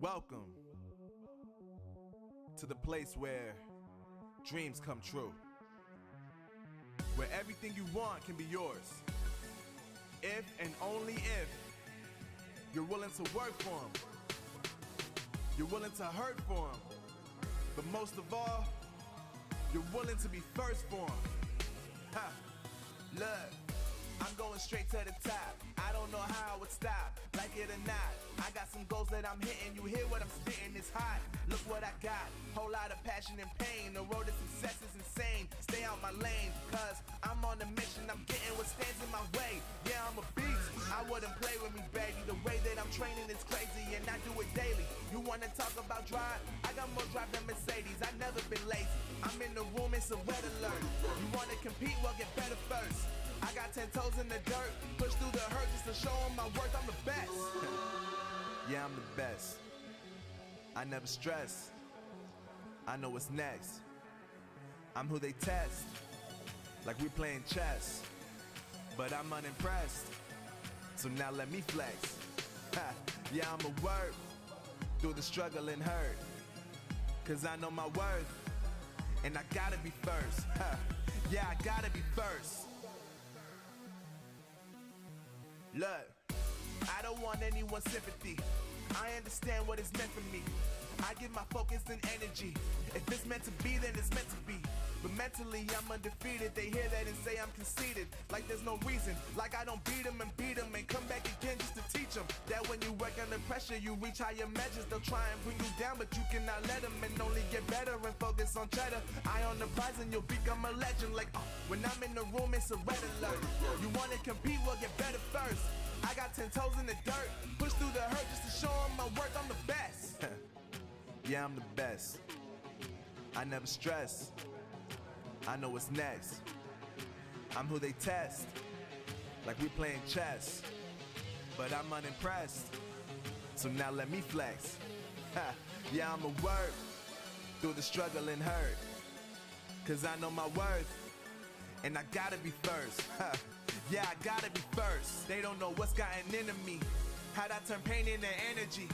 Welcome to the place where dreams come true, where everything you want can be yours, if and only if you're willing to work for them, you're willing to hurt for them, but most of all, you're willing to be first for them. Ha! Look, I'm going straight to the top. I don't know how I would stop, like it or not. I got some goals that I'm hitting. You hear what I'm spitting? It's hot. Look what I got. Whole lot of passion and pain. The road to success is insane. Stay out my lane, cause I'm on a mission. I'm getting what stands in my way. Yeah, I'm a beast. I wouldn't play with me, baby. The way that I'm training is crazy, and I do it daily. You wanna talk about drive? I got more drive than Mercedes. I never been lazy. I'm in the room, it's a red alert. You wanna compete? Well, get better first. I got 10 toes in the dirt, push through the hurt just to show them my worth. I'm the best. Yeah, I'm the best. I never stress. I know what's next. I'm who they test, like we playing chess. But I'm unimpressed, so now let me flex. Yeah, I'ma work through the struggle and hurt, cause I know my worth, and I gotta be first. Yeah, I gotta be first. Look, I don't want anyone's sympathy. I understand what is meant for me. I give my focus and energy. If it's meant to be, then it's meant to be. But mentally, I'm undefeated. They hear that and say I'm conceited. Like there's no reason. Like I don't beat them and come back again just to teach them that when you work under pressure, you reach higher measures. They'll try and bring you down, but you cannot let them, and only get better and focus on cheddar. Eye on the prize and you'll become a legend. Like, when I'm in the room, it's a red alert. You wanna compete? Well, get better first. I got 10 toes in the dirt, push through the hurt just to show them my worth. I'm the best. Yeah, I'm the best. I never stress. I know what's next. I'm who they test, like we playing chess. But I'm unimpressed, so now let me flex. Yeah, I'ma work through the struggle and hurt, cause I know my worth, and I gotta be first. Yeah, I gotta be first. They don't know what's gotten into me, how'd I turn pain into energy.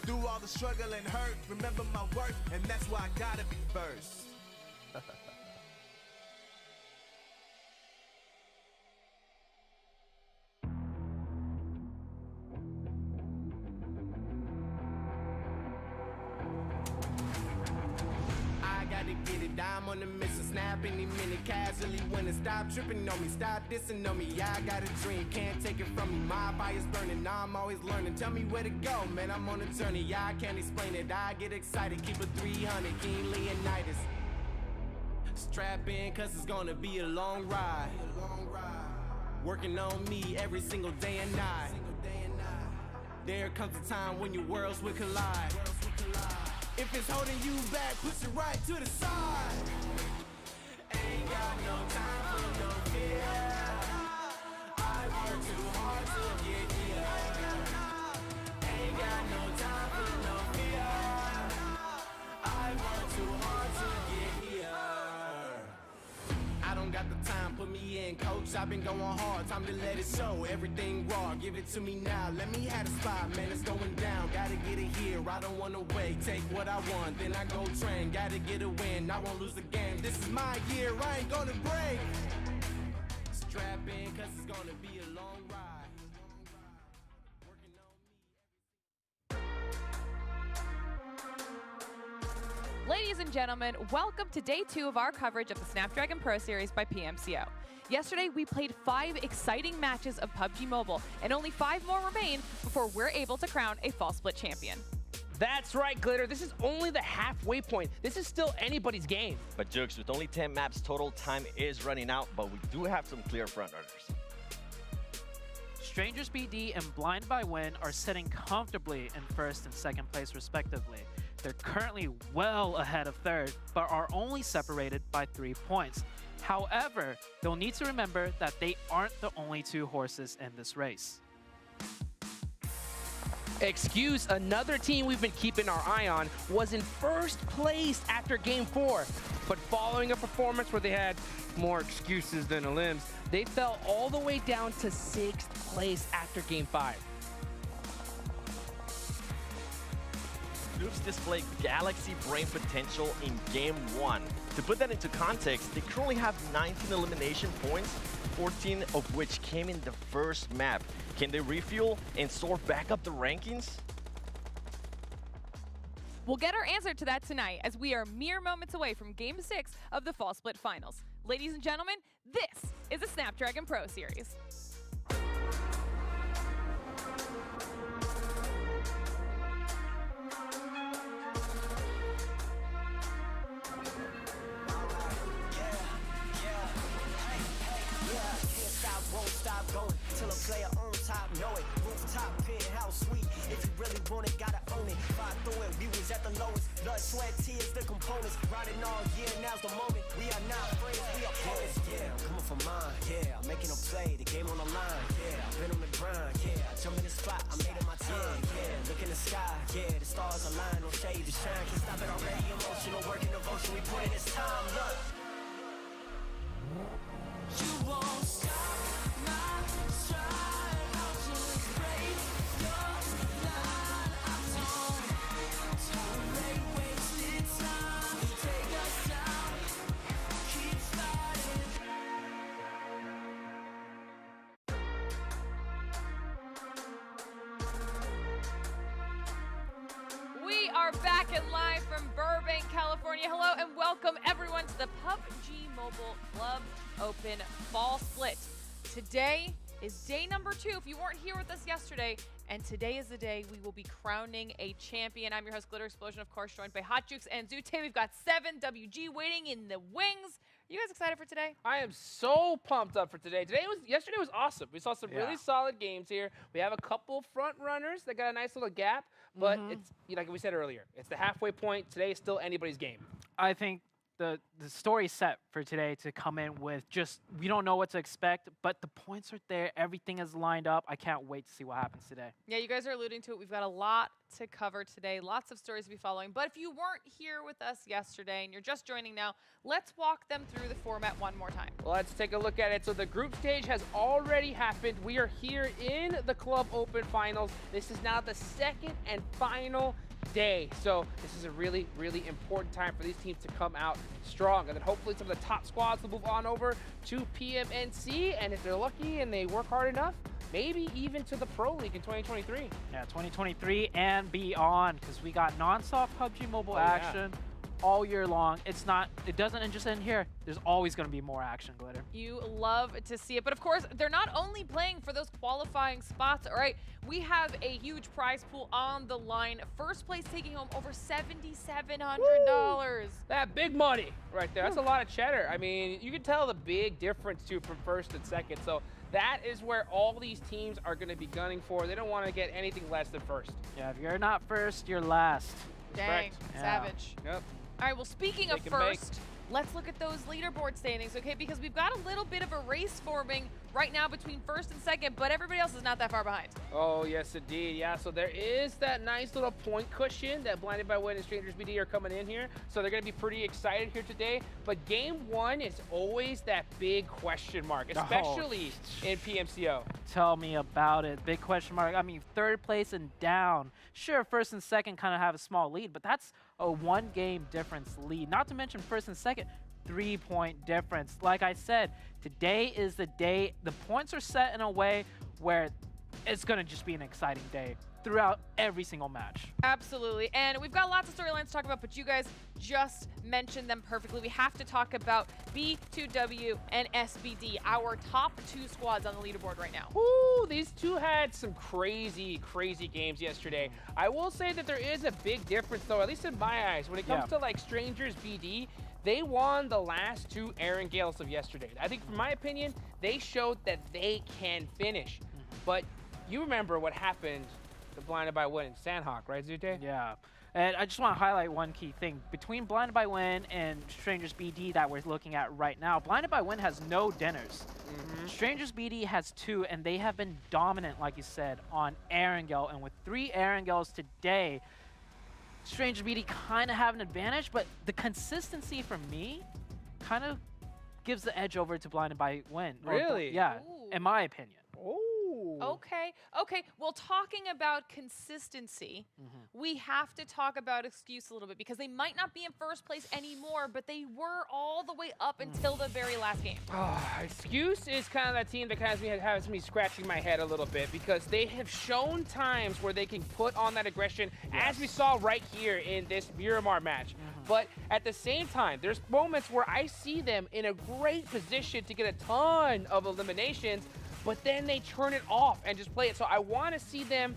Through all the struggle and hurt, remember my worth, and that's why I gotta be first. Get it, I'm on the mission, snap any minute, casually winning. Stop tripping on me, stop dissing on me. Yeah, I got a dream, can't take it from me. My fire's burning, now I'm always learning. Tell me where to go, man, I'm on a journey. Yeah, I can't explain it, I get excited. Keep it 300, King Leonidas. Strap in, cause it's gonna be a long ride. Working on me every single day and night. There comes a time when your worlds will collide. If it's holding you back, push it right to the side. Ain't got no time for no fear. I work too hard to get here. Ain't got no time for no fear. I work too hard to get here. I don't got the time, put me in, coach. I've been going hard, time to let it show. Everything raw, give it to me now. Let me have the spot, man, it's going down. Gotta get it here, I don't wanna wait. Take what I want, then I go train. Gotta get a win, I won't lose the game. This is my year, I ain't gonna break. Strap in, cause it's gonna be a long ride. Working on me. Ladies and gentlemen, welcome to day 2 of our coverage of the Snapdragon Pro Series by PMCO. Yesterday, we played 5 exciting matches of PUBG Mobile, and only 5 more remain before we're able to crown a fall split champion. That's right, Glitter. This is only the halfway point. This is still anybody's game. But Jukes, with only 10 maps total, time is running out, but we do have some clear frontrunners. Strangers BD and Blind by Win are sitting comfortably in 1st and 2nd place respectively. They're currently well ahead of 3rd, but are only separated by 3 points. However, they'll need to remember that they aren't the only 2 horses in this race. Excuse, another team we've been keeping our eye on was in 1st place after Game 4. But following a performance where they had more excuses than limbs, they fell all the way down to 6th place after Game 5. Noobs displayed galaxy brain potential in Game 1. To put that into context, they currently have 19 elimination points, 14 of which came in the first map. Can they refuel and soar back up the rankings? We'll get our answer to that tonight as we are mere moments away from Game 6 of the Fall Split Finals. Ladies and gentlemen, this is the Snapdragon Pro Series. Till a player on top, know it. Rooftop, penthouse, sweet. If you really want it, gotta own it. Fight through it, we was at the lowest. Blood, sweat, tears, the components. Riding all year, now's the moment. We are not friends, we are opponents. Yeah, I'm coming for mine. Yeah, I'm making a play, the game on the line. Yeah, I've been on the grind. Yeah, I jump in the spot, I made it my time. Yeah, look in the sky. Yeah, the stars align, no shade to shine. Can't stop it already. Emotional work and devotion, we put in this time. Look. You won't stop my stride. I'll just break your line. I don't tolerate wasted time. Take us down, keep fighting. We are back and live from Burbank, California. Hello and welcome everyone to the PUBG Mobile Club Open Fall Split. Today is day number 2 if you weren't here with us yesterday, and today is the day we will be crowning a champion. I'm your host, Glitter Explosion, of course, joined by Hot Jukes and Zute. We've got 7WG waiting in the wings. You guys excited for today? I am so pumped up for today. Yesterday was awesome. We saw some really solid games here. We have a couple front runners that got a nice little gap, but it's like we said earlier, it's the halfway point. Today is still anybody's game. I think the story set for today to come in with just, we don't know what to expect, but the points are there. Everything is lined up. I can't wait to see what happens today. Yeah, you guys are alluding to it. We've got a lot to cover today, lots of stories to be following. But if you weren't here with us yesterday and you're just joining now, let's walk them through the format one more time. Well, let's take a look at it. So the group stage has already happened. We are here in the Club Open Finals. This is now the second and final day. So this is a really, really important time for these teams to come out strong. And then hopefully some of the top squads will move on over to PMNC. And if they're lucky and they work hard enough, maybe even to the Pro League in 2023. Yeah, 2023 and beyond, because we got non-stop PUBG Mobile action all year long. It doesn't just end here. There's always going to be more action, Glitter. You love to see it. But of course, they're not only playing for those qualifying spots, all right? We have a huge prize pool on the line. First place taking home over $7,700. That big money right there. That's a lot of cheddar. I mean, you can tell the big difference too from first and second. So that is where all these teams are going to be gunning for. They don't want to get anything less than first. Yeah, if you're not first, you're last. Dang, Yeah. savage. Yep. All right, well, speaking of first, let's look at those leaderboard standings, okay? Because we've got a little bit of a race forming right now between first and second, but everybody else is not that far behind. Oh, yes, indeed. Yeah, so there is that nice little point cushion that Blinded by Win and Strangers BD are coming in here. So they're going to be pretty excited here today. But game 1 is always that big question mark, especially in PMCO. Tell me about it. Big question mark. I mean, third place and down. Sure, first and second kind of have a small lead, but that's a 1-game difference lead. Not to mention first and second, 3-point difference. Like I said, today is the day. The points are set in a way where it's going to just be an exciting day throughout every single match. Absolutely, and we've got lots of storylines to talk about, but you guys just mentioned them perfectly. We have to talk about B2W and SBD, our top 2 squads on the leaderboard right now. Ooh, these two had some crazy, crazy games yesterday. I will say that there is a big difference, though, at least in my eyes. When it comes to, like, Strangers BD, they won the last 2 Aaron Gales of yesterday. I think, from my opinion, they showed that they can finish. But you remember what happened to Blinded by Win and Sandhawk, right, Zute? Yeah. And I just want to highlight one key thing. Between Blinded by Win and Strangers BD that we're looking at right now, Blinded by Win has no dinners. Strangers BD has 2, and they have been dominant, like you said, on Erangel. And with 3 Erangels today, Strangers BD kind of have an advantage, but the consistency from me kind of gives the edge over to Blinded by Win. Really? Yeah, Ooh. in my opinion. Oh, Okay. Okay. Well, talking about consistency, we have to talk about excuse a little bit because they might not be in first place anymore, but they were all the way up until the very last game. Excuse is kind of that team that has me scratching my head a little bit because they have shown times where they can put on that aggression, as we saw right here in this Miramar match. But at the same time, there's moments where I see them in a great position to get a ton of eliminations, but then they turn it off and just play it. So I want to see them,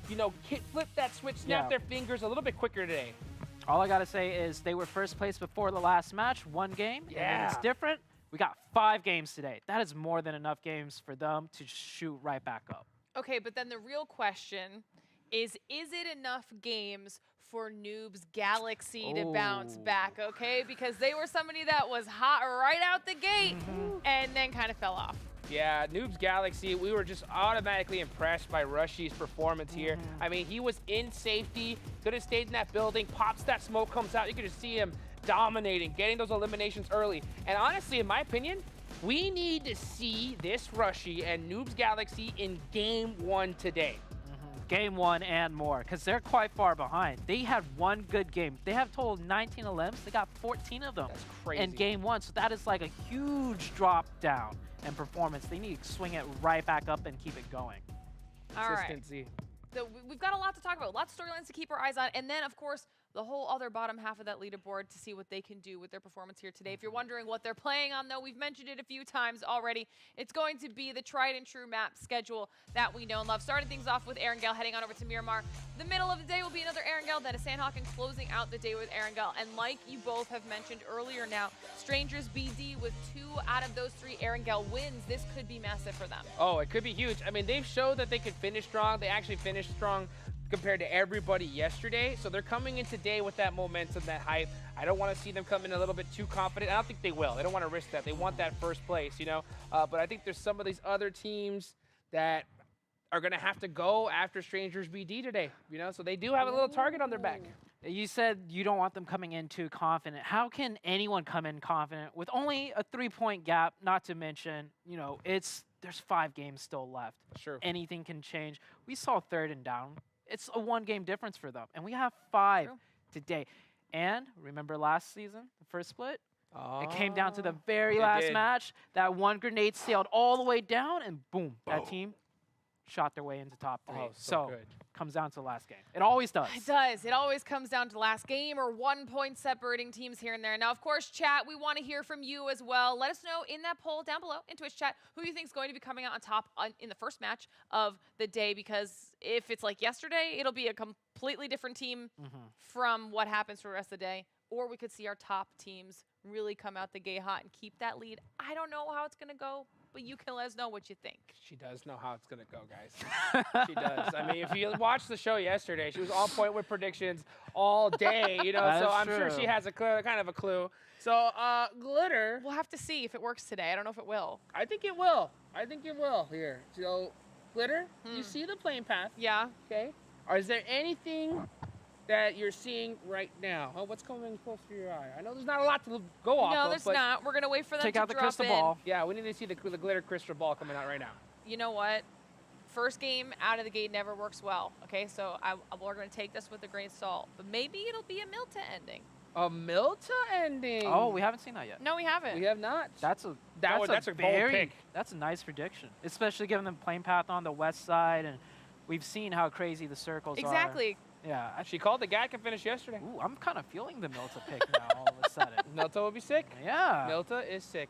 you know, flip that switch, snap their fingers a little bit quicker today. All I got to say is they were first place before the last match, one game. Yeah. And it's different. We got 5 games today. That is more than enough games for them to shoot right back up. Okay, but then the real question is it enough games for Noobs Galaxy to bounce back, okay? Because they were somebody that was hot right out the gate and then kind of fell off. Yeah, Noobs Galaxy, we were just automatically impressed by Rushy's performance here. I mean, he was in safety, could have stayed in that building, pops that smoke, comes out, you could just see him dominating, getting those eliminations early. And honestly, in my opinion, we need to see this Rushy and Noobs Galaxy in Game 1 today. Game 1 and more, because they're quite far behind. They had one good game. They have total 19 elims. They got 14 of them. That's crazy. In Game 1, so that is like a huge drop down in performance. They need to swing it right back up and keep it going. All right. Consistency. So we've got a lot to talk about, lots of storylines to keep our eyes on, and then, of course, the whole other bottom half of that leaderboard to see what they can do with their performance here today. If you're wondering what they're playing on, though, we've mentioned it a few times already. It's going to be the tried and true map schedule that we know and love. Starting things off with Erangel heading on over to Miramar. The middle of the day will be another Erangel, then a Sandhawk, and closing out the day with Erangel. And like you both have mentioned earlier now, Strangers BD with 2 out of those 3 Erangel wins. This could be massive for them. Oh, it could be huge. I mean, they've showed that they could finish strong. They actually finished strong compared to everybody yesterday. So they're coming in today with that momentum, that hype. I don't want to see them come in a little bit too confident. I don't think they will. They don't want to risk that. They want that first place, you know. But I think there's some of these other teams that are going to have to go after Strangers BD today, you know. So they do have a little target on their back. You said you don't want them coming in too confident. How can anyone come in confident with only a 3-point gap, not to mention, you know, there's 5 games still left. Sure. Anything can change. We saw 3rd and down. It's a 1-game difference for them, and we have 5 today. And remember last season, the first split? It came down to the very last match. That one grenade sailed all the way down, and boom, that team shot their way into top 3. Oh, so good. Comes down to the last game. It always does. It does. It always comes down to the last game or 1 point separating teams here and there. Now, of course, chat, we want to hear from you as well. Let us know in that poll down below in Twitch chat who you think is going to be coming out on top in the first match of the day, because if it's like yesterday, it'll be a completely different team from what happens for the rest of the day. Or we could see our top teams really come out the gate hot and keep that lead. I don't know how it's going to go, but you can let us know what you think. She does know how it's going to go, guys. She does. I mean, if you watched the show yesterday, she was on point with predictions all day, you know, so I'm sure she has a kind of a clue. So, Glitter. We'll have to see if it works today. I don't know if it will. I think it will. I think it will here. So, Glitter, you see the playing path. Yeah. Okay. Is there anything that you're seeing right now? What's coming close to your eye? I know there's not a lot to go off of. No, there's not. We're going to wait for them to take out the drop crystal in. ball. Yeah, we need to see the glitter crystal ball coming out right now. You know what? First game out of the gate never works well. Okay, so we're going to take this with a grain of salt. But maybe it'll be a Milta ending. A Milta ending. Oh, we haven't seen that yet. No, we haven't. We have not. That's a bold pick. That's a nice prediction, especially given them playing path on the west side, and we've seen how crazy the circles are. Exactly. Yeah. She called the guy can finish yesterday. Ooh, I'm kind of feeling the Milta pick now all of a sudden. Milta will be sick. Yeah. Milta is sick.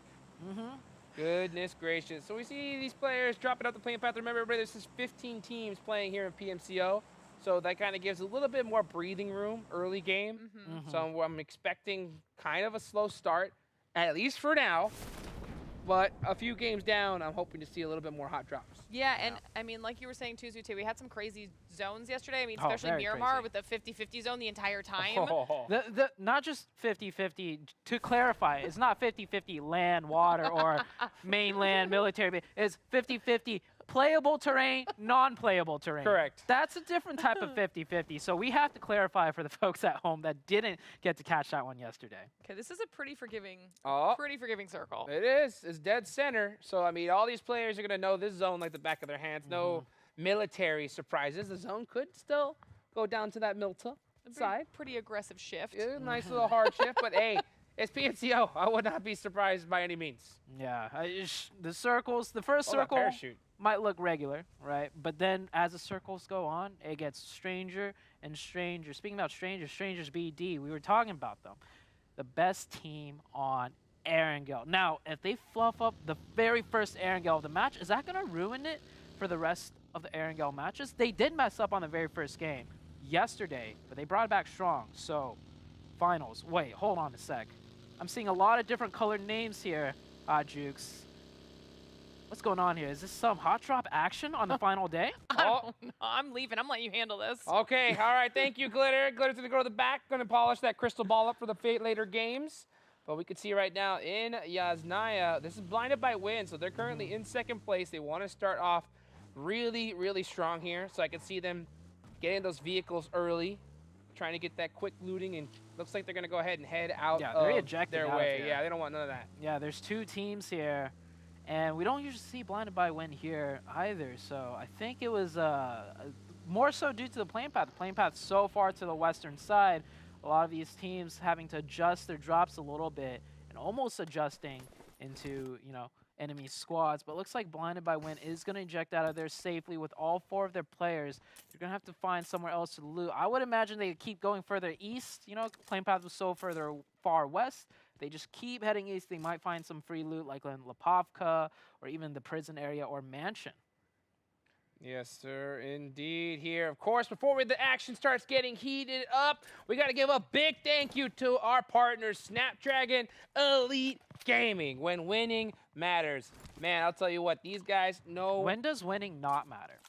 Goodness gracious. So we see these players dropping out the playing path. Remember, everybody, this is 15 teams playing here in PMCO. So that kind of gives a little bit more breathing room early game. So I'm expecting kind of a slow start, at least for now. But a few games down, I'm hoping to see a little bit more hot drops. Yeah, and I mean, like you were saying too, Zute, we had some crazy zones yesterday. I mean, especially Miramar with the 50-50 zone the entire time. Not just 50-50. To clarify, it's not 50-50 land, water, or mainland military. It's 50-50 playable terrain, non-playable terrain. Correct. That's a different type of 50-50. So we have to clarify for the folks at home that didn't get to catch that one yesterday. Okay, this is a pretty forgiving circle. It is. It's dead center. So, I mean, all these players are going to know this zone like the back of their hands. No military surprises. The zone could still go down to that Milta side. Pretty aggressive shift. Yeah, nice little hard shift, but hey, it's PMCO. I would not be surprised by any means. Yeah, the circles, the first Oh, that circle parachute. might look regular, right? But then as the circles go on, it gets stranger and stranger. Speaking about strangers BD, we were talking about them. The best team on Erangel. Now, if they fluff up the very first Erangel of the match, is that going to ruin it for the rest of the Erangel matches? They did mess up on the very first game yesterday, but they brought it back strong. So, finals. Wait, hold on a sec. I'm seeing a lot of different colored names here, Jukes. What's going on here? Is this some hot drop action on the final day? I don't know. I'm leaving. I'm letting you handle this. Okay, all right. Thank you, Glitter. Glitter's going to go to the back. Going to polish that crystal ball up for the later games. But we can see right now in Yasnaya, this is blinded by wind, so they're currently in second place. They want to start off really, really strong here. So I can see them getting those vehicles early, trying to get that quick looting, and looks like they're going to go ahead and head out of their way. Yeah, they don't want none of that. Yeah, there's two teams here, and we don't usually see blinded by wind here either. So I think it was more so due to the plane path. The plane path's so far to the western side, a lot of these teams having to adjust their drops a little bit and almost adjusting into, enemy squads. But it looks like blinded by wind is going to eject out of there safely with all 4 of their players. They're going to have to find somewhere else to loot. I would imagine they keep going further east. Plane path was so far west. They just keep heading east. They might find some free loot like in Lipovka or even the prison area or mansion. Yes, sir, indeed. Here, of course, before the action starts getting heated up, we got to give a big thank you to our partners, Snapdragon Elite Gaming. When winning matters. Man, I'll tell you what, these guys know. When does winning not matter?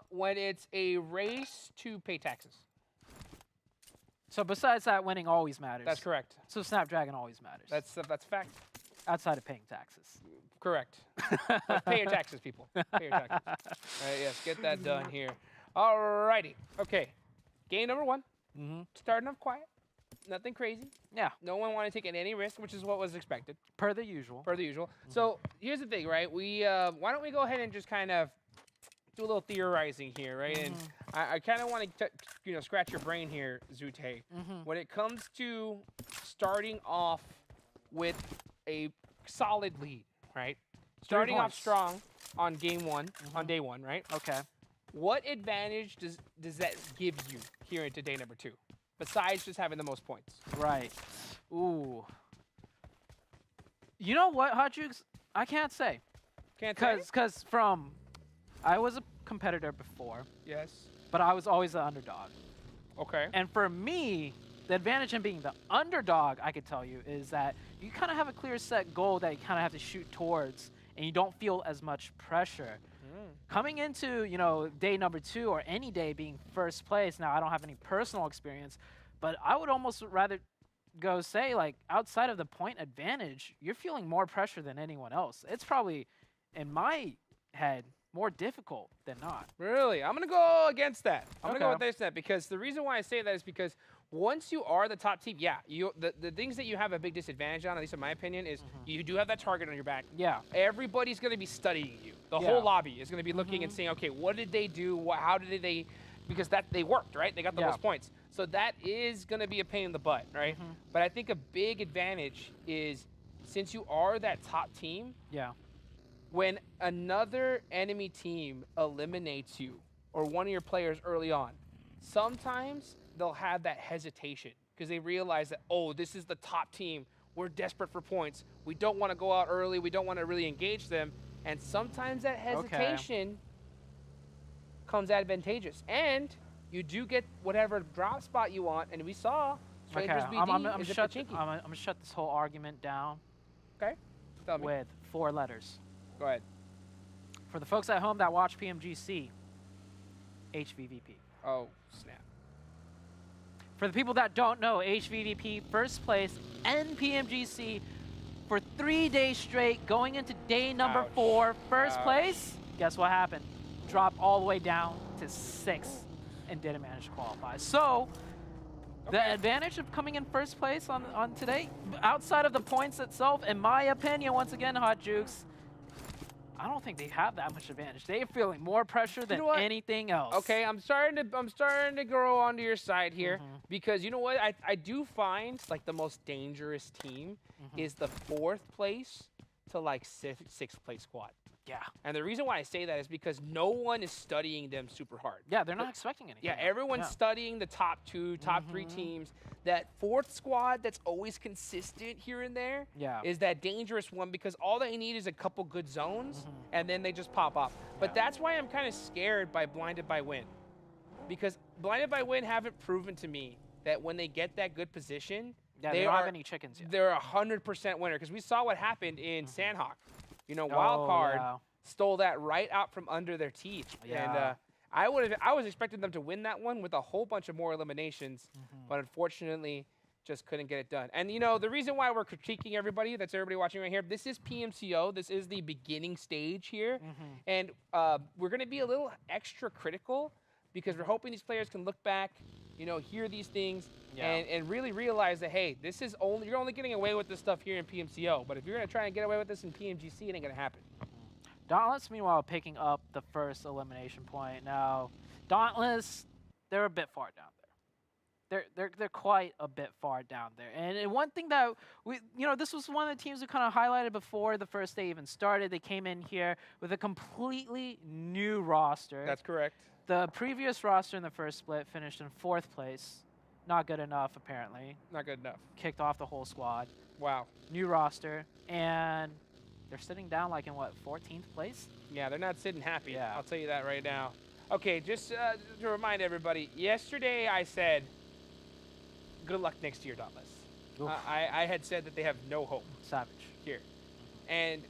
When it's a race to pay taxes. So besides that, winning always matters. That's correct. So Snapdragon always matters. That's a fact. Outside of paying taxes. Correct. Pay your taxes, people. Pay your taxes. All right, yes, get that done here. All righty. Okay. Game number 1. Starting off quiet. Nothing crazy. Yeah. No one wanted to take any risk, which is what was expected. Per the usual. Per the usual. So here's the thing, right? Why don't we go ahead and just kind of do a little theorizing here, right? And I kind of want to, scratch your brain here, Zute. When it comes to starting off with a solid lead, right? Starting off strong on game 1, on day 1, right? Okay. What advantage does that give you here into day number 2, besides just having the most points? Right. Ooh. You know what, Hot Jukes? I can't say. Can't say? Because I was a competitor before. Yes. But I was always the underdog. Okay. And for me, the advantage in being the underdog, I could tell you, is that you kind of have a clear set goal that you kind of have to shoot towards, and you don't feel as much pressure. Coming into, day number 2 or any day being first place, now I don't have any personal experience, but I would almost rather go say, like, outside of the point advantage, you're feeling more pressure than anyone else. It's probably, in my head, more difficult than not. Really? I'm going to go against that. I'm going to go against that because the reason why I say that is because once you are the top team, yeah, the things that you have a big disadvantage on, at least in my opinion, is you do have that target on your back. Yeah. Everybody's going to be studying you. The whole lobby is going to be looking and saying, okay, what did they do? How did they, because they worked, right? They got the most points. So that is going to be a pain in the butt, right? But I think a big advantage is since you are that top team, when another enemy team eliminates you or one of your players early on, sometimes they'll have that hesitation because they realize that, oh, this is the top team. We're desperate for points. We don't want to go out early. We don't want to really engage them. And sometimes that hesitation comes advantageous. And you do get whatever drop spot you want. And we saw Strangers BD I'm going to shut this whole argument down with 4 letters. Go ahead. For the folks at home that watch PMGC, HVVP. Oh, snap. For the people that don't know, HVVP, first place, and PMGC for 3 days straight, going into day number Ouch. 4, first Ouch. place. Guess what happened? Dropped all the way down to 6th and didn't manage to qualify. So the advantage of coming in first place on today, outside of the points itself, in my opinion, once again, Hot Jukes, I don't think they have that much advantage. They're feeling more pressure than anything else. Okay, I'm starting to grow onto your side here because you know what? I do find like the most dangerous team is the 4th place to like 6th place squad. Yeah. And the reason why I say that is because no one is studying them super hard. Yeah, they're not expecting anything. Yeah, everyone's studying the top 2, top 3 teams. That 4th squad that's always consistent here and there is that dangerous one because all they need is a couple good zones and then they just pop up. But that's why I'm kind of scared by Blinded by Win. Because Blinded by Win haven't proven to me that when they get that good position, they don't have any chickens yet. They're 100% winner. Because we saw what happened in Sandhawk. You know, Wildcard stole that right out from under their teeth. And I was expecting them to win that one with a whole bunch of more eliminations, but unfortunately just couldn't get it done. And you know, the reason why we're critiquing everybody, that's everybody watching right here, this is PMCO, this is the beginning stage here. And we're gonna be a little extra critical because we're hoping these players can look back, you know, hear these things and really realize that, hey, this is you're only getting away with this stuff here in PMCO, but if you're gonna try and get away with this in PMGC, it ain't gonna happen. Dauntless, meanwhile, picking up the first elimination point. Now, Dauntless, they're a bit far down there. They're quite a bit far down there. And one thing that this was one of the teams we kind of highlighted before the first day even started. They came in here with a completely new roster. That's correct. The previous roster in the first split finished in 4th place. Not good enough, apparently. Not good enough. Kicked off the whole squad. Wow. New roster, and they're sitting down like in, what, 14th place? Yeah, they're not sitting happy. Yeah. I'll tell you that right now. Okay, just to remind everybody, yesterday I said, good luck next year, Dauntless. I had said that they have no hope. Savage. Here. And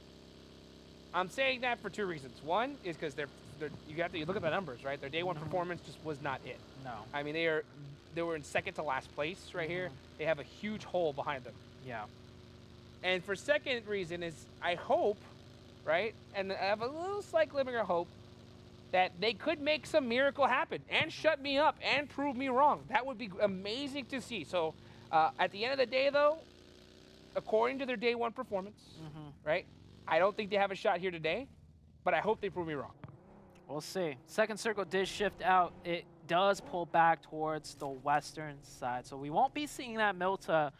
I'm saying that for 2 reasons. One is because you look at the numbers, right? Their day 1 performance just was not it. No. I mean, they were in 2nd to last place right here. They have a huge hole behind them. Yeah. And for second reason is I hope, right, and I have a little slight glimmer of hope that they could make some miracle happen and shut me up and prove me wrong. That would be amazing to see. So at the end of the day, though, according to their day 1 performance, right, I don't think they have a shot here today, but I hope they prove me wrong. We'll see. Second circle did shift out. It does pull back towards the western side. So we won't be seeing that Milta,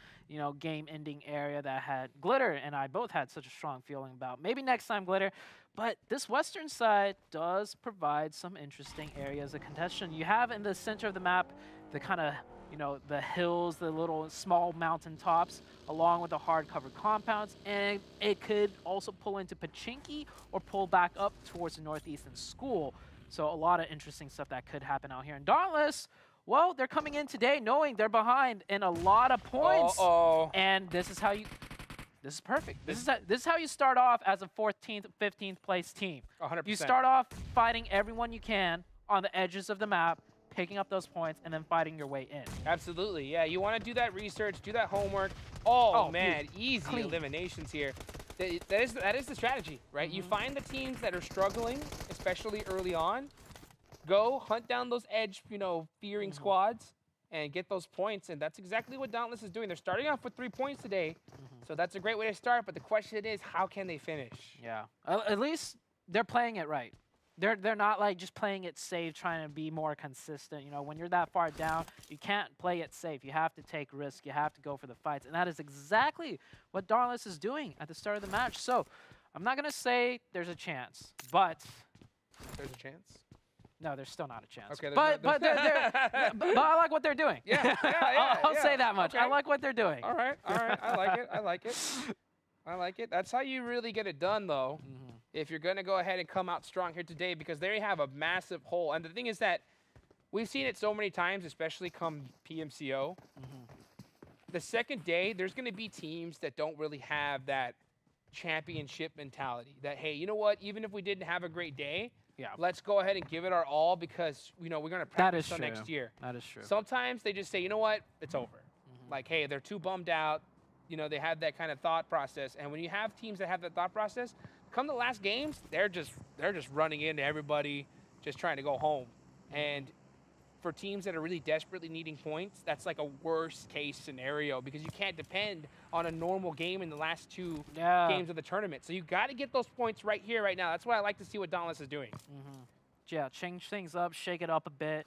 game-ending area that had Glitter and I both had such a strong feeling about. Maybe next time, Glitter. But this western side does provide some interesting areas of contention. You have in the center of the map the kind of, the hills, the little small mountain tops, along with the hard-covered compounds. And it could also pull into Pachinki or pull back up towards the northeastern school. So a lot of interesting stuff that could happen out here. And Dauntless, well, they're coming in today knowing they're behind in a lot of points. And this is perfect. This is how you start off as a 14th, 15th place team. 100%. You start off fighting everyone you can on the edges of the map, picking up those points, and then fighting your way in. Absolutely, yeah. You want to do that research, do that homework. Oh man, dude, easy clean. eliminations here. That is the strategy, right? You find the teams that are struggling, especially early on. Go hunt down those edge, fearing squads and get those points. And that's exactly what Dauntless is doing. They're starting off with 3 points today. So that's a great way to start. But the question is, how can they finish? Yeah, at least they're playing it right. They're not like just playing it safe, trying to be more consistent. When you're that far down, you can't play it safe. You have to take risks. You have to go for the fights. And that is exactly what Dauntless is doing at the start of the match. So I'm not going to say there's a chance, but... There's a chance? No, there's still not a chance. Okay, but I like what they're doing. Yeah, I'll say that much. Okay. I like what they're doing. All right. I like it. That's how you really get it done, though. If you're going to go ahead and come out strong here today, because they have a massive hole. And the thing is that we've seen it so many times, especially come PMCO. The second day, there's going to be teams that don't really have that championship mentality. That, hey, you know what? Even if we didn't have a great day, let's go ahead and give it our all because, we're going to practice till next year. That is true. Sometimes they just say, you know what? It's over. Like, hey, they're too bummed out. you know, they have that kind of thought process. And when you have teams that have that thought process, come the last games, they're just running into everybody, just trying to go home. And for teams that are really desperately needing points, that's like a worst case scenario because you can't depend on a normal game in the last two games of the tournament. So you got to get those points right here, right now. That's why I like to see what Dauntless is doing. Yeah, change things up, shake it up a bit.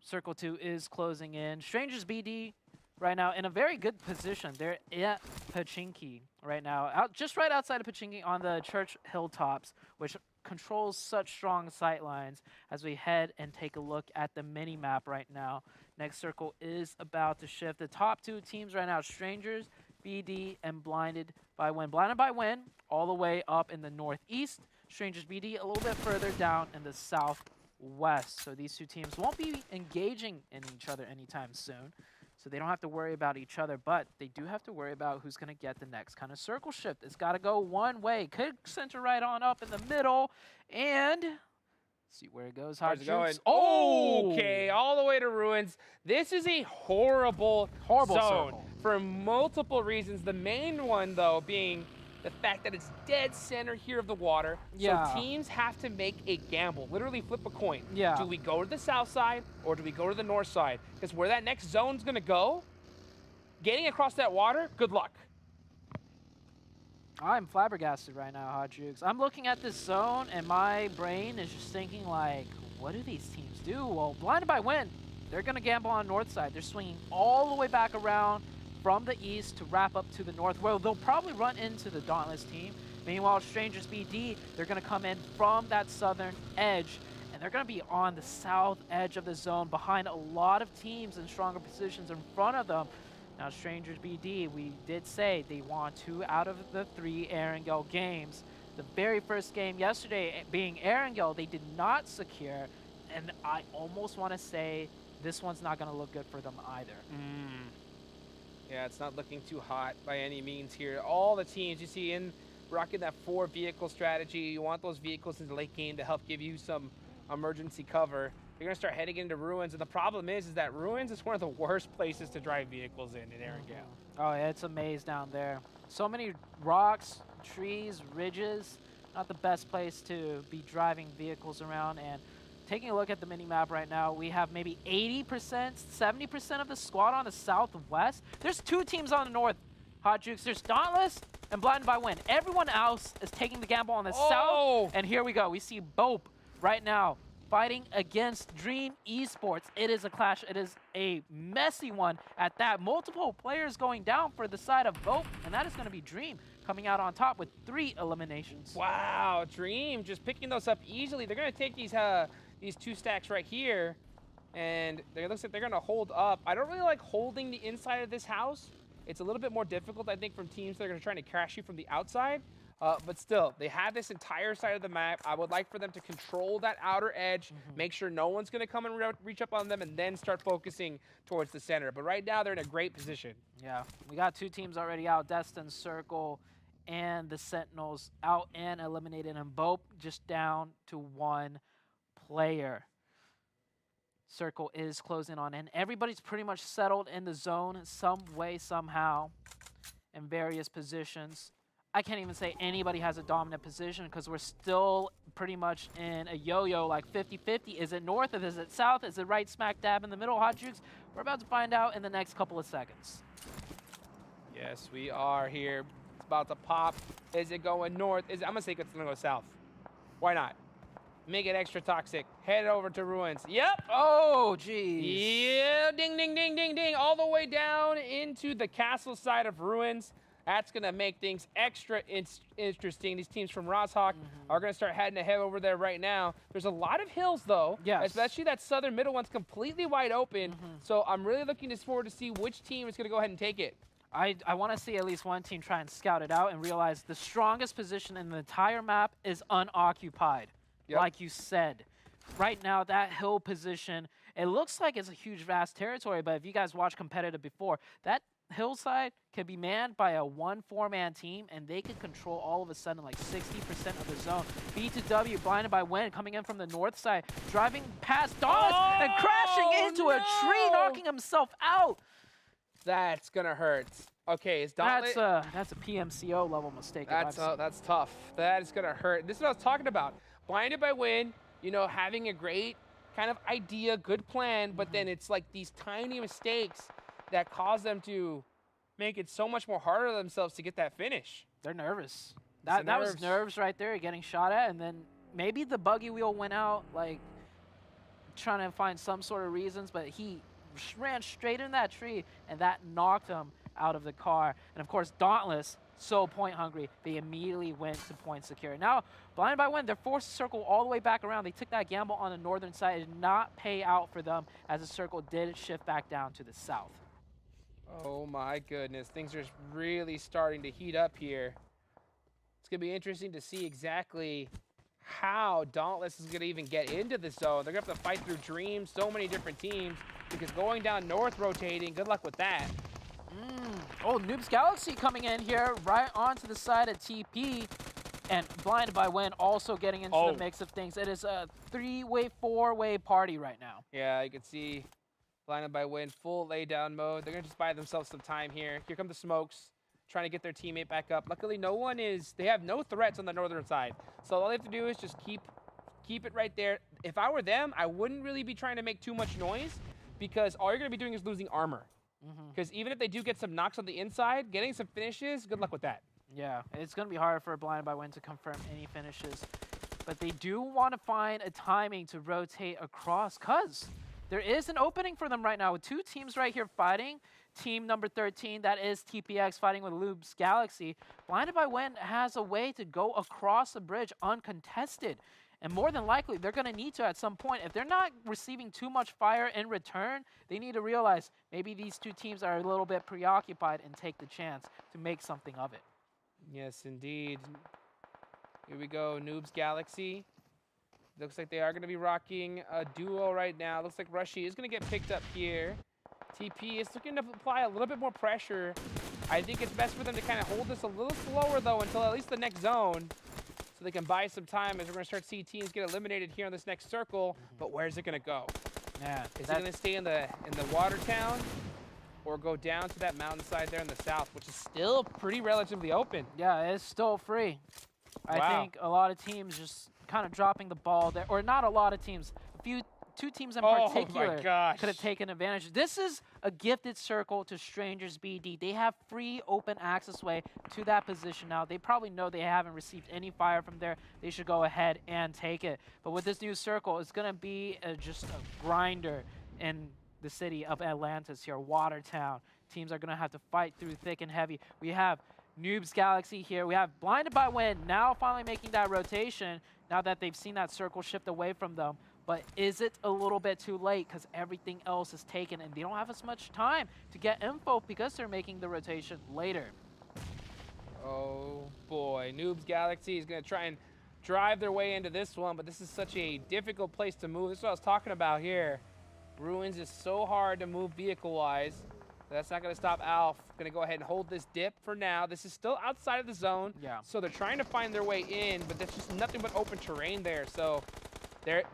Circle 2 is closing in. Strangers BD right now in a very good position. They're at Pachinki right now, just right outside of Pachinki on the Church Hilltops, which controls such strong sight lines as we head and take a look at the mini map right now. Next circle is about to shift. The top two teams right now, Strangers, BD, and Blinded by Win. Blinded by Win all the way up in the northeast. Strangers BD a little bit further down in the southwest. So these two teams won't be engaging in each other anytime soon. So they don't have to worry about each other, but they do have to worry about who's going to get the next kind of circle shift. It's got to go one way. Could center right on up in the middle. And see where it goes. How's it going? Oh! Okay, all the way to Ruins. This is a horrible zone circle for multiple reasons. The main one, though, being the fact that it's dead center here of the water. Yeah. So teams have to make a gamble, literally flip a coin. Yeah. Do we go to the south side or do we go to the north side? Because where that next zone's going to go, getting across that water, good luck. I'm flabbergasted right now, Hot Jukes. I'm looking at this zone and my brain is just thinking like, what do these teams do? Well, Blinded by Win, they're going to gamble on north side. They're swinging all the way back around from the east to wrap up to the north, where they'll probably run into the Dauntless team. Meanwhile, Strangers BD, they're going to come in from that southern edge, and they're going to be on the south edge of the zone behind a lot of teams in stronger positions in front of them. Now, Strangers BD, we did say they won 2 out of the 3 Erangel games. The very first game yesterday being Erangel, they did not secure, and I almost want to say this one's not going to look good for them either. Yeah, it's not looking too hot by any means here. All the teams you see in rocking that 4-vehicle strategy, you want those vehicles in the late game to help give you some emergency cover. You're gonna start heading into Ruins, and the problem is that Ruins is one of the worst places to drive vehicles in Erangel. Oh, yeah, it's a maze down there. So many rocks, trees, ridges. Not the best place to be driving vehicles around. And taking a look at the mini-map right now, we have maybe 80%, 70% of the squad on the southwest. There's 2 teams on the north, Hot Jukes. There's Dauntless and Blinded by Win. Everyone else is taking the gamble on the south. And here we go. We see Bope right now fighting against Dream Esports. It is a clash. It is a messy one at that. Multiple players going down for the side of Bope, and that is going to be Dream coming out on top with 3 eliminations. Wow, Dream just picking those up easily. They're going to take these 2 stacks right here, and it looks like they're going to hold up. I don't really like holding the inside of this house. It's a little bit more difficult, I think, from teams that are going to try to crash you from the outside. But still, they have this entire side of the map. I would like for them to control that outer edge, make sure no one's going to come and reach up on them, and then start focusing towards the center. But right now, they're in a great position. Yeah, we got 2 teams already out, Destin Circle and the Sentinels out and eliminated, and Bope just down to 1 player. Circle is closing on in. Everybody's pretty much settled in the zone some way, somehow, in various positions. I can't even say anybody has a dominant position because we're still pretty much in a yo-yo, like 50-50. Is it north? Is it south? Is it right smack dab in the middle? Hot Jukes? We're about to find out in the next couple of seconds. Yes, we are here. It's about to pop. Is it going north? I'm going to say it's going to go south. Why not? Make it extra toxic. Head over to Ruins. Yep. Oh, geez. Yeah, ding, ding, ding, ding, ding. All the way down into the castle side of Ruins. That's going to make things extra interesting. These teams from Roshawk are going to start heading ahead over there right now. There's a lot of hills, though. Yes. Especially that southern middle one's completely wide open. So I'm really looking forward to see which team is going to go ahead and take it. I want to see at least one team try and scout it out and realize the strongest position in the entire map is unoccupied, like you said. Right now, that hill position, it looks like it's a huge, vast territory, but if you guys watched competitive before, that hillside can be manned by a 1-4-man team, and they can control all of a sudden like 60% of the zone. B2W, Blinded by Win, coming in from the north side, driving past Dauntless and crashing into a tree, knocking himself out. That's gonna hurt. Okay, it's Dauntless. That's a PMCO level mistake. if I've seen. That's tough. That is gonna hurt. This is what I was talking about. Blinded by Win, you know, having a great kind of idea, good plan, but then it's like these tiny mistakes that cause them to make it so much more harder on themselves to get that finish. They're nervous. That was nerves right there, getting shot at, and then maybe the buggy wheel went out, like trying to find some sort of reasons, but he ran straight in that tree, and that knocked him out of the car. And of course, Dauntless, so point hungry, they immediately went to point secure. Now, Blinded by Win, they're forced to circle all the way back around. They took that gamble on the northern side. It did not pay out for them as the circle did shift back down to the south. Oh my goodness, things are really starting to heat up here. It's gonna be interesting to see exactly how Dauntless is gonna even get into the zone. They're gonna have to fight through Dreams, so many different teams, because going down north rotating, good luck with that. Oh, Noobs Galaxy coming in here right onto the side of TP, and Blinded by Win also getting into the mix of things. It is a 3-way, 4-way party right now. Yeah, you can see Blinded by Win, full laydown mode. They're gonna just buy themselves some time here. Here come the smokes, trying to get their teammate back up. Luckily, they have no threats on the northern side. So all they have to do is just keep it right there. If I were them, I wouldn't really be trying to make too much noise, because all you're gonna be doing is losing armor. Because even if they do get some knocks on the inside, getting some finishes, good luck with that. Yeah, it's going to be hard for Blinded by Win to confirm any finishes. But they do want to find a timing to rotate across, because there is an opening for them right now with two teams right here fighting. Team number 13, that is TPX, fighting with Noobs Galaxy. Blinded by Win has a way to go across the bridge uncontested. And more than likely, they're going to need to at some point. If they're not receiving too much fire in return, they need to realize maybe these two teams are a little bit preoccupied and take the chance to make something of it. Yes, indeed. Here we go, Noobs Galaxy. Looks like they are going to be rocking a duo right now. Looks like Rushy is going to get picked up here. TP is looking to apply a little bit more pressure. I think it's best for them to kind of hold this a little slower, though, until at least the next zone, so they can buy some time as we're going to start seeing teams get eliminated here on this next circle. But where's it going to go? Yeah, Is it going to stay in the water town, or go down to that mountainside there in the south, which is still pretty relatively open? Yeah, it's still free. I think a lot of teams just kind of dropping the ball there, or not a lot of teams. Two teams in particular could have taken advantage. This is a gifted circle to Strangers BD. They have free open access way to that position now. They probably know they haven't received any fire from there. They should go ahead and take it. But with this new circle, it's going to be just a grinder in the city of Atlantis here, Watertown. Teams are going to have to fight through thick and heavy. We have Noobs Galaxy here. We have Blinded by Win now finally making that rotation now that they've seen that circle shift away from them. But is it a little bit too late, because everything else is taken and they don't have as much time to get info because they're making the rotation later? Oh boy, Noobs Galaxy is going to try and drive their way into this one, but this is such a difficult place to move. This is what I was talking about here. Ruins is so hard to move vehicle-wise. That's not going to stop Alf. Going to go ahead and hold this dip for now. This is still outside of the zone, so they're trying to find their way in, but there's just nothing but open terrain there. So,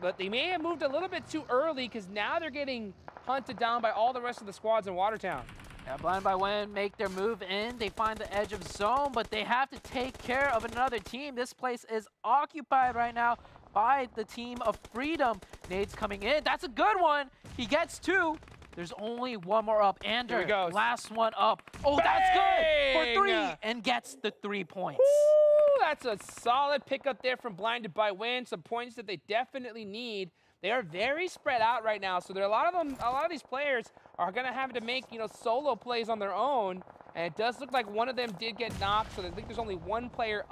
but they may have moved a little bit too early, because now they're getting hunted down by all the rest of the squads in Watertown. Yeah, Blinded by Win make their move in. They find the edge of zone, but they have to take care of another team. This place is occupied right now by the team of Freedom. Nades coming in. That's a good one. He gets two. There's only one more up. Ander, last one up. Oh, Bang! That's good for 3 and gets the 3 points. Woo, that's a solid pickup there from Blinded by Win. Some points that they definitely need. They are very spread out right now, so there are a lot of these players are going to have to make, solo plays on their own. And it does look like one of them did get knocked, so I think there's only one player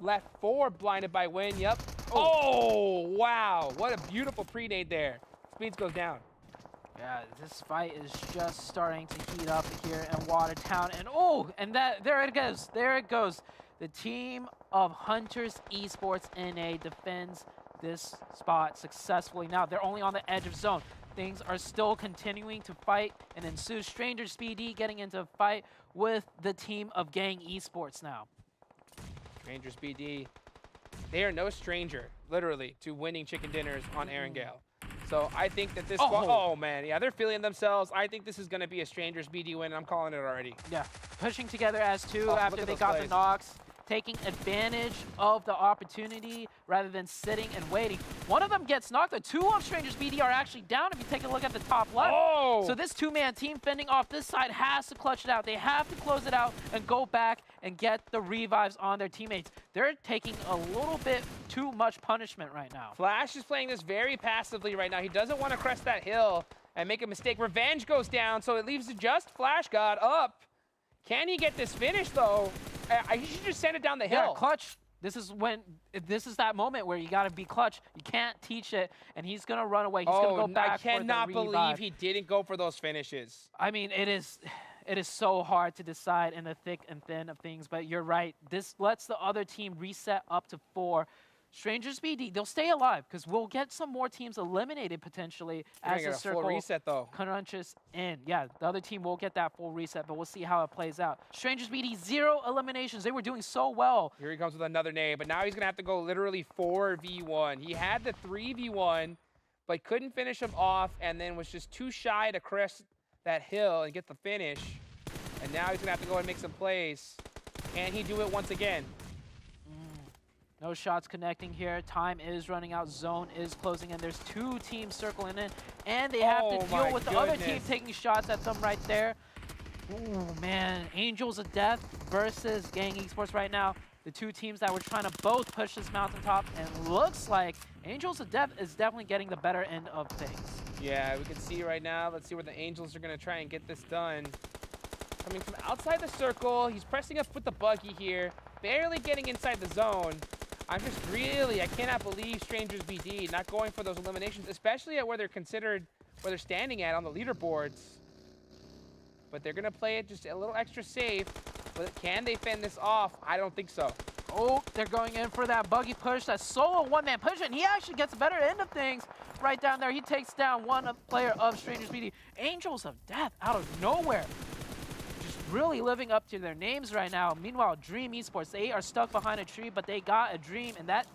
left for Blinded by Win. Yep. Oh, wow. What a beautiful pre-nade there. Speeds goes down. Yeah, this fight is just starting to heat up here in Watertown. And there it goes. There it goes. The team of Hunters Esports NA defends this spot successfully. Now, they're only on the edge of zone. Things are still continuing to fight and ensue. Strangers BD getting into a fight with the team of Gang Esports now. Strangers BD, they are no stranger, literally, to winning chicken dinners on Erangel. So I think that this oh man, yeah, they're feeling themselves. I think this is going to be a Strangers BD win. I'm calling it already. Yeah, pushing together as two Oh, after they got the knocks, taking advantage of the opportunity rather than sitting and waiting. One of them gets knocked. The two of Strangers BD are actually down if you take a look at the top left. Oh! So this two-man team fending off this side has to clutch it out. They have to close it out and go back and get the revives on their teammates. They're taking a little bit too much punishment right now. Flash is playing this very passively right now. He doesn't want to crest that hill and make a mistake. Revenge goes down, so it leaves just Flash God up. Can he get this finish, though? He should just send it down the hill. Yeah, clutch. This is that moment where you got to be clutch. You can't teach it, and he's going to run away. He's going to go back I cannot for the believe he didn't go for those finishes. I mean, it is so hard to decide in the thick and thin of things, but you're right. This lets the other team reset up to 4. Strangers BD, they'll stay alive because we'll get some more teams eliminated potentially as the circle full reset, though. crunches in. Yeah, the other team will get that full reset, but we'll see how it plays out. Strangers BD, 0 eliminations. They were doing so well. Here he comes with another nade, but now he's going to have to go literally 4v1. He had the 3v1, but couldn't finish him off, and then was just too shy to crest that hill and get the finish. And now he's going to have to go and make some plays. Can he do it once again? No shots connecting here. Time is running out. Zone is closing in. There's 2 teams circling in, and they have to deal with the other team taking shots at them right there. Ooh, man. Angels of Death versus Gang Esports right now. The 2 teams that were trying to both push this mountaintop, and looks like Angels of Death is definitely getting the better end of things. Yeah, we can see right now. Let's see where the Angels are going to try and get this done. Coming from outside the circle. He's pressing up with the buggy here. Barely getting inside the zone. I cannot believe Strangers BD not going for those eliminations, especially at where they're standing at on the leaderboards. But they're going to play it just a little extra safe. But can they fend this off? I don't think so. Oh, they're going in for that buggy push, that solo one-man push, and he actually gets the better end of things right down there. He takes down one player of Strangers BD. Angels of Death out of nowhere. Really living up to their names right now. Meanwhile, Dream Esports, they are stuck behind a tree, but they got a dream, and that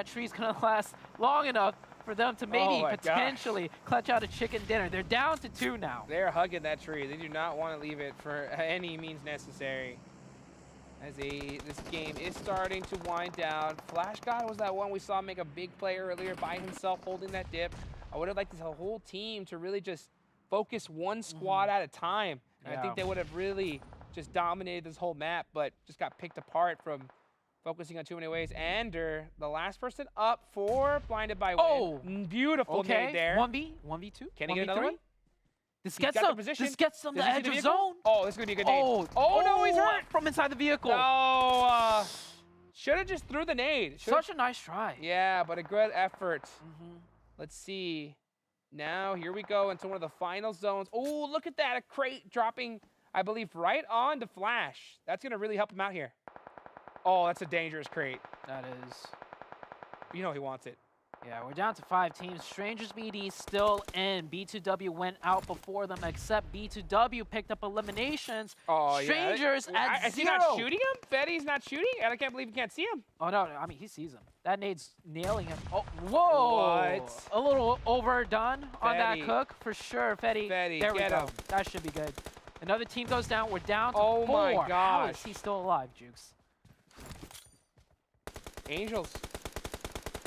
tree's gonna last long enough for them to maybe potentially clutch out a chicken dinner. They're down to 2 now. They're hugging that tree. They do not want to leave it for any means necessary. As this game is starting to wind down. Flash God was that one we saw make a big play earlier by himself holding that dip. I would have liked this whole team to really just focus one squad at a time. I think they would have really just dominated this whole map, but just got picked apart from focusing on too many ways. Ander, the last person up for blinded by wind. Beautiful nade there. 1v2. Can he get another one? This gets them the edge of zone. Oh, this is going to be a good nade. Oh, no, he's hurt. From inside the vehicle. No, should have just threw the nade. Such a nice try. Yeah, but a good effort. Let's see. Now, here we go into one of the final zones. Oh, look at that. A crate dropping, I believe, right on to Flash. That's going to really help him out here. Oh, that's a dangerous crate. That is. You know he wants it. Yeah, we're down to 5 teams. Strangers BD still in. B2W went out before them, except B2W picked up eliminations. Oh, Strangers at 0. Is he not shooting him? Fetty's not shooting? And I can't believe you can't see him. Oh, no, I mean, he sees him. That nade's nailing him. Oh, whoa. What? A little overdone on that cook, for sure. Fetty, there we go. That should be good. Another team goes down. We're down to 4. Oh, my gosh. How is he still alive, Jukes? Angels.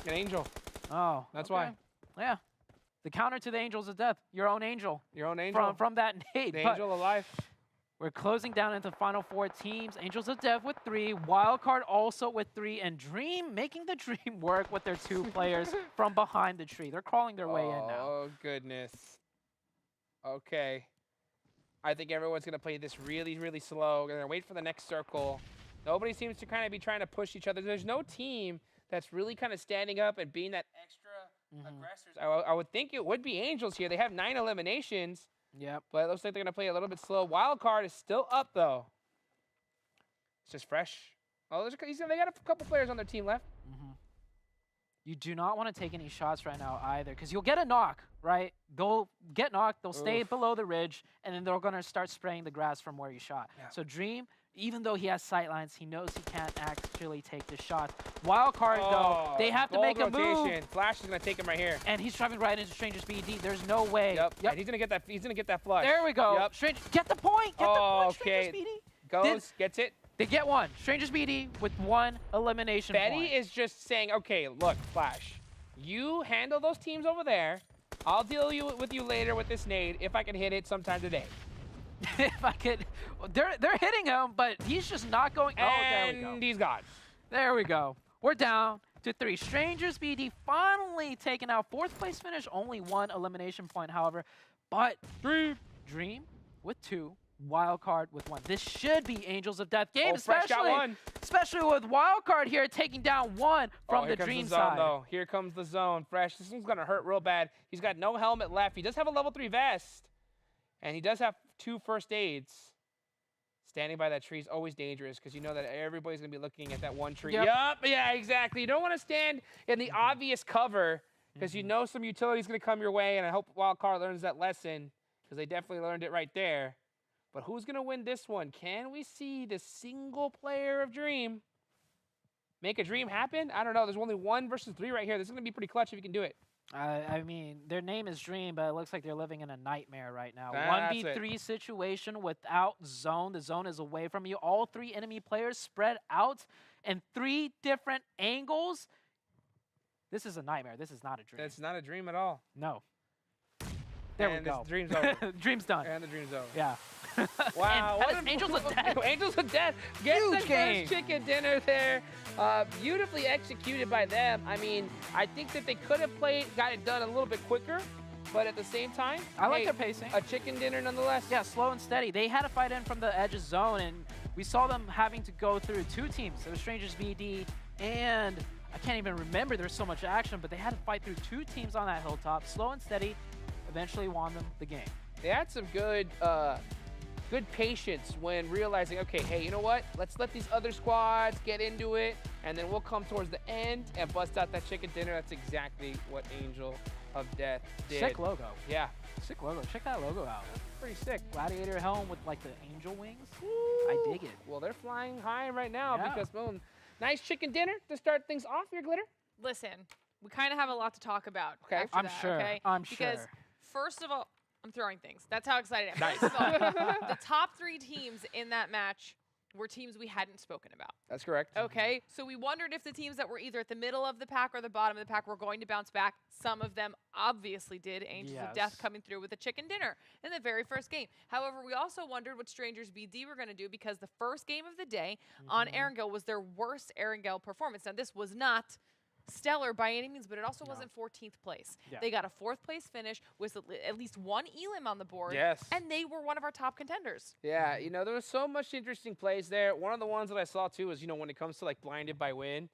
An angel. Oh, that's why. Yeah, the counter to the Angels of Death. Your own angel. Your own angel. From that nade. The angel of life. We're closing down into the final 4 teams. Angels of Death with 3, Wildcard also with 3, and Dream making the dream work with their 2 players from behind the tree. They're crawling their way in now. Oh goodness. Okay. I think everyone's gonna play this really, really slow. They're gonna wait for the next circle. Nobody seems to kind of be trying to push each other. There's no team that's really kind of standing up and being that extra aggressors. I would think it would be Angels here. They have 9 eliminations. Yep. But it looks like they're going to play a little bit slow. Wildcard is still up, though. It's just fresh. Oh, they got a couple players on their team left. You do not want to take any shots right now either, because you'll get a knock, right? They'll get knocked, they'll stay below the ridge, and then they're going to start spraying the grass from where you shot. Yeah. So Dream, Even though he has sightlines, he knows he can't actually take the shot. Wild card, though, they have to make a move. Flash is gonna take him right here. And he's driving right into Stranger's BD. There's no way. Yep. And he's gonna get that. He's gonna get that flush. There we go. Yep. Stranger, get the point. Get the point. Okay. Stranger's BD. Goes, gets it. They get one. Stranger's BD with one elimination Betty point. is just saying, okay, look, Flash, you handle those teams over there. I'll deal with you later with this nade if I can hit it sometime today. If I could, they're hitting him, but he's just not going. Oh, there we go. And he's gone. There we go. We're down to 3. Stranger's BD finally taken out. 4th place finish, only 1 elimination point, however. But Dream with 2, Wildcard with 1. This should be Angels of Death game, Fresh got one. especially with Wildcard here taking down 1 from the Dream zone, side. Though. Here comes the zone. Fresh. This one's gonna hurt real bad. He's got no helmet left. He does have a level 3 vest, and he does have 2 first aids. Standing by that tree is always dangerous because you know that everybody's going to be looking at that one tree. Yep. Yeah, exactly. You don't want to stand in the obvious cover because you know some utility is going to come your way, and I hope Wildcard learns that lesson because they definitely learned it right there. But who's going to win this one? Can we see the single player of Dream make a dream happen? I don't know. There's only 1 versus 3 right here. This is going to be pretty clutch if you can do it. I mean, their name is Dream, but it looks like they're living in a nightmare right now. That's 1v3 situation without zone. The zone is away from you. All 3 enemy players spread out in 3 different angles. This is a nightmare. This is not a dream. It's not a dream at all. No. There we go. Dream's over. Dream's done. And the dream's over. Yeah. Wow. And that is Angels of Death. Angels of Death. Get Huge the game. first chicken dinner there. Beautifully executed by them. I mean, I think that they could have got it done a little bit quicker, but at the same time, I like their pacing. A chicken dinner nonetheless. Yeah, slow and steady. They had to fight in from the edge of zone, and we saw them having to go through 2 teams. It was Strangers BD, and I can't even remember. There's so much action, but they had to fight through 2 teams on that hilltop. Slow and steady, eventually won them the game. They had some good patience when realizing, okay, hey, you know what? Let's let these other squads get into it, and then we'll come towards the end and bust out that chicken dinner. That's exactly what Angel of Death did. Sick logo. Yeah. Sick logo. Check that logo out. Pretty sick. Gladiator helm with like the angel wings. Woo. I dig it. Well, they're flying high right now Yeah. because, boom, nice chicken dinner to start things off here, Glitter. Listen, we kind of have a lot to talk about. Okay. After I'm that, sure. Okay? I'm because sure. First of all, I'm throwing things. That's how excited I am. Nice. First of all, the top 3 teams in that match were teams we hadn't spoken about. That's correct. Okay, so we wondered if the teams that were either at the middle of the pack or the bottom of the pack were going to bounce back. Some of them obviously did. Angels of Death coming through with a chicken dinner in the very first game. However, we also wondered what Strangers BD were going to do because the first game of the day on Erangel was their worst Erangel performance. Now, this was not stellar by any means, but it also wasn't 14th place. Yeah. They got a 4th place finish with at least 1 elim on the board. Yes. And they were one of our top contenders. Yeah, you know, there was so much interesting plays there. One of the ones that I saw, too, is, you know, when it comes to, like, blinded by win,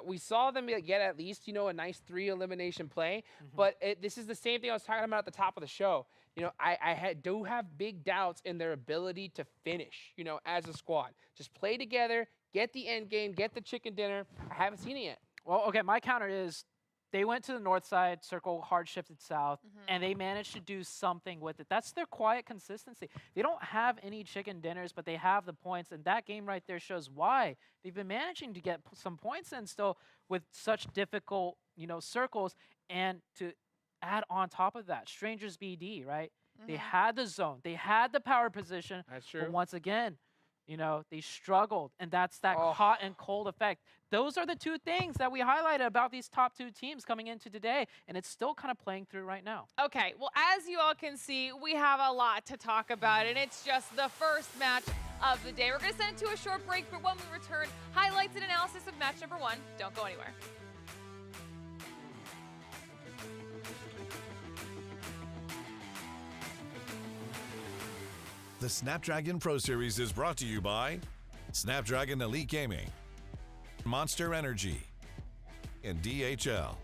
we saw them get at least, you know, a nice 3 elimination play. But this is the same thing I was talking about at the top of the show. You know, I do have big doubts in their ability to finish, you know, as a squad. Just play together, get the end game, get the chicken dinner. I haven't seen it yet. Well, okay, my counter is they went to the north side, circle hard shifted south, and they managed to do something with it. That's their quiet consistency. They don't have any chicken dinners, but they have the points, and that game right there shows why. They've been managing to get some points in still with such difficult, you know, circles, and to add on top of that, Strangers BD, right? They had the zone. They had the power position. That's true. But once again, you know, they struggled, and that's that hot and cold effect. Those are the 2 things that we highlighted about these top 2 teams coming into today, and it's still kind of playing through right now. Okay, well, as you all can see, we have a lot to talk about, and it's just the first match of the day. We're going to send it to a short break, but when we return, highlights and analysis of match number 1. Don't go anywhere. The Snapdragon Pro Series is brought to you by Snapdragon Elite Gaming, Monster Energy, and DHL.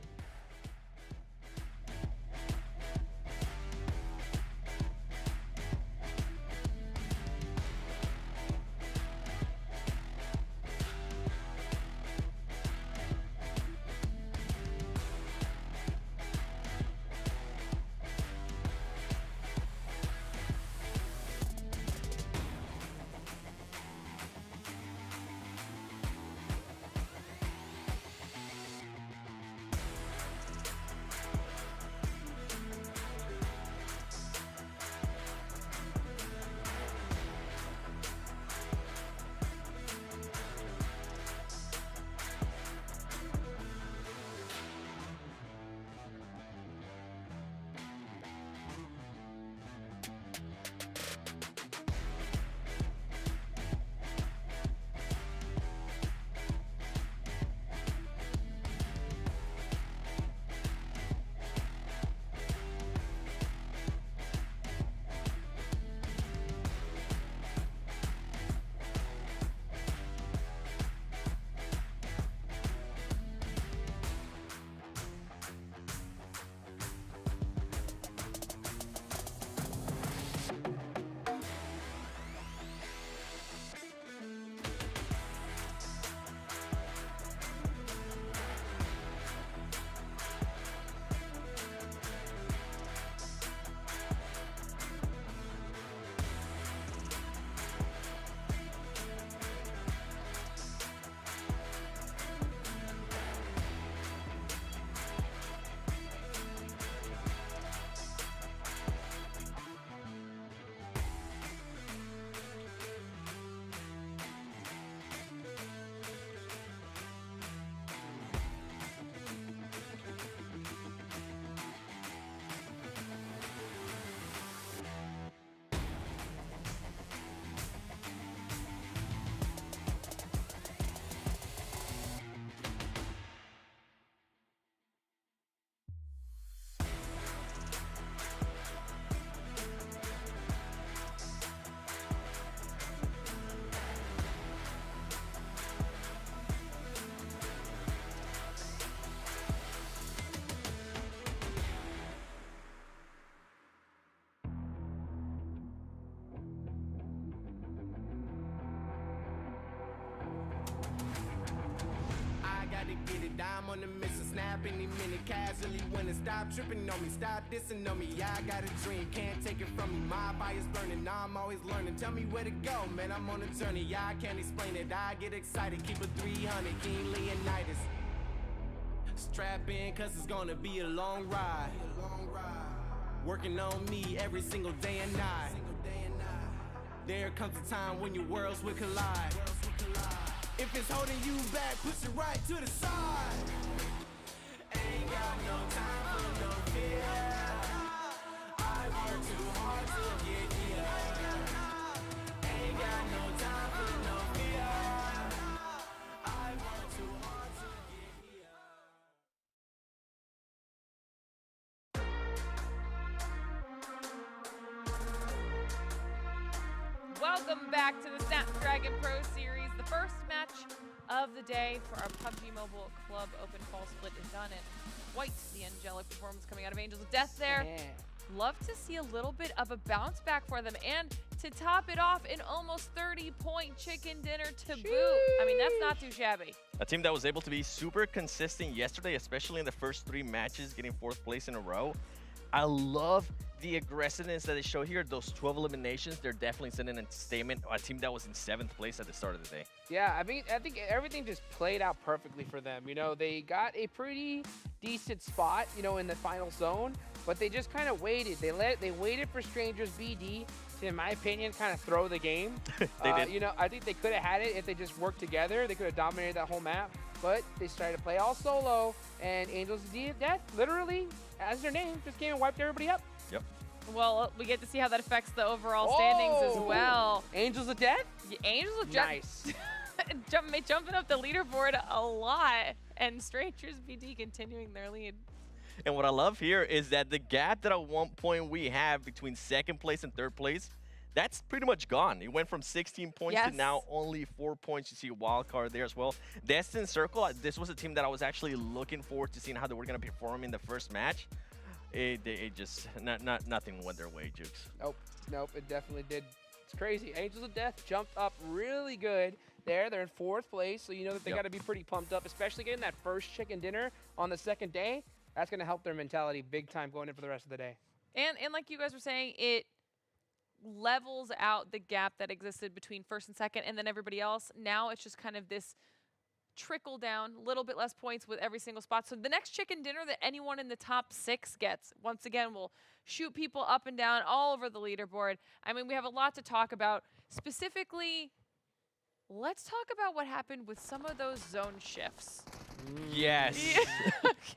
to get it. I'm on the mission, snap any minute, casually winning. Stop tripping on me, stop dissing on me. Yeah, I got a dream, can't take it from me. My fire's burning, now I'm always learning. Tell me where to go, man, I'm on a journey. Yeah, I can't explain it, I get excited. Keep it 300, King Leonidas. Strap in, cause it's gonna be a long ride. Working on me every single day and night. There comes a time when your worlds will collide. If it's holding you back, push it right to the side. Ain't got no time for no fear. I work too hard to get here. Ain't got no time for no fear. I work too hard to get here. Welcome back to the Snapdragon Pro Series. The first match of the day for our PUBG Mobile Club Open Fall Split is done, and quite the angelic performance coming out of Angels of Death there. Yeah. Love to see a little bit of a bounce back for them, and to top it off, an almost 30-point chicken dinner to boot. I mean, that's not too shabby. A team that was able to be super consistent yesterday, especially in the first 3 matches, getting 4th place in a row. I love the aggressiveness that they show here. Those 12 eliminations, they're definitely sending a statement. A team that was in 7th place at the start of the day. Yeah, I think everything just played out perfectly for them. You know, they got a pretty decent spot, you know, in the final zone, but they just kind of waited. They waited for Strangers BD to, in my opinion, kind of throw the game. They did. You know, I think they could have had it if they just worked together. They could have dominated that whole map, but they started to play all solo, and Angels of Death, literally, as their name, just came and wiped everybody up. Yep. Well, we get to see how that affects the overall standings as well. Angels of Death? The Angels of Death Nice. jumping up the leaderboard a lot, and Strangers BD continuing their lead. And what I love here is that the gap that at one point we have between 2nd place and 3rd place, that's pretty much gone. It went from 16 points Yes. to now only 4 points. You see a wild card there as well. Destin Circle, this was a team that I was actually looking forward to seeing how they were going to perform in the first match. It just, nothing went their way, Jukes. Nope, it definitely did. It's crazy. Angels of Death jumped up really good there. They're in 4th place, so you know that they Yep. got to be pretty pumped up, especially getting that first chicken dinner on the 2nd day. That's going to help their mentality big time going in for the rest of the day. And like you guys were saying, it levels out the gap that existed between 1st and 2nd and then everybody else. Now it's just kind of this trickle down, a little bit less points with every single spot. So the next chicken dinner that anyone in the top 6 gets, once again, will shoot people up and down all over the leaderboard. I mean, we have a lot to talk about. Specifically, let's talk about what happened with some of those zone shifts. Yes.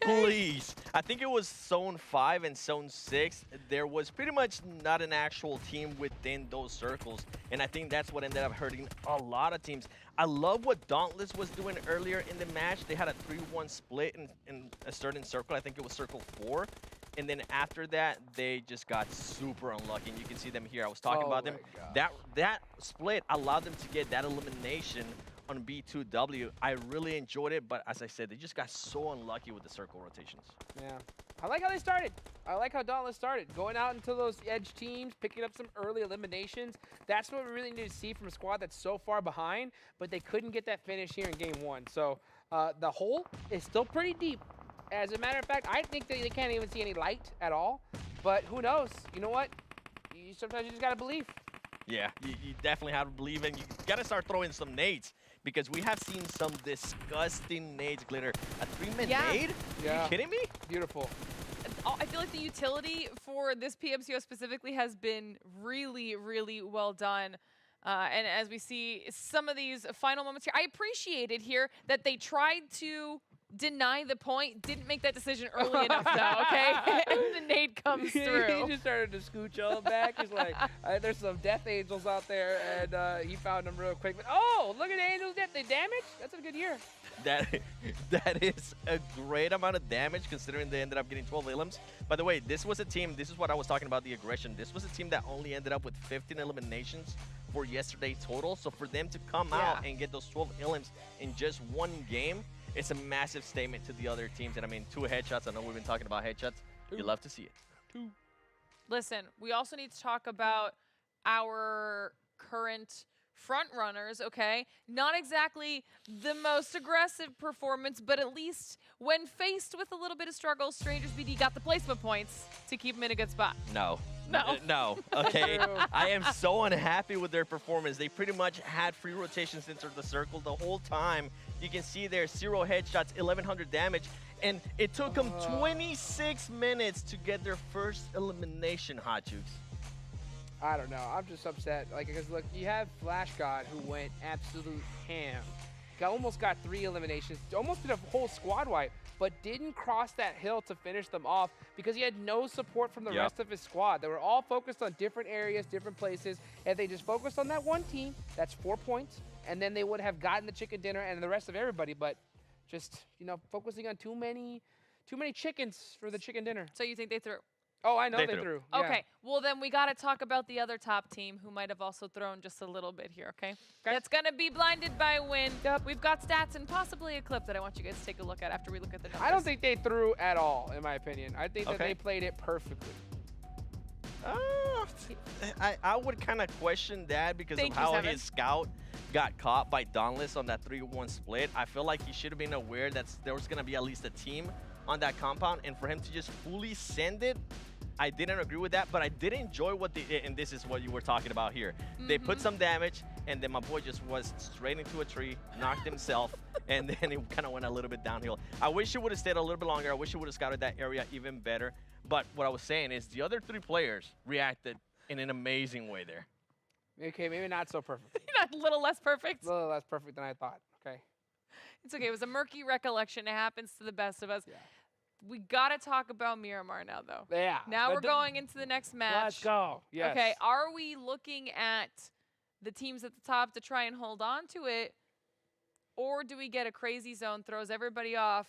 Please. I think it was Zone 5 and Zone 6. There was pretty much not an actual team within those circles. And I think that's what ended up hurting a lot of teams. I love what Dauntless was doing earlier in the match. They had a 3-1 split in a certain circle. I think it was Circle 4. And then after that, they just got super unlucky. And you can see them here. I was talking about them. That split allowed them to get that elimination on B2W. I really enjoyed it, but as I said, they just got so unlucky with the circle rotations. Yeah. I like how they started. I like how Dauntless started. Going out into those edge teams, picking up some early eliminations. That's what we really need to see from a squad that's so far behind, but they couldn't get that finish here in game 1. So the hole is still pretty deep. As a matter of fact, I think they can't even see any light at all, but who knows? You know what? Sometimes you just got to believe. Yeah, you definitely have to believe, and you got to start throwing some nades, because we have seen some disgusting nades, Glitter. A 3-man nade? Yeah. Are you kidding me? Beautiful. I feel like the utility for this PMCO specifically has been really, really well done. And as we see some of these final moments here, I appreciate it here that they tried to deny the point, didn't make that decision early enough though, okay? And the nade comes through. He just started to scooch all back. He's like, there's some death angels out there, and he found them real quick. But oh, look at Angels Death. They damaged? That's a good year. That is a great amount of damage, considering they ended up getting 12 elims. By the way, this was a team, this is what I was talking about, the aggression. This was a team that only ended up with 15 eliminations for yesterday total. So for them to come out and get those 12 elims in just one game, it's a massive statement to the other teams. And I mean, 2 headshots. I know we've been talking about headshots. You love to see it. 2. Listen, we also need to talk about our current front runners, okay? Not exactly the most aggressive performance, but at least when faced with a little bit of struggle, Strangers BD got the placement points to keep them in a good spot. No. No. No, okay? I am so unhappy with their performance. They pretty much had free rotations into the circle the whole time. You can see there, 0 headshots, 1,100 damage, and it took them 26 minutes to get their first elimination, Hot Jukes. I don't know. I'm just upset. Like, because look, you have Flash God who went absolute ham. Almost got 3 eliminations, almost did a whole squad wipe, but didn't cross that hill to finish them off because he had no support from the rest of his squad. They were all focused on different areas, different places. If they just focused on that one team, that's 4 points, and then they would have gotten the chicken dinner and the rest of everybody. But just, you know, focusing on too many chickens for the chicken dinner. So you think they threw? Oh, I know They they threw. threw. Yeah. Okay, well then we got to talk about the other top team who might have also thrown just a little bit here, okay? That's going to be Blinded by Win. Yep. We've got stats and possibly a clip that I want you guys to take a look at after we look at the numbers. I don't think they threw at all, in my opinion. I think that Okay. they played it perfectly. I would kind of question that because Thank of you, how Seven. his scout got caught by Dauntless on that 3-1 split. I feel like he should have been aware that there was going to be at least a team on that compound, and for him to just fully send it, I didn't agree with that, but I did enjoy what they did, and this is what you were talking about here. They put some damage, and then my boy just was straight into a tree, knocked himself, and then it kind of went a little bit downhill. I wish he would have stayed a little bit longer. I wish he would have scouted that area even better. But what I was saying is the other 3 players reacted in an amazing way there. Okay, maybe not so perfect. A little less perfect. A little less perfect than I thought. Okay. It's okay. It was a murky recollection. It happens to the best of us. Yeah. We got to talk about Miramar now, though. Yeah. Now but we're going into the next match. Let's go. Yes. Okay, are we looking at the teams at the top to try and hold on to it? Or do we get a crazy zone, throws everybody off,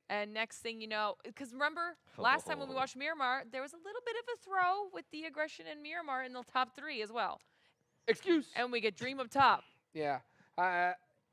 and next thing you know, because remember, last time when we watched Miramar, there was a little bit of a throw with the aggression in Miramar in the top 3 as well. Excuse. And we get Dream up top. Yeah.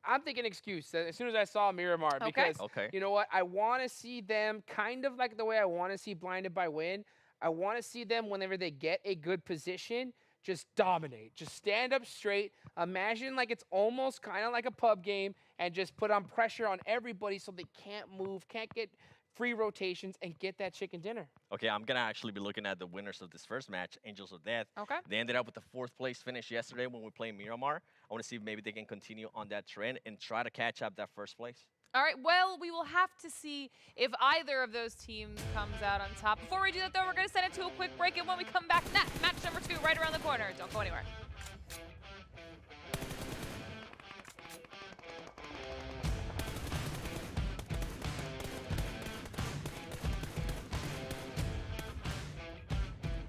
I'm thinking excuse as soon as I saw Miramar Okay. because Okay. you know what? I want to see them kind of like the way I want to see Blinded by Win. I want to see them whenever they get a good position, just dominate. Just stand up straight. Imagine like it's almost kind of like a pub game and just put on pressure on everybody so they can't move, can't get free rotations and get that chicken dinner. Okay, I'm going to actually be looking at the winners of this first match, Angels of Death. Okay. They ended up with the 4th place finish yesterday when we played Miramar. I want to see if maybe they can continue on that trend and try to catch up that first place. All right, well, we will have to see if either of those teams comes out on top. Before we do that, though, we're going to send it to a quick break, and when we come back, match number 2 right around the corner. Don't go anywhere.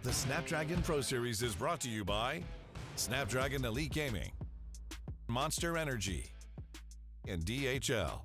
The Snapdragon Pro Series is brought to you by Snapdragon Elite Gaming, Monster Energy, and DHL.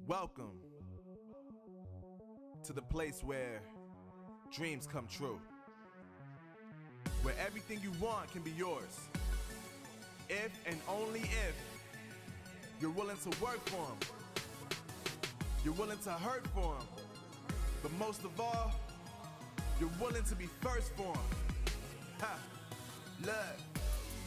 Welcome to the place where dreams come true. Where everything you want can be yours. If and only if you're willing to work for them. You're willing to hurt for them. But most of all, you're willing to be first for them. Ha! Look,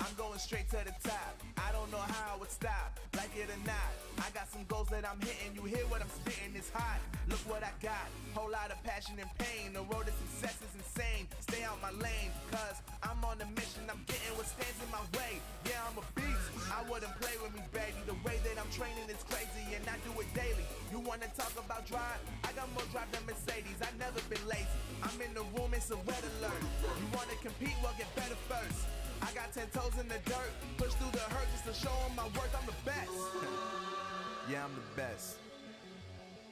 I'm going straight to the top. I don't know how I would stop, like it or not. I got some goals that I'm hitting. You hear what I'm spitting, it's hot. Look what I got, whole lot of passion and pain. The road to success is insane. Stay out my lane, cause I'm on a mission. I'm getting what stands in my way. Yeah, I'm a beast. I wouldn't play with me, baby. The way that I'm training is crazy, and I do it daily. You wanna talk about drive? I got more drive than Mercedes. I've never been lazy. I'm in the room, it's a red alert. You wanna compete? Well, get better first. I got 10 toes in the dirt, push through the hurt just to show them my worth. I'm the best. Yeah, I'm the best.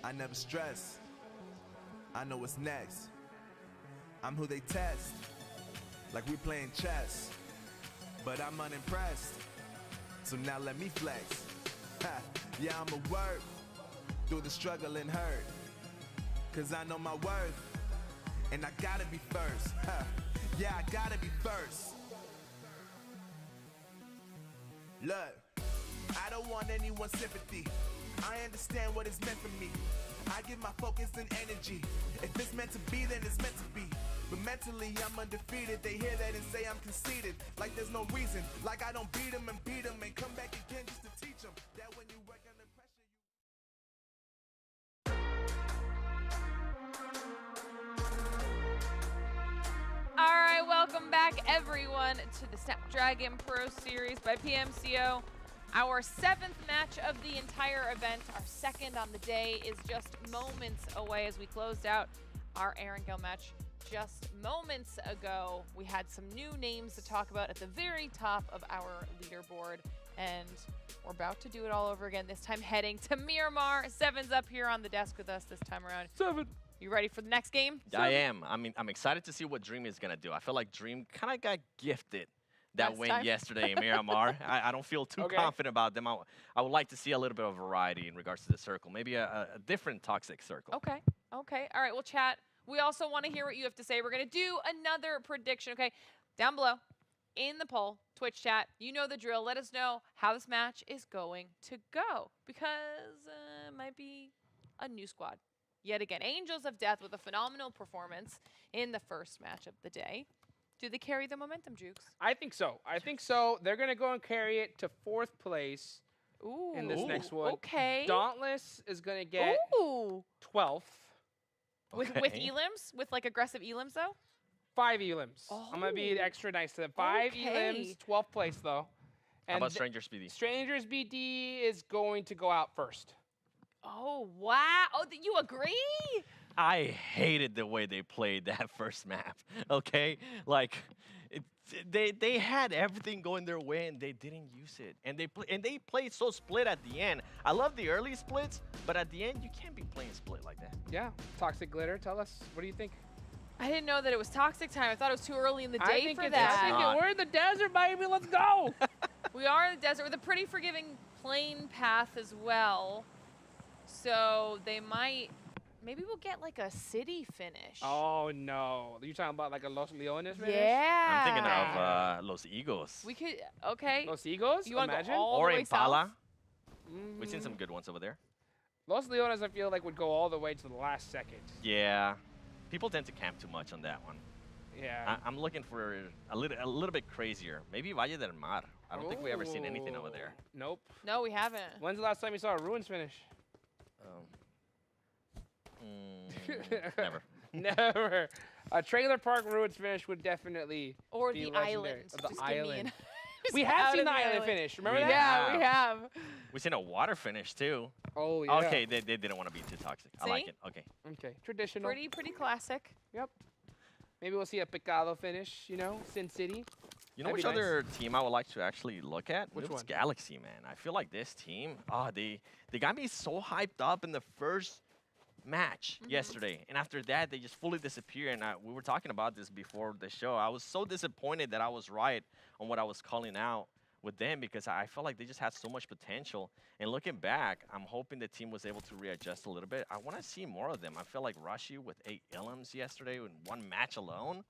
I never stress. I know what's next. I'm who they test, like we playing chess. But I'm unimpressed, so now let me flex. Ha, yeah, I'm a work through the struggle and hurt, cause I know my worth, and I gotta be first. Ha, yeah, I gotta be first. Look, I don't want anyone's sympathy. I understand what it's meant for me. I give my focus and energy. If it's meant to be, then it's meant to be. But mentally, I'm undefeated. They hear that and say I'm conceited. Like there's no reason. Like I don't beat them and come back again just to teach them that when you work under pressure, All right, welcome back, everyone, to the Snapdragon Pro Series by PMCO. Our 7th match of the entire event, our 2nd on the day, is just moments away as we closed out our Aaron Gill match just moments ago. We had some new names to talk about at the very top of our leaderboard, and we're about to do it all over again, this time heading to Miramar. Seven's up here on the desk with us this time around. Seven. You ready for the next game? I am. I mean, I'm excited to see what Dream is going to do. I feel like Dream kind of got gifted that Last win time. yesterday in Miramar. I don't feel too confident about them. I would like to see a little bit of variety in regards to the circle. Maybe a different toxic circle. Okay. Okay. All right. Well, chat. We also want to hear what you have to say. We're going to do another prediction. Okay. Down below in the poll, Twitch chat, you know the drill. Let us know how this match is going to go, because it might be a new squad. Yet again, Angels of Death with a phenomenal performance in the first match of the day. Do they carry the momentum, Jukes? I think so. I think so. They're going to go and carry it to 4th place Ooh. in this next one. Okay. Dauntless is going to get Ooh. 12th. With elims? With like aggressive elims, though? 5 elims. I'm going to be extra nice to them. 5 elims, 12th place, though. And How about Stranger Speedy? Stranger's BD is going to go out first. Oh, wow. Oh, you agree? I hated the way they played that first map, okay? Like, they had everything going their way, and they didn't use it. And they played so split at the end. I love the early splits, but at the end, you can't be playing split like that. Yeah. Toxic Glitter, tell us. What do you think? I didn't know that it was toxic time. I thought it was too early in the day for that. I think we're in the desert, baby. Let's go. We are in the desert with a pretty forgiving plane path as well. So they might, maybe we'll get like a city finish. Oh, no. You're talking about like a Los Leones finish? Yeah. I'm thinking of Los Egos. We could, okay. Los Egos? You want to Imagine? go all Or the way Impala. south? We've seen some good ones over there. Los Leones, I feel like, would go all the way to the last second. Yeah. People tend to camp too much on that one. Yeah. I'm looking for a little bit crazier. Maybe Valle del Mar. I don't think we ever seen anything over there. Nope. No, we haven't. When's the last time you saw a Ruins finish? Never. Never. A Trailer Park Ruins finish would definitely Or be the legendary. island. The Just give me island. an- We just have out seen of the island finish. Remember that? Yeah, we have. We've seen a water finish too. Oh, yeah. Okay, they didn't want to be too toxic. I like See? it. Okay. Okay. Traditional. Pretty classic. Yep. Maybe we'll see a Picado finish, you know, Sin City. You know That'd which be nice. other team I would like to actually look at? Which It was one? Galaxy, man. I feel like this team, they got me so hyped up in the first match yesterday. And after that, they just fully disappear. And we were talking about this before the show. I was so disappointed that I was right on what I was calling out with them because I felt like they just had so much potential. And looking back, I'm hoping the team was able to readjust a little bit. I want to see more of them. I feel like Rashi with 8 Illims yesterday in one match alone,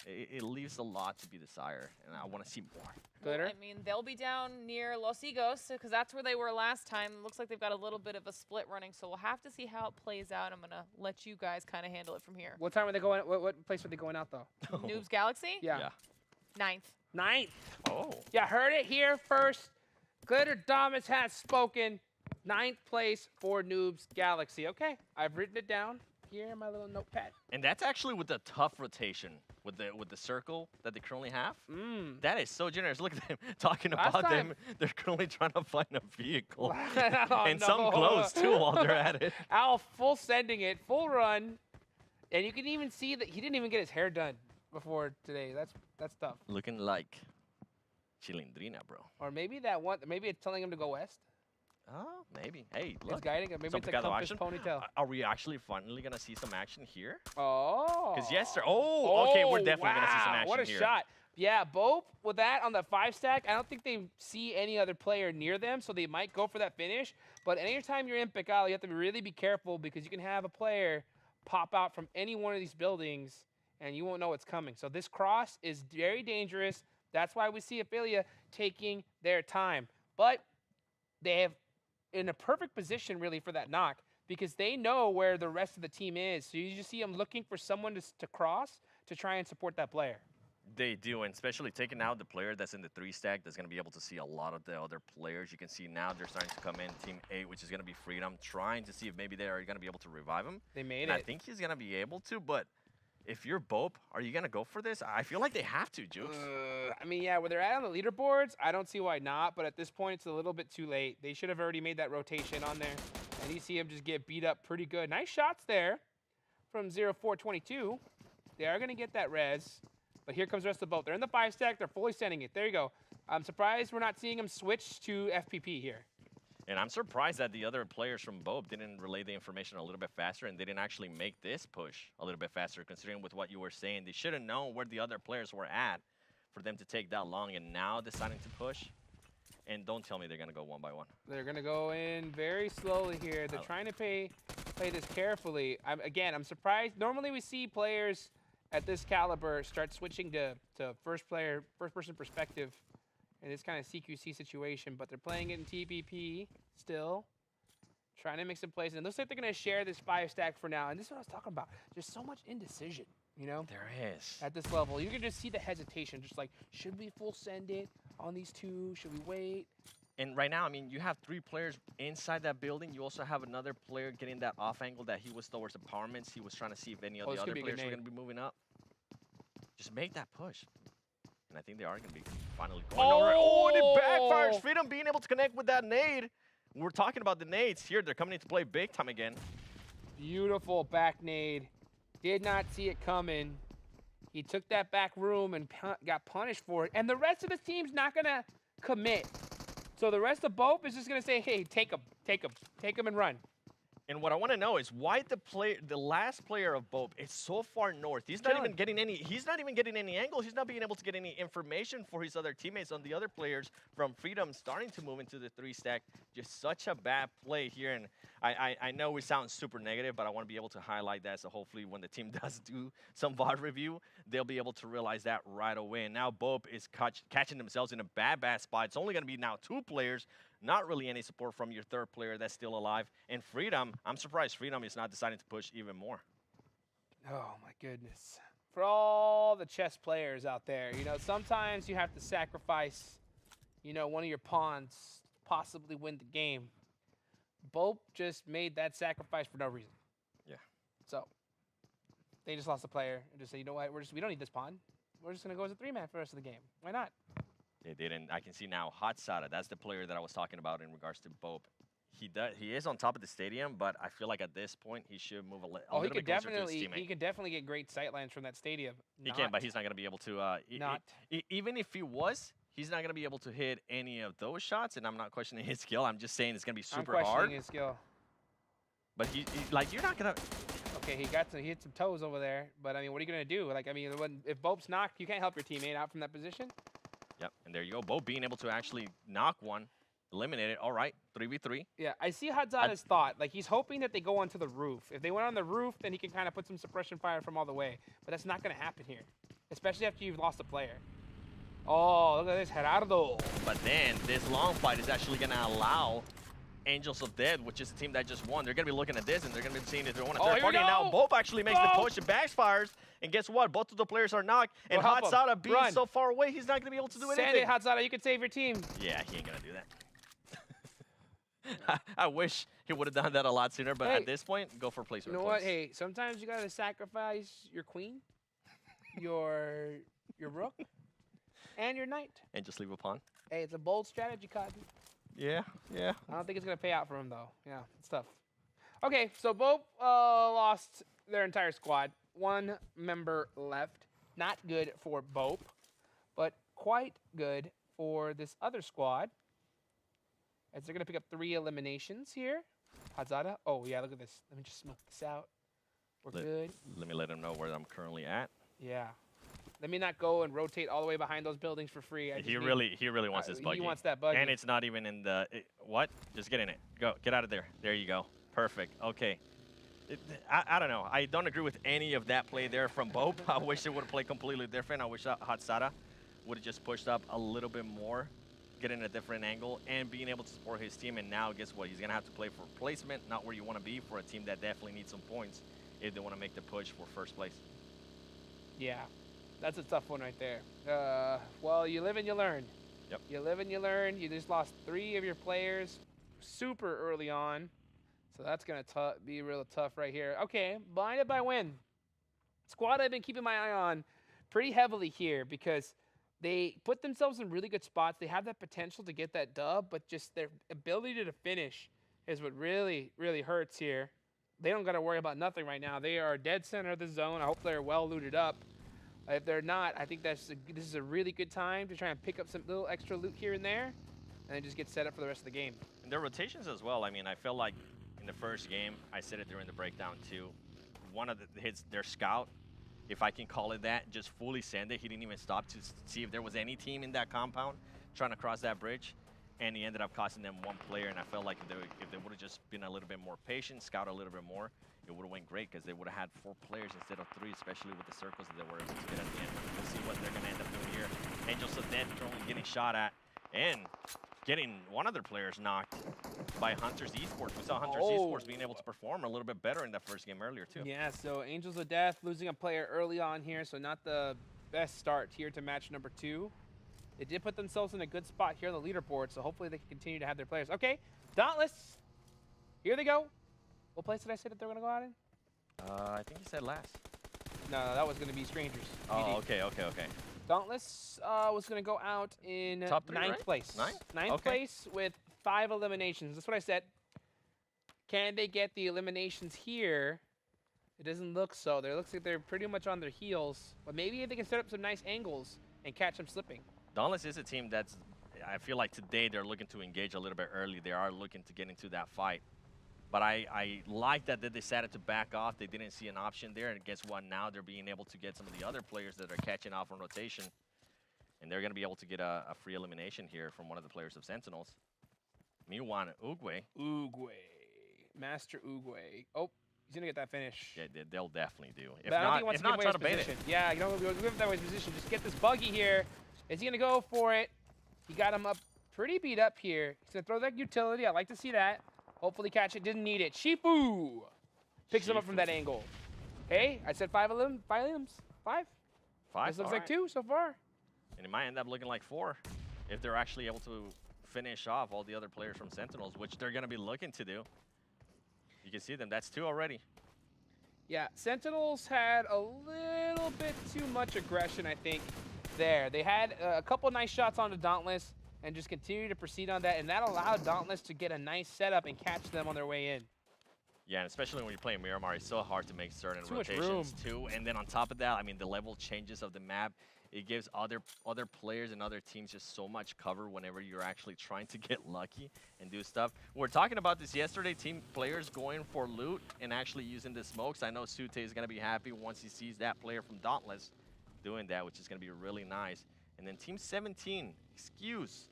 it leaves a lot to be desired, and I want to see more. Well, I mean, they'll be down near Los Igos because that's where they were last time. Looks like they've got a little bit of a split running, so we'll have to see how it plays out. I'm going to let you guys kind of handle it from here. What time are they going? What place are they going out, though? Noobs Galaxy? Yeah. 9th. 9th. Oh. Yeah, heard it here first. Glitter Domus has spoken. 9th place for Noobs Galaxy. Okay, I've written it down here in my little notepad. And that's actually with the tough rotation, with the circle that they currently have. That is so generous. Look at them talking about them. They're currently trying to find a vehicle. And some clothes, too, while they're at it. Al full sending it, full run. And you can even see that he didn't even get his hair done before today. That's tough. Looking like Chilindrina, bro. Or maybe that one, maybe it's telling him to go west. Oh, maybe. Hey, look. It's guiding him. Maybe it's a compass ponytail. Are we actually finally going to see some action here? Oh. Because yesterday, okay, we're definitely going to see some action here. What a shot. Yeah, Bope, with that on the 5-stack, I don't think they see any other player near them, so they might go for that finish. But anytime you're in Picalo, you have to really be careful because you can have a player pop out from any one of these buildings and you won't know what's coming. So this cross is very dangerous. That's why we see Ophelia taking their time. But they have in a perfect position, really, for that knock because they know where the rest of the team is. So you just see them looking for someone to cross to try and support that player. They do, and especially taking out the player that's in the 3-stack, that's going to be able to see a lot of the other players. You can see now they're starting to come in, Team 8, which is going to be Freedom, trying to see if maybe they are going to be able to revive him. They made and it. I think he's going to be able to, but if you're Bope, are you going to go for this? I feel like they have to, Jukes. I mean, yeah, where they're at on the leaderboards, I don't see why not, but at this point, it's a little bit too late. They should have already made that rotation on there, and you see him just get beat up pretty good. Nice shots there from 0422. They are going to get that res, but here comes the rest of the boat. They're in the 5-stack. They're fully sending it. There you go. I'm surprised we're not seeing them switch to FPP here. And I'm surprised that the other players from Bope didn't relay the information a little bit faster and they didn't actually make this push a little bit faster, considering with what you were saying. They should have known where the other players were at for them to take that long, and now deciding to push. And don't tell me they're going to go one by one. They're going to go in very slowly here. They're trying to play this carefully. I'm surprised. Normally we see players at this caliber start switching to first-person perspective in this kind of CQC situation, but they're playing it in TPP still, trying to make some plays. And it looks like they're going to share this 5-stack for now. And this is what I was talking about. There's so much indecision, you know? There is. At this level. You can just see the hesitation, just like, should we full send it on these two? Should we wait? And right now, I mean, you have 3 players inside that building. You also have another player getting that off angle that he was towards apartments. He was trying to see if any of the other players were going to be moving up. Just make that push. And I think they are going to be finally going over. Oh, and it backfires. Freedom being able to connect with that nade. We're talking about the nades here. They're coming in to play big time again. Beautiful back nade. Did not see it coming. He took that back room and got punished for it. And the rest of the team's not going to commit. So the rest of Bope is just going to say, hey, take him and run. And what I want to know is why the last player of Bope is so far north. He's not even getting any angles. He's not being able to get any information for his other teammates on the other players from Freedom starting to move into the 3-stack. Just such a bad play here. And I know we sound super negative, but I want to be able to highlight that. So hopefully when the team does do some VOD review, they'll be able to realize that right away. And now Bope is catching themselves in a bad spot. It's only going to be now 2 players. Not really any support from your 3rd player that's still alive. And Freedom, I'm surprised Freedom is not deciding to push even more. Oh, my goodness. For all the chess players out there, you know, sometimes you have to sacrifice, you know, one of your pawns to possibly win the game. Bope just made that sacrifice for no reason. Yeah. So they just lost a player and just said, you know what, we don't need this pawn. We're just going to go as a 3-man for the rest of the game. Why not? They didn't. I can see now Hot Sada. That's the player that I was talking about in regards to Bope. He is on top of the stadium, but I feel like at this point he should move a little bit closer to his teammate. He could definitely get great sightlines from that stadium. He can, but he's not going to be able to. Even if he was, he's not going to be able to hit any of those shots. And I'm not questioning his skill. I'm just saying it's going to be super hard. I'm questioning his skill. But like you're not going to. Okay, he hit some toes over there. But I mean, what are you going to do? Like, I mean, if Bope's knocked, you can't help your teammate out from that position. Yep, and there you go. Both being able to actually knock one, eliminate it. All right, 3v3. Yeah, I see Hadzada's thought. Like, he's hoping that they go onto the roof. If they went on the roof, then he can kind of put some suppression fire from all the way. But that's not going to happen here, especially after you've lost a player. Oh, look at this, Gerardo. But then this long fight is actually going to allow Angels of Death, which is the team that just won. They're going to be looking at this, and they're going to be seeing if they want a third party. And now Both actually makes the push and backfires. And guess what? Both of the players are knocked. And Hatsada being so far away, he's not going to be able to do anything. Send it, Hatsada. You can save your team. Yeah, he ain't going to do that. I wish he would have done that a lot sooner, but at this point, go for placement. You know what? Hey, sometimes you got to sacrifice your queen, your rook, and your knight. And just leave a pawn. Hey, it's a bold strategy, Cotton. Yeah. I don't think it's going to pay out for him, though. Yeah, it's tough. Okay, so Bope lost their entire squad. One member left. Not good for Bope, but quite good for this other squad. As they're going to pick up 3 eliminations here. Hadzada. Oh, yeah, look at this. Let me just smoke this out. We're good. Let me let him know where I'm currently at. Yeah. Let me not go and rotate all the way behind those buildings for free. He really wants this buggy. He wants that buggy. And it's not even in the... what? Just get in it. Go. Get out of there. There you go. Perfect. Okay. I don't know. I don't agree with any of that play there from Bope. I wish they would have played completely different. I wish Hatsada would have just pushed up a little bit more, getting a different angle, and being able to support his team. And now, guess what? He's going to have to play for placement, not where you want to be, for a team that definitely needs some points if they want to make the push for first place. Yeah. That's a tough one right there. Well, you live and you learn. Yep. You live and you learn. You just lost 3 of your players super early on. So that's going to be real tough right here. Okay, blinded by win. Squad I've been keeping my eye on pretty heavily here because they put themselves in really good spots. They have that potential to get that dub, but just their ability to finish is what really, really hurts here. They don't got to worry about nothing right now. They are dead center of the zone. I hope they're well looted up. If they're not, I think this is a really good time to try and pick up some little extra loot here and there and then just get set up for the rest of the game. And their rotations as well. I mean, I feel like in the first game, I said it during the breakdown too, one of the hits, their scout, if I can call it that, just fully send it. He didn't even stop to see if there was any team in that compound trying to cross that bridge. And he ended up costing them 1 player. And I felt like if they would have just been a little bit more patient, scout a little bit more, it would have went great because they would have had 4 players instead of 3, especially with the circles that they were able to get at the end. We'll see what they're going to end up doing here. Angels of Death currently getting shot at and getting one of their players knocked by Hunters Esports. We saw Hunters Esports being able to perform a little bit better in that first game earlier, too. Yeah, so Angels of Death losing a player early on here, so not the best start here to match number 2. They did put themselves in a good spot here on the leaderboard, so hopefully they can continue to have their players. Okay, Dauntless, here they go. What place did I say that they're going to go out in? I think you said last. No, that was going to be Strangers. Oh, okay. Dauntless was going to go out in Top 3, 9th right? place. 9th Okay. place with 5 eliminations. That's what I said. Can they get the eliminations here? It doesn't look so. It looks like they're pretty much on their heels. But maybe if they can set up some nice angles and catch them slipping. Dauntless is a team that's, I feel like today they're looking to engage a little bit early. They are looking to get into that fight. But I like that they decided to back off. They didn't see an option there. And guess what? Now they're being able to get some of the other players that are catching off on rotation. And they're going to be able to get a free elimination here from one of the players of Sentinels. Miwan Uguay. Master Uguay. Oh, he's going to get that finish. Yeah, they'll definitely do. If but I don't think not, he wants if to not, give try away to his bait it. position. Yeah, you don't give that away his position. Just get this buggy here. Is he going to go for it? He got him up pretty beat up here. He's going to throw that utility. I like to see that. Hopefully catch it. Didn't need it. Shifu picks him up from that angle. Hey, I said 5 items. 5? 5? This looks like 2 so far. And it might end up looking like 4 if they're actually able to finish off all the other players from Sentinels, which they're going to be looking to do. You can see them. That's 2 already. Yeah, Sentinels had a little bit too much aggression, I think, there. They had a couple nice shots onto Dauntless and just continue to proceed on that, and that allowed Dauntless to get a nice setup and catch them on their way in. Yeah, and especially when you're playing Miramar, it's so hard to make certain Too much rotations too. And then on top of that, I mean, the level changes of the map, it gives other players and other teams just so much cover whenever you're actually trying to get lucky and do stuff. We were talking about this yesterday, team players going for loot and actually using the smokes. I know Sute is going to be happy once he sees that player from Dauntless doing that, which is going to be really nice. And then Team 17, excuse.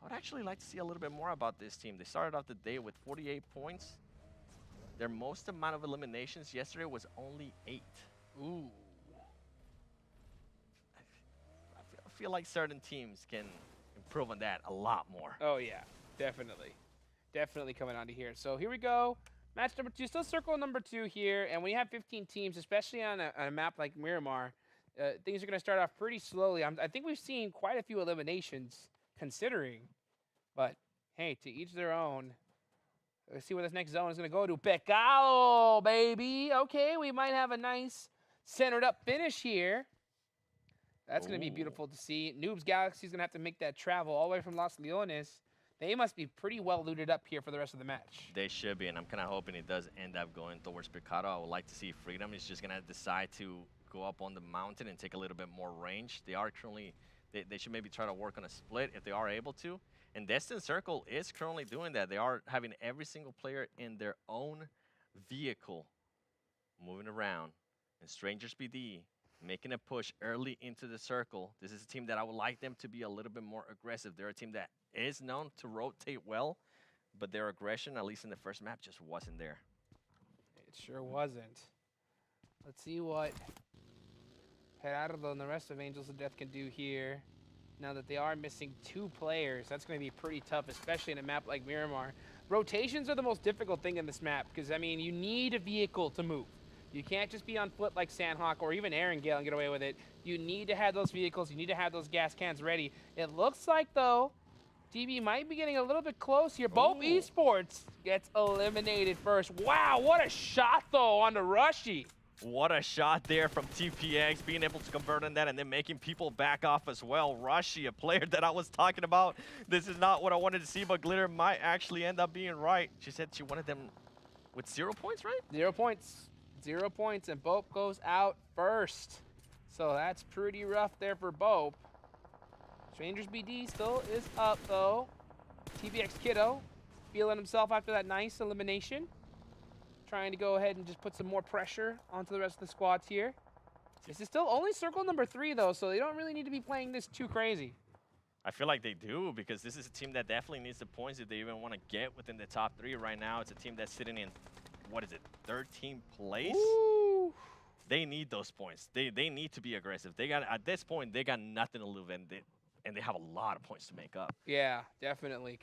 I would actually like to see a little bit more about this team. They started off the day with 48 points. Their most amount of eliminations yesterday was only 8. Ooh. I feel like certain teams can improve on that a lot more. Oh, yeah. Definitely. Definitely coming onto here. So here we go. Match number 2. Still circle number 2 here. And when you have 15 teams, especially on a map like Miramar, things are going to start off pretty slowly. I think we've seen quite a few eliminations considering. But, hey, to each their own. Let's see where this next zone is going to go to. Pecado, baby. Okay, we might have a nice centered up finish here. That's going to be beautiful to see. Noobs Galaxy is going to have to make that travel all the way from Los Leones. They must be pretty well looted up here for the rest of the match. They should be, and I'm kind of hoping it does end up going towards Picado. I would like to see Freedom is just going to decide to go up on the mountain and take a little bit more range. They are currently, they should maybe try to work on a split if they are able to. And Destined Circle is currently doing that. They are having every single player in their own vehicle moving around. And Strangers BD making a push early into the circle. This is a team that I would like them to be a little bit more aggressive. They're a team that is known to rotate well, but their aggression, at least in the first map, just wasn't there. It sure wasn't. Let's see what Gerardo and the rest of Angels of Death can do here. Now that they are missing 2 players, that's going to be pretty tough, especially in a map like Miramar. Rotations are the most difficult thing in this map because, I mean, you need a vehicle to move. You can't just be on foot like Sandhawk or even Aaron Gale and get away with it. You need to have those vehicles. You need to have those gas cans ready. It looks like, though, DB might be getting a little bit close here. Both Esports gets eliminated first. Wow, what a shot, though, on the Rushy. What a shot there from TPX, being able to convert on that and then making people back off as well. Rushy, a player that I was talking about. This is not what I wanted to see, but Glitter might actually end up being right. She said she wanted them with 0 points, right? 0 points. 0 points, and Bope goes out first. So that's pretty rough there for Bope. Strangers BD still is up, though. TPX Kiddo feeling himself after that nice elimination. Trying to go ahead and just put some more pressure onto the rest of the squads here. This is still only circle number 3, though, so they don't really need to be playing this too crazy. I feel like they do, because this is a team that definitely needs the points if they even want to get within the top 3 right now. It's a team that's sitting in, what is it, 13th place? Ooh. They need those points. They need to be aggressive. They got, at this point, they got nothing to lose, and they have a lot of points to make up. Yeah, definitely.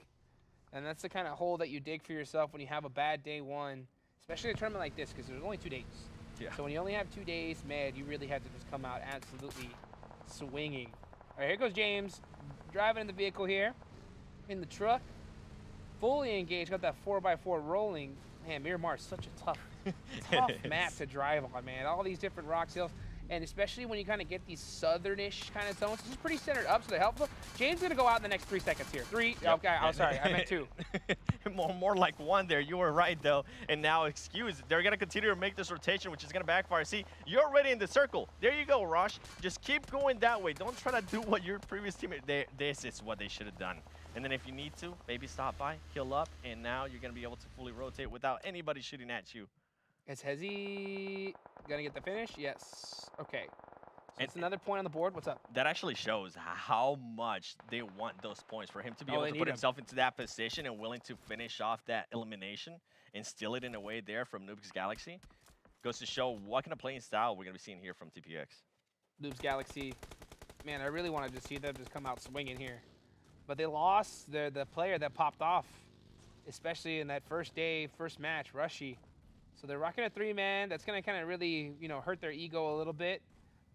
And that's the kind of hole that you dig for yourself when you have a bad day 1. Especially in a tournament like this, because there's only 2 days. Yeah. So when you only have 2 days, man, you really have to just come out absolutely swinging. All right, here goes James, driving in the vehicle here, in the truck, fully engaged, got that 4x4 rolling. Man, Miramar is such a tough map to drive on, man. All these different rocks, hills, and especially when you kind of get these southernish kind of zones. This is pretty centered up, so they're helpful. James is going to go out in the next 3 seconds here. 3, yep. Okay, I'm sorry, I meant 2. more like 1 there. You were right, though. And now, excuse, they're going to continue to make this rotation, which is going to backfire. See, you're already in the circle. There you go, Rosh. Just keep going that way. Don't try to do what your previous teammate, this is what they should have done. And then if you need to, maybe stop by, heal up, and now you're going to be able to fully rotate without anybody shooting at you. Is Hezi going to get the finish? Yes. Okay. So And it's another point on the board. What's up? That actually shows how much they want those points for him to be able to put himself into that position and willing to finish off that elimination and steal it in a way there from Noobs Galaxy. Goes to show what kind of playing style we're going to be seeing here from TPX. Noobs Galaxy. Man, I really wanted to see them just come out swinging here. But they lost the player that popped off, especially in that first day, first match, Rushy. So they're rocking a 3-man. That's going to kind of really, hurt their ego a little bit.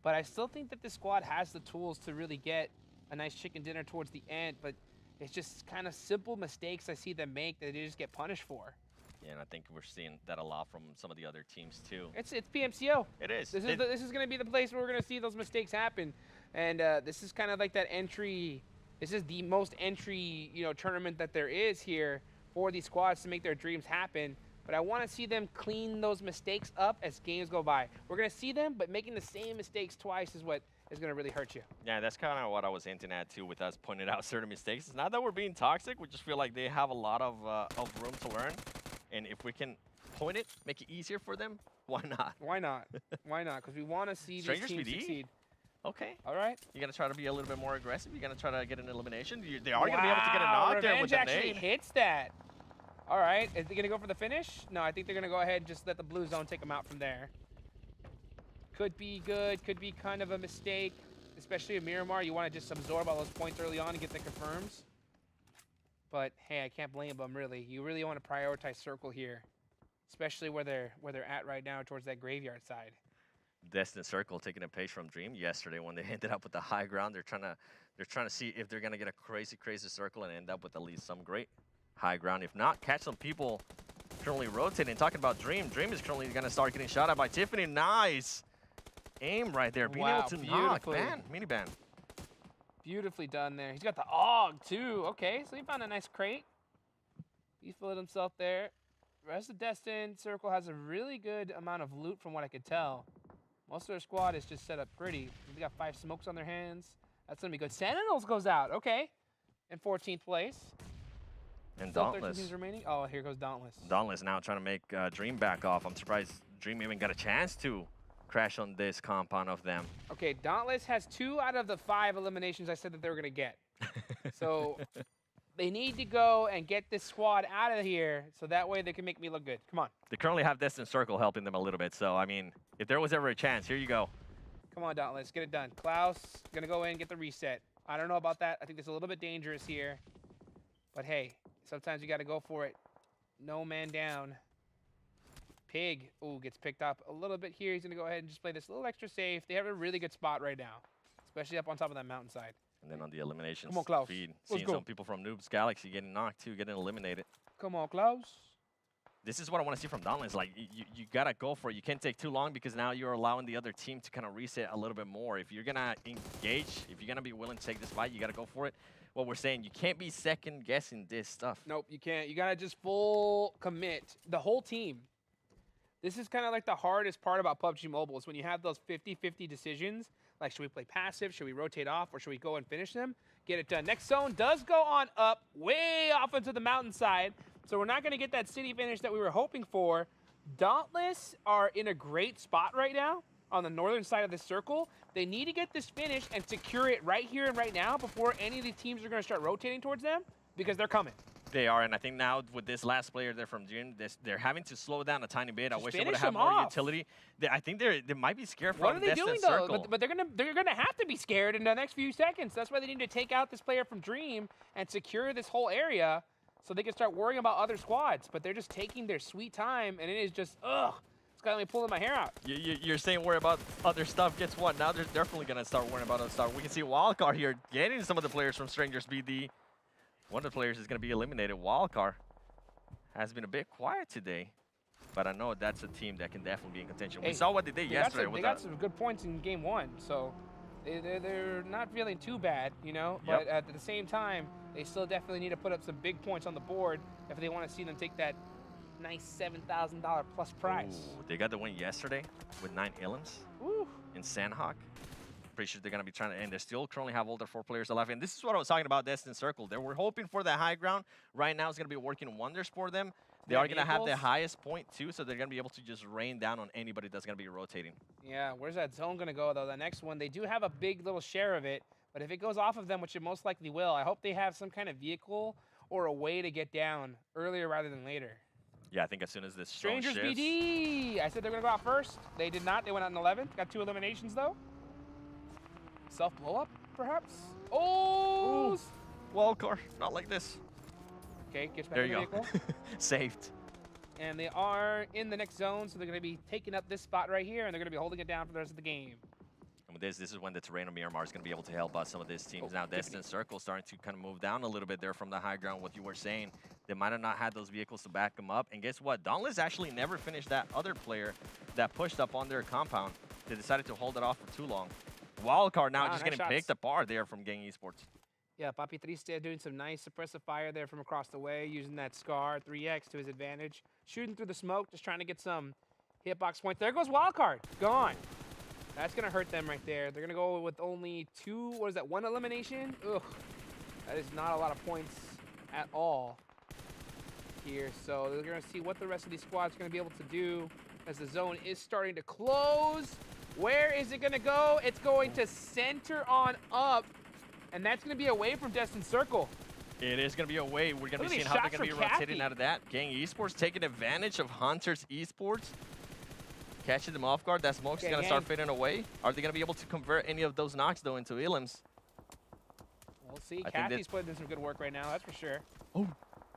But I still think that this squad has the tools to really get a nice chicken dinner towards the end. But it's just kind of simple mistakes I see them make that they just get punished for. Yeah, and I think we're seeing that a lot from some of the other teams, too. It's PMCO. It is. This is going to be the place where we're going to see those mistakes happen. And this is kind of like that entry. This is the most entry, tournament that there is here for these squads to make their dreams happen. But I want to see them clean those mistakes up as games go by. We're going to see them, but making the same mistakes twice is what is going to really hurt you. Yeah, that's kind of what I was hinting at, too, with us pointing out certain mistakes. It's not that we're being toxic. We just feel like they have a lot of room to learn. And if we can point it, make it easier for them, why not? Why not? Why not? Because we want to see these teams succeed. Okay. All right. You're going to try to be a little bit more aggressive. You're going to try to get an elimination. They are going to be able to get a knock there with Revenge the actually nade. hits that. All right. Is they going to go for the finish? No, I think they're going to go ahead and just let the blue zone take them out from there. Could be good. Could be kind of a mistake. Especially in Miramar, you want to just absorb all those points early on and get the confirms. But hey, I can't blame them really. You really want to prioritize circle here, especially where they're at right now towards that graveyard side. Destined Circle taking a page from Dream yesterday when they ended up with the high ground. They're trying to see if they're gonna get a crazy circle and end up with at least some great high ground. If not, catch some people currently rotating. Talking about Dream, Dream is currently gonna start getting shot at by Tiffany. Nice aim right there, being able to knock. Man, mini ban. Beautifully done there. He's got the AUG too. Okay, so he found a nice crate. He filled himself there. The rest of Destined Circle has a really good amount of loot from what I could tell. Most of their squad is just set up pretty. They got 5 smokes on their hands. That's gonna be good. Sentinels goes out. Okay, in 14th place. And Still Dauntless. 13 teams remaining. Oh, here goes Dauntless. Dauntless now trying to make Dream back off. I'm surprised Dream even got a chance to crash on this compound of them. Okay, Dauntless has 2 out of the 5 eliminations I said that they were gonna get. So they need to go and get this squad out of here so that way they can make me look good. Come on. They currently have Destined Circle helping them a little bit. So, I mean, if there was ever a chance, here you go. Come on, Dauntless, get it done. Klaus, gonna go in, get the reset. I don't know about that. I think it's a little bit dangerous here. But hey, sometimes you gotta go for it. No man down. Pig, ooh, gets picked up a little bit here. He's gonna go ahead and just play this a little extra safe. They have a really good spot right now, especially up on top of that mountainside. And then on the elimination Come on, Klaus. feed, Let's seeing go. some people from Noobs Galaxy getting knocked too, getting eliminated. Come on, Klaus. This is what I want to see from Dauntless. Like, you got to go for it. You can't take too long because now you're allowing the other team to kind of reset a little bit more. If you're going to engage, if you're going to be willing to take this fight, you got to go for it. What we're saying, you can't be second guessing this stuff. Nope, you can't. You gotta just full commit. The whole team. This is kind of like the hardest part about PUBG Mobile is when you have those 50-50 decisions. Like, should we play passive? Should we rotate off? Or should we go and finish them? Get it done. Next zone does go on up, way off into the mountainside. So we're not going to get that city finish that we were hoping for. Dauntless are in a great spot right now on the northern side of the circle. They need to get this finish and secure it right here and right now before any of the teams are going to start rotating towards them because they're coming. They are, and I think now with this last player there from June, they're having to slow down a tiny bit. I Just wish they would finish have them more off. utility. I think they might be scared What from are they Destined doing though? Circle. But they're gonna have to be scared in the next few seconds. That's why they need to take out this player from Dream and secure this whole area so they can start worrying about other squads. But they're just taking their sweet time, and it is just it's got me pulling my hair out. You're saying worry about other stuff. Guess what? Now they're definitely gonna start worrying about other stuff. We can see Wildcard here getting some of the players from Strangers BD. One of the players is going to be eliminated. Wildcard has been a bit quiet today, but I know that's a team that can definitely be in contention. We saw what they did yesterday. They got some good points in game 1, so they're not feeling too bad, you know. But at the same time, they still definitely need to put up some big points on the board if they want to see them take that nice $7,000 plus prize. Ooh, they got the win yesterday with 9 elims in Sandhawk. Pretty sure they're going to be trying to, and they still currently have all their 4 players alive. And this is what I was talking about, Destined Circle. They were hoping for the high ground. Right now, it's going to be working wonders for them. They are going to have the highest point, too, so they're going to be able to just rain down on anybody that's going to be rotating. Yeah, where's that zone going to go, though? The next one, they do have a big little share of it, but if it goes off of them, which it most likely will, I hope they have some kind of vehicle or a way to get down earlier rather than later. Yeah, I think as soon as this Strangers shifts, BD! I said they're going to go out first. They did not. They went out in 11th. Got 2 eliminations, though. Self-blow-up, perhaps? Oh! Wildcard, not like this. Okay, gets back There in the you go. vehicle. Saved. And they are in the next zone, so they're going to be taking up this spot right here, and they're going to be holding it down for the rest of the game. And with this is when the terrain of Miramar is going to be able to help out some of these teams. Now, Destined Circle starting to kind of move down a little bit there from the high ground, what you were saying. They might have not had those vehicles to back them up. And guess what? Dauntless actually never finished that other player that pushed up on their compound. They decided to hold it off for too long. Wildcard now just nice getting shots. picked apart there from Gang Esports. Yeah, Papi Triste doing some nice suppressive fire there from across the way, using that Scar 3X to his advantage. Shooting through the smoke, just trying to get some hitbox points. There goes Wildcard. Gone. That's going to hurt them right there. They're going to go with only 1 elimination? Ugh. That is not a lot of points at all here. So they're going to see what the rest of these squads are going to be able to do as the zone is starting to close. Where is it going to go? It's going to center on up, and that's going to be away from Destined Circle. It is going to be away. We're going to Look be at seeing these how they're shots going to be from rotating Kathy. out of that. Gang Esports taking advantage of Hunter's Esports. Catching them off guard. That smoke's going to start fading away. Are they going to be able to convert any of those knocks, though, into elims? We'll see. Kathy's putting in some good work right now, that's for sure. Oh.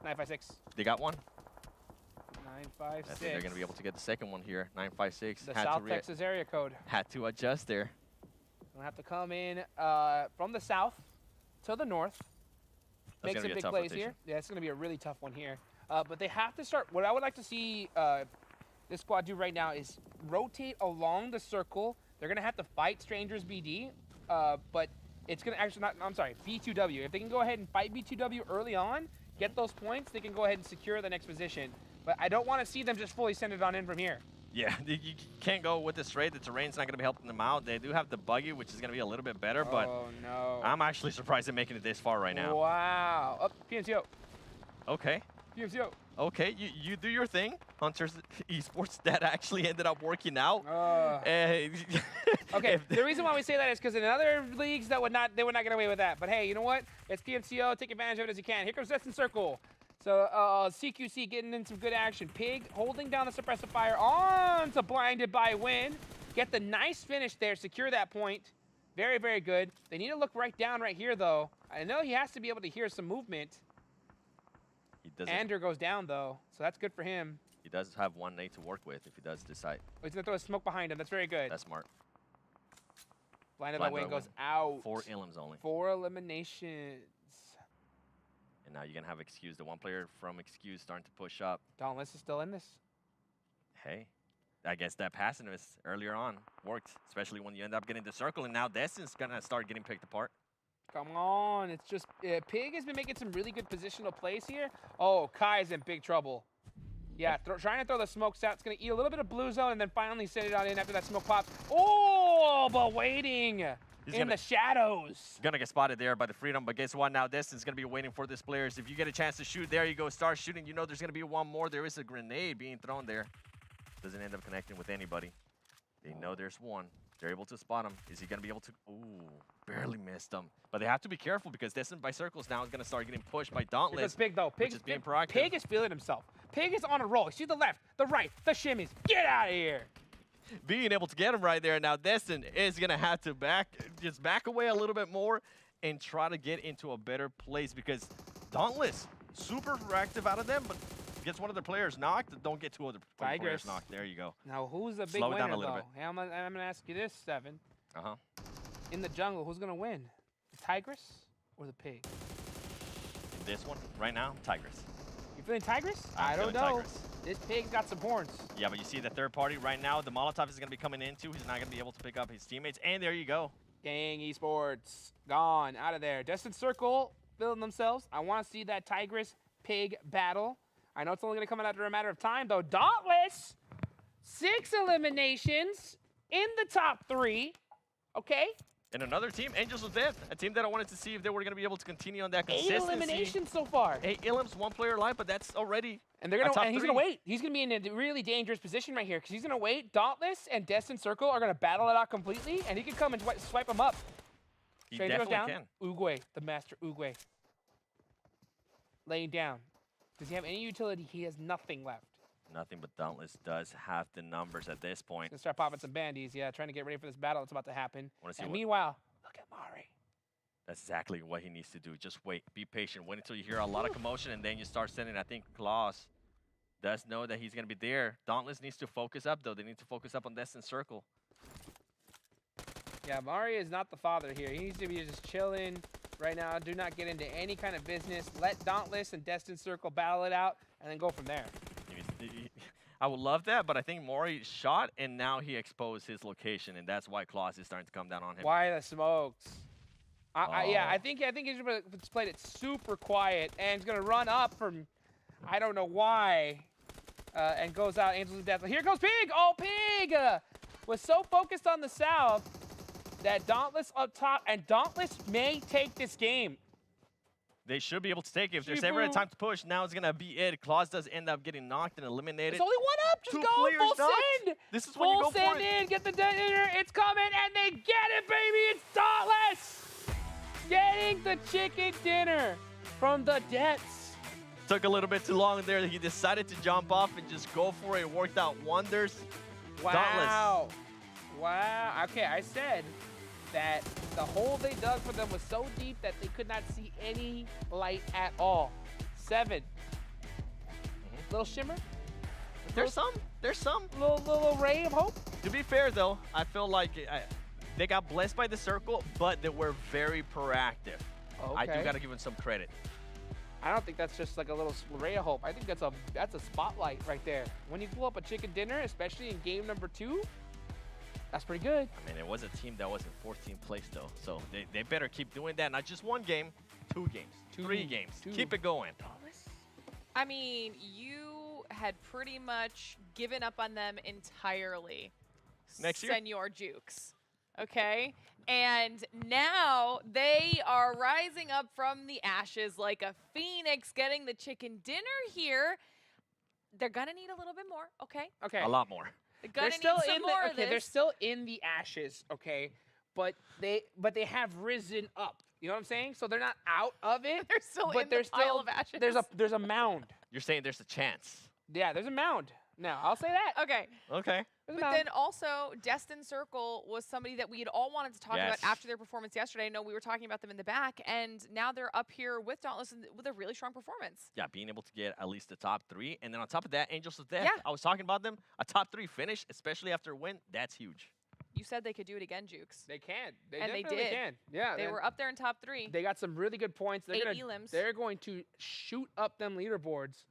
956. They got one. 956. I think they're going to be able to get the second one here. 956. The South Texas area code. Had to adjust there. Gonna have to come in from the south to the north. Make some big plays here. Yeah, it's gonna be a really tough one here. But they have to start. What I would like to see this squad do right now is rotate along the circle. They're gonna have to fight Strangers BD, but it's gonna actually not. I'm sorry, B2W. If they can go ahead and fight B2W early on, get those points, they can go ahead and secure the next position. But I don't want to see them just fully send it on in from here. Yeah, you can't go with this raid. The terrain's not going to be helping them out. They do have the buggy, which is going to be a little bit better, but no. I'm actually surprised they're making it this far right now. Wow. Up, PMCO. Okay. PMCO. Okay, you do your thing. Hunter's Esports, that actually ended up working out. Okay, the reason why we say that is because in other leagues they would not get away with that. But hey, you know what? It's PMCO. Take advantage of it as you can. Here comes Destined Circle. So CQC getting in some good action. Pig holding down the suppressive fire on to Blinded by Win. Get the nice finish there. Secure that point. Very, very good. They need to look right down right here, though. I know he has to be able to hear some movement. He doesn't. Ander goes down, though, so that's good for him. He does have one nade to work with if he does decide. Oh, he's going to throw a smoke behind him. That's very good. That's smart. Blinded by Win goes out. 4 elims only. 4 eliminations. And now you're going to have Excuse. The one player from Excuse starting to push up. Dauntless is still in this. Hey, I guess that passiveness earlier on worked, especially when you end up getting the circle. And now Destin's going to start getting picked apart. Come on. It's just Pig has been making some really good positional plays here. Oh, Kai's in big trouble. Yeah, trying to throw the smokes out. It's going to eat a little bit of blue zone and then finally send it on in after that smoke pops. Oh, but waiting. In the shadows. Gonna get spotted there by the Freedom, but guess what? Now Destin's gonna be waiting for this players. If you get a chance to shoot, there you go. Start shooting. You know there's gonna be one more. There is a grenade being thrown there. Doesn't end up connecting with anybody. They know there's one. They're able to spot him. Is he gonna be able to? Ooh, barely missed him. But they have to be careful because Destin by circles now is gonna start getting pushed by Dauntless. It's Pig though. Pig is being proactive. Pig is feeling himself. Pig is on a roll. See the left, the right, the shimmies. Get out of here. Being able to get him right there. Now Destin is gonna have to back away a little bit more and try to get into a better place because Dauntless, super reactive out of them, but gets one of the players knocked. Don't get two other players knocked. There you go. Now who's the big Slow it winner down a little though? bit. Hey, I'm gonna ask you this, Seven. Uh-huh. In the jungle, who's gonna win? The Tigress or the Pig? In this one, right now, Tigress. You feeling Tigress? I'm I don't know. feeling Tigress. This Pig's got some horns. Yeah, but you see the third party right now, the Molotov is going to be coming into. He's not going to be able to pick up his teammates. And there you go. Gang Esports, gone, out of there. Destined Circle, filling themselves. I want to see that Tigress Pig battle. I know it's only going to come out after a matter of time, though. Dauntless, 6 eliminations in the top 3. Okay? And another team, Angels of Death, a team that I wanted to see if they were going to be able to continue on that consistency. 8 eliminations so far. 8 elims, 1 player alive, but that's already and they're gonna top and he's 3. gonna wait. He's gonna be in a really dangerous position right here because he's gonna wait. Dauntless and Destined Circle are gonna battle it out completely, and he can come and swipe him up. He Stranger goes definitely down. can. Uguay, the master Uguay, laying down. Does he have any utility? He has nothing left. Nothing but Dauntless does have the numbers at this point. He's gonna start popping some bandies. Yeah, trying to get ready for this battle that's about to happen. Wanna see And what- meanwhile, look at Mari. That's exactly what he needs to do. Just wait. Be patient. Wait until you hear a lot of commotion, and then you start sending. I think Klaus does know that he's going to be there. Dauntless needs to focus up, though. They need to focus up on Destined Circle. Yeah, Mari is not the father here. He needs to be just chilling right now. Do not get into any kind of business. Let Dauntless and Destined Circle battle it out, and then go from there. I would love that, but I think Mori shot, and now he exposed his location, and that's why Klaus is starting to come down on him. Why the smokes? Yeah, I think he's just played it super quiet, and he's gonna run up from, I don't know why, and goes out Angels of Death. Here goes Pig! Oh, Pig was so focused on the south that Dauntless up top, and Dauntless may take this game. They should be able to take it. If there's ever a time to push, now it's going to be it. Claus does end up getting knocked and eliminated. There's only one up. Just Two go players full knocked. send. This is when you Full go for send it. in. Get the dinner. It's coming, and they get it, baby. It's Dauntless. Getting the chicken dinner from the depths. Took a little bit too long there. He decided to jump off and just go for it. It worked out wonders. Wow. Wow. Okay, I said that the hole they dug for them was so deep that they could not see any light at all. 7. Little shimmer. There's some. Little ray of hope. To be fair, though, I feel like they got blessed by the circle, but they were very proactive. I do Okay. got to give them some credit. I don't think that's just like a little ray of hope. I think that's a spotlight right there. When you pull up a chicken dinner, especially in game number 2, that's pretty good. I mean, it was a team that was in 14th place, though, so they better keep doing that. Not just 1 game, 2 games, 3 games. Keep it going. I mean, you had pretty much given up on them entirely. Next year? Senor Jukes. Okay? And now they are rising up from the ashes like a phoenix, getting the chicken dinner here. They're going to need a little bit more, okay? Okay. A lot more. They're going to They're need still some in more the of this. they're still in the ashes, okay? But they have risen up. You know what I'm saying? So they're not out of it. They're still but in they're the pile still, of ashes. There's a mound. You're saying there's a chance. Yeah, there's a mound. Now, I'll say that. Okay. Okay. There's a But mound. then also, Destined Circle was somebody that we had all wanted to talk about Yes. after their performance yesterday. I know we were talking about them in the back, and now they're up here with Dauntless with a really strong performance. Yeah, being able to get at least the top 3. And then on top of that, Angels of Death. Yeah. I was talking about them. A top 3 finish, especially after a win, that's huge. You said they could do it again, Jukes. They can. They And they definitely did. can. Yeah. They were up there in top 3. They got some really good points. 8 elims. They're going to shoot up them leaderboards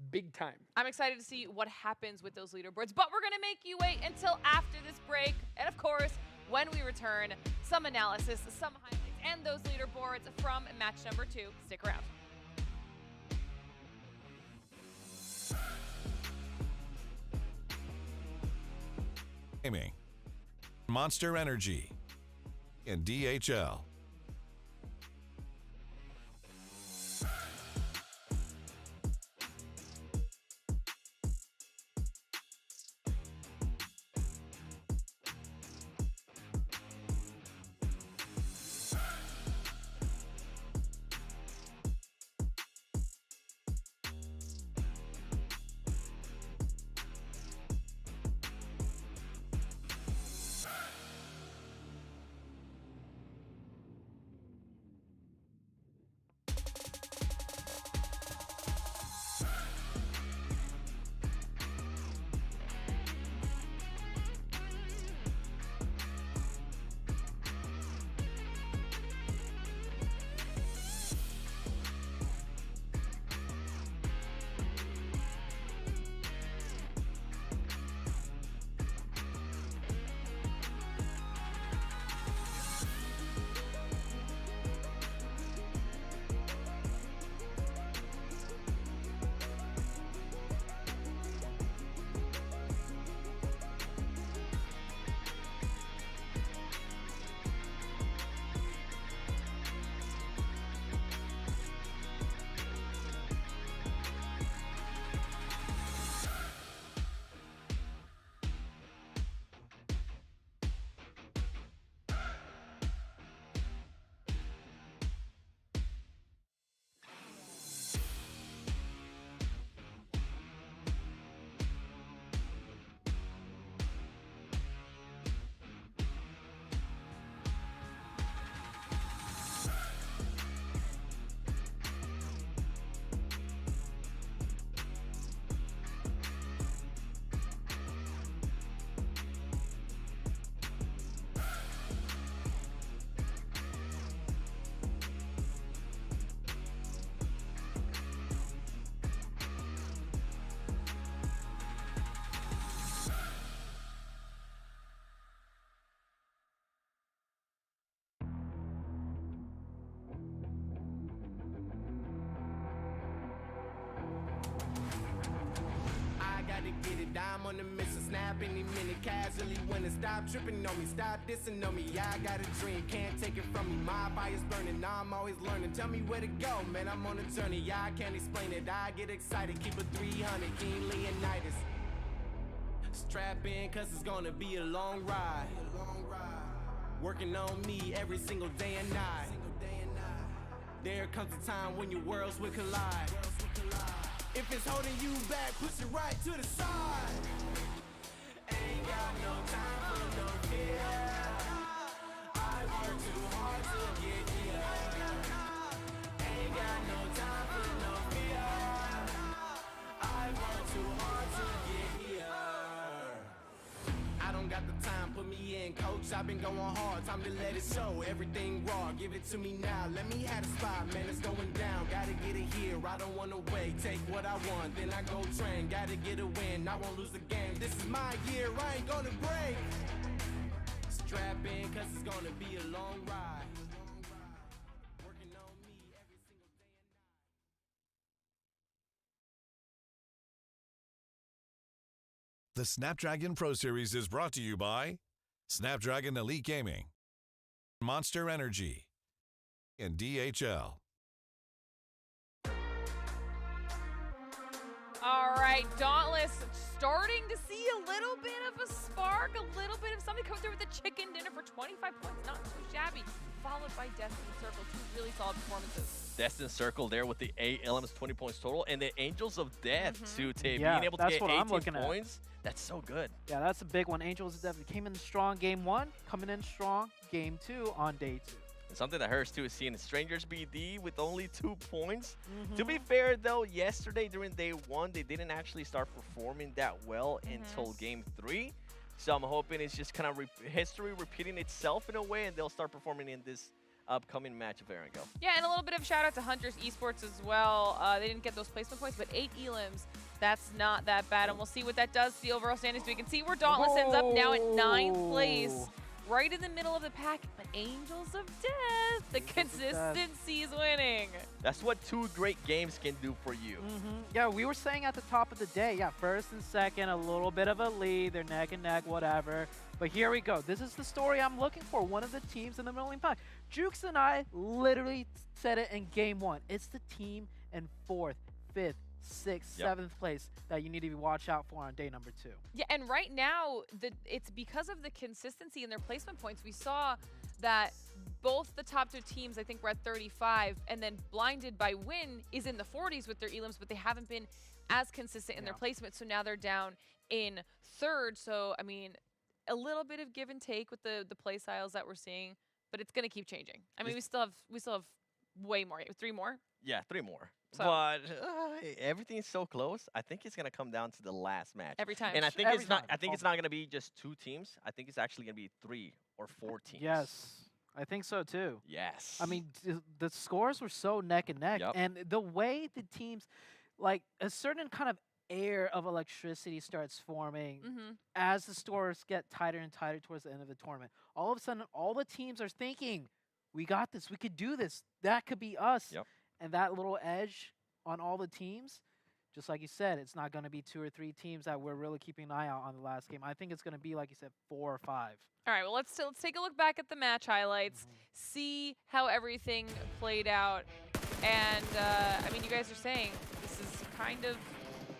big time. I'm excited to see what happens with those leaderboards, but we're going to make you wait until after this break. And of course, when we return, some analysis, some highlights, and those leaderboards from match number 2. Stick around. Gaming, Monster Energy, and DHL. to get it. I'm on the mission, snap any minute, casually winning. Stop tripping on me, stop dissing on me. Yeah, I got a dream, can't take it from me. My fire's burning, now I'm always learning. Tell me where to go, man, I'm on a journey. Yeah, I can't explain it, I get excited. Keep it 300, King Leonidas. Strap in, cause it's gonna be a long ride. Working on me every single day and night. There comes a time when your worlds will collide. If it's holding you back, push it right to the side. Ain't got no time for no fear. I work too hard to get here. Ain't got no time for no fear. I work too hard to get here. I don't got the time, put me in, coach. I've been going hard, time to let it show. Everything raw, give it to me now. Let me have the spot, man, it's going down. Gotta get it here, I don't wanna wait. Take what I want, then I go train. Gotta get a win, I won't lose the game. This is my year, I ain't gonna break. Strap in, cause it's gonna be a long ride. Working on me every single day and night. The Snapdragon Pro Series is brought to you by Snapdragon Elite Gaming, Monster Energy, and DHL. All right, Dauntless starting to see a little bit of a spark, a little bit of something coming through with the chicken dinner for 25 points. Not too shabby. Followed by Destiny Circle, two really solid performances. Destin Circle there with the 8 elements, 20 points total, and the Angels of Death too, Tay. Yeah, being able to that's get what 18 I'm looking at. points, that's so good. Yeah, that's a big one. Angels definitely came in strong game 1, coming in strong game 2 on day 2. And something that hurts too is seeing Strangers BD with only 2 points. To be fair though, yesterday during day 1, they didn't actually start performing that well until game 3. So I'm hoping it's just kind of history repeating itself in a way, and they'll start performing in this upcoming match of Go. Yeah, and a little bit of shout out to Hunters Esports as well. They didn't get those placement points, but 8 elims, that's not that bad. And we'll see what that does to the overall standings. We can see where Dauntless ends up now at 9th place, right in the middle of the pack. But Angels of Death, the consistency is winning. That's what 2 great games can do for you. Yeah, we were saying at the top of the day, yeah, first and second, a little bit of a lead. They're neck and neck, whatever. But here we go. This is the story I'm looking for. One of the teams in the middle pack. Jukes and I literally said it in game 1. It's the team in 4th, 5th, 6th, 7th place that you need to watch out for on day number 2. Yeah, and right now, it's because of the consistency in their placement points. We saw that both the top 2 teams, I think, were at 35, and then Blinded by Win is in the 40s with their elims, but they haven't been as consistent in their placement, so now they're down in 3rd. So, I mean, a little bit of give and take with the play styles that we're seeing, but it's going to keep changing. I mean, we still have way more. 3 more? Yeah, 3 more. So. But everything is so close. I think it's gonna come down to the last match every time. And I think it's not. I think it's not gonna be just 2 teams. I think it's actually gonna be 3 or 4 teams. Yes, I think so too. Yes. I mean, the scores were so neck and neck, and the way the teams, like a certain kind of air of electricity starts forming as the scores get tighter and tighter towards the end of the tournament. All of a sudden, all the teams are thinking, "We got this. We could do this. That could be us." And that little edge on all the teams, just like you said, it's not going to be 2 or 3 teams that we're really keeping an eye out on the last game. I think it's going to be, like you said, 4 or 5. All right, well, let's take a look back at the match highlights, see how everything played out. And, I mean, you guys are saying this is kind of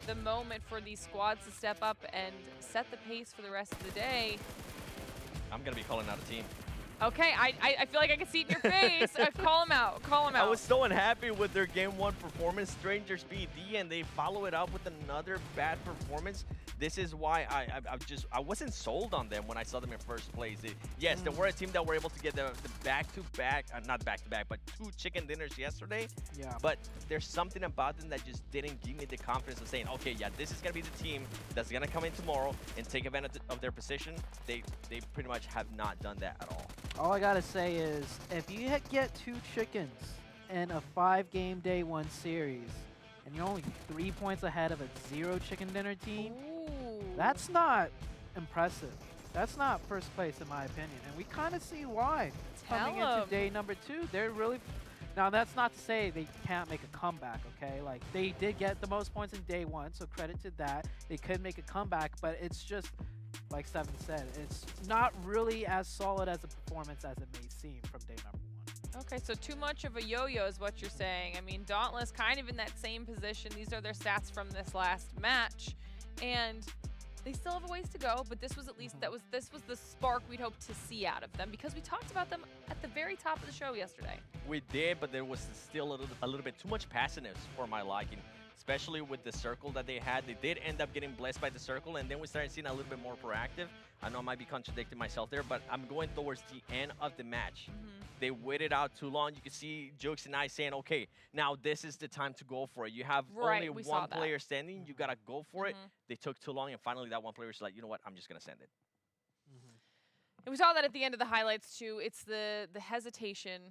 the moment for these squads to step up and set the pace for the rest of the day. I'm going to be calling out a team. Okay, I feel like I can see it in your face. Call him out. Call him out. I was so unhappy with their game 1 performance, Strangers BD, and they follow it up with another bad performance. This is why I wasn't sold on them when I saw them in first place. Yes, they were a team that were able to get the back-to-back, not back-to-back, but 2 chicken dinners yesterday. Yeah. But there's something about them that just didn't give me the confidence of saying, okay, yeah, this is going to be the team that's going to come in tomorrow and take advantage of their position. They pretty much have not done that at all. All I got to say is, if you get 2 chickens in a 5-game day 1 series, and you're only 3 points ahead of a 0 chicken dinner team, that's not impressive. That's not first place in my opinion. And we kind of see why. Coming into day number 2, they're really Now, that's not to say they can't make a comeback, okay? Like, they did get the most points in day one, so credit to that. They could make a comeback, but it's just, like Seven said, it's not really as solid as a performance as it may seem from day number one. Okay, so too much of a yo-yo is what you're saying. I mean, Dauntless kind of in that same position. These are their stats from this last match, and they still have a ways to go, but this was at least this was the spark we'd hoped to see out of them, because we talked about them at the very top of the show yesterday. We did, but there was still a little bit too much passiveness for my liking, especially with the circle that they had. They did end up getting blessed by the circle, and then we started seeing a little bit more proactive. I know I might be contradicting myself there, but I'm going towards the end of the match. They waited out too long. You can see Jokes and I saying, okay, now this is the time to go for it. You have only one player standing. You got to go for it. They took too long, and finally that one player was like, you know what, I'm just going to send it. And we saw that at the end of the highlights too. It's the hesitation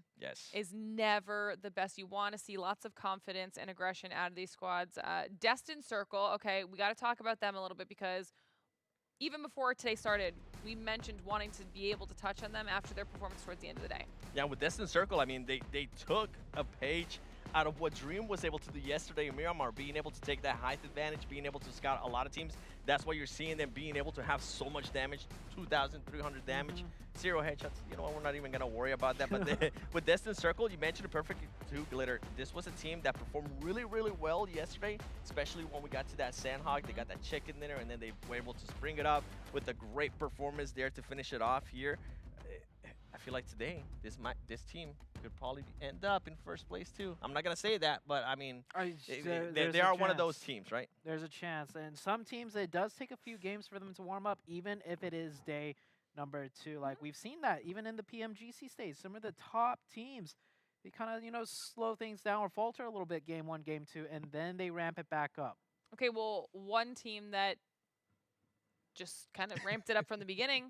is never the best. You want to see lots of confidence and aggression out of these squads. Destined Circle, okay, we got to talk about them a little bit, because even before today started, we mentioned wanting to be able to touch on them after their performance towards the end of the day. Yeah, with Destined Circle, I mean, they took a page out of what Dream was able to do yesterday in Miramar, being able to take that height advantage, being able to scout a lot of teams. That's why you're seeing them being able to have so much damage, 2,300 damage, 0 headshots. You know what, we're not even going to worry about that. But with Destined Circle, you mentioned it perfectly too, Glitter. This was a team that performed really, really well yesterday, especially when we got to that Sandhog. They got that chicken dinner, and then they were able to spring it up with a great performance there to finish it off here. I feel like today, this team could probably end up in first place too. I'm not going to say that, but I mean, they are one of those teams, right? There's a chance. And some teams, it does take a few games for them to warm up, even if it is day number 2. Like, we've seen that even in the PMGC stage. Some of the top teams, they kind of, you know, slow things down or falter a little bit game 1, game 2, and then they ramp it back up. Okay, well, one team that just kind of ramped it up from the beginning,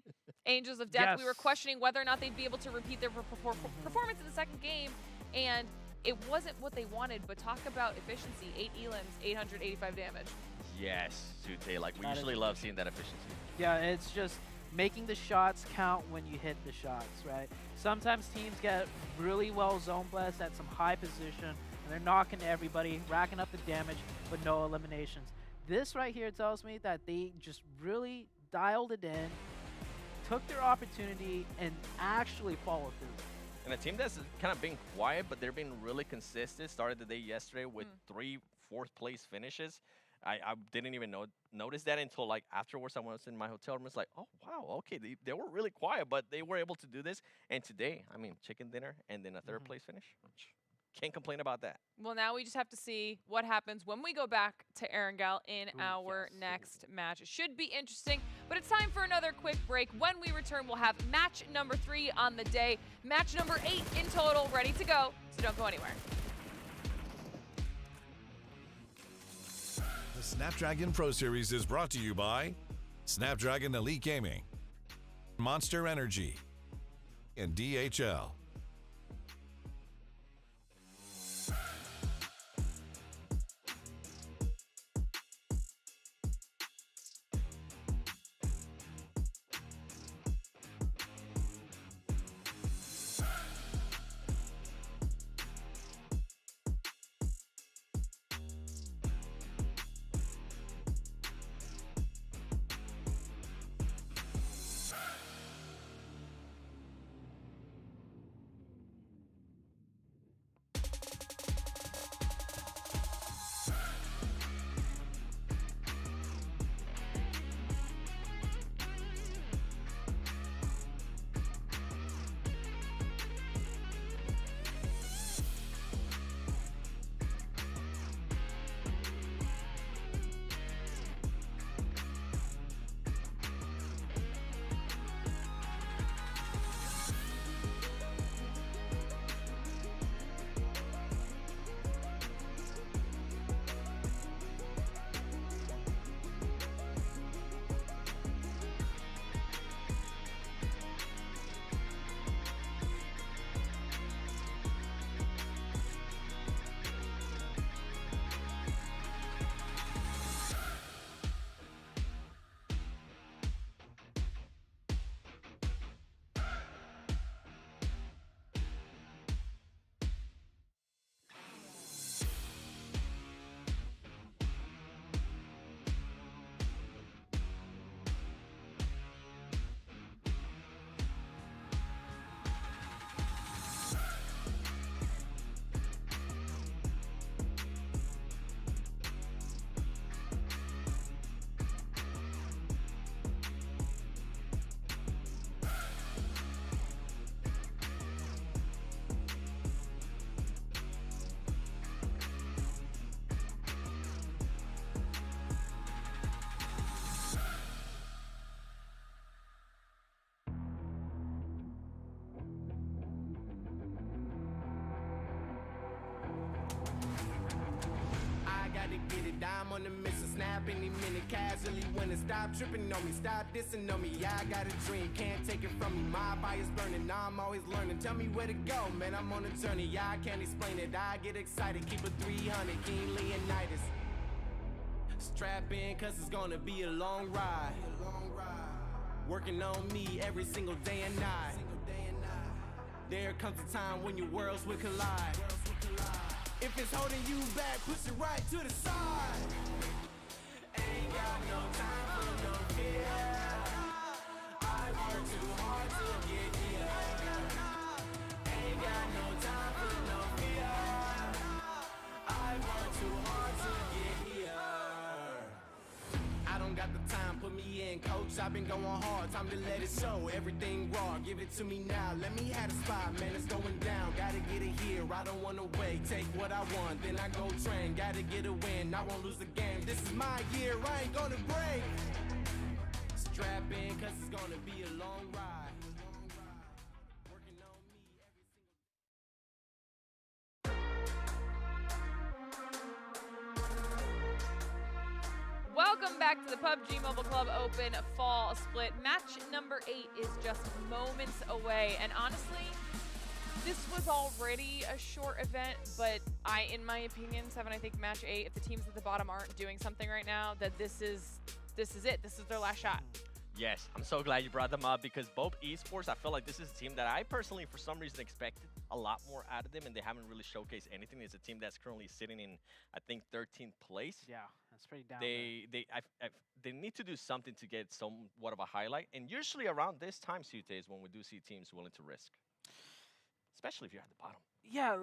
Angels of Death. We were questioning whether or not they'd be able to repeat their performance in the second game, and it wasn't what they wanted, but talk about efficiency. 8 elims, 885 damage. Yes, Sute, like we usually love seeing that efficiency. Yeah, it's just making the shots count when you hit the shots, right? Sometimes teams get really well zone blessed at some high position, and they're knocking everybody, racking up the damage, but no eliminations. This right here tells me that they just really dialed it in, took their opportunity, and actually followed through. And a team that's kind of been quiet, but they're being really consistent. Started the day yesterday with 3 fourth-place finishes. I didn't even notice that until like afterwards. I was in my hotel room. It's like, oh, wow, okay. They were really quiet, but they were able to do this. And today, I mean, chicken dinner and then a third-place finish. Can't complain about that. Well, now we just have to see what happens when we go back to Erangel in our next match. It should be interesting, but it's time for another quick break. When we return, we'll have match number 3 on the day, match number 8 in total, ready to go, so don't go anywhere. The Snapdragon Pro Series is brought to you by Snapdragon Elite Gaming, Monster Energy, and DHL. gotta get it. I'm on the mission, snap any minute, casually winning. Stop tripping on me, stop dissing on me. Yeah, I got a dream, can't take it from me. My fire's burning, now I'm always learning. Tell me where to go, man, I'm on a journey. Yeah, I can't explain it, I get excited. Keep it 300, King Leonidas. Strap in, cause it's gonna be a long ride. Working on me every single day and night. There comes a time when your worlds will collide. If it's holding you back, push it right to the side. Ain't got no time for no fear. I work too hard to get here. Ain't got no time for no fear. I work too hard to get here. I don't got the time, put me in, coach. I've been going hard, time to let it show. Everything raw, give it to me now. Let me have the spot, man, it's going down. Gotta get it here, I don't wanna wait. Take what I want, then I go train. Gotta get a win, I won't lose the game. This is my year, I ain't gonna break. Strap in, cause it's gonna be a long ride. Working on me every single. Welcome back to the PUBG Mobile Club Open Fall Split. Match number 8 is just moments away, and honestly, this was already a short event, but in my opinion, Seven, I think match 8, if the teams at the bottom aren't doing something right now, that this is it. This is their last shot. Yes, I'm so glad you brought them up because both Esports, I feel like this is a team that I personally, for some reason, expected a lot more out of them, and they haven't really showcased anything. It's a team that's currently sitting in, I think, 13th place. Yeah, that's pretty down. They need to do something to get somewhat of a highlight, and usually around this time, Sute, is when we do see teams willing to risk, especially if you're at the bottom. Yeah,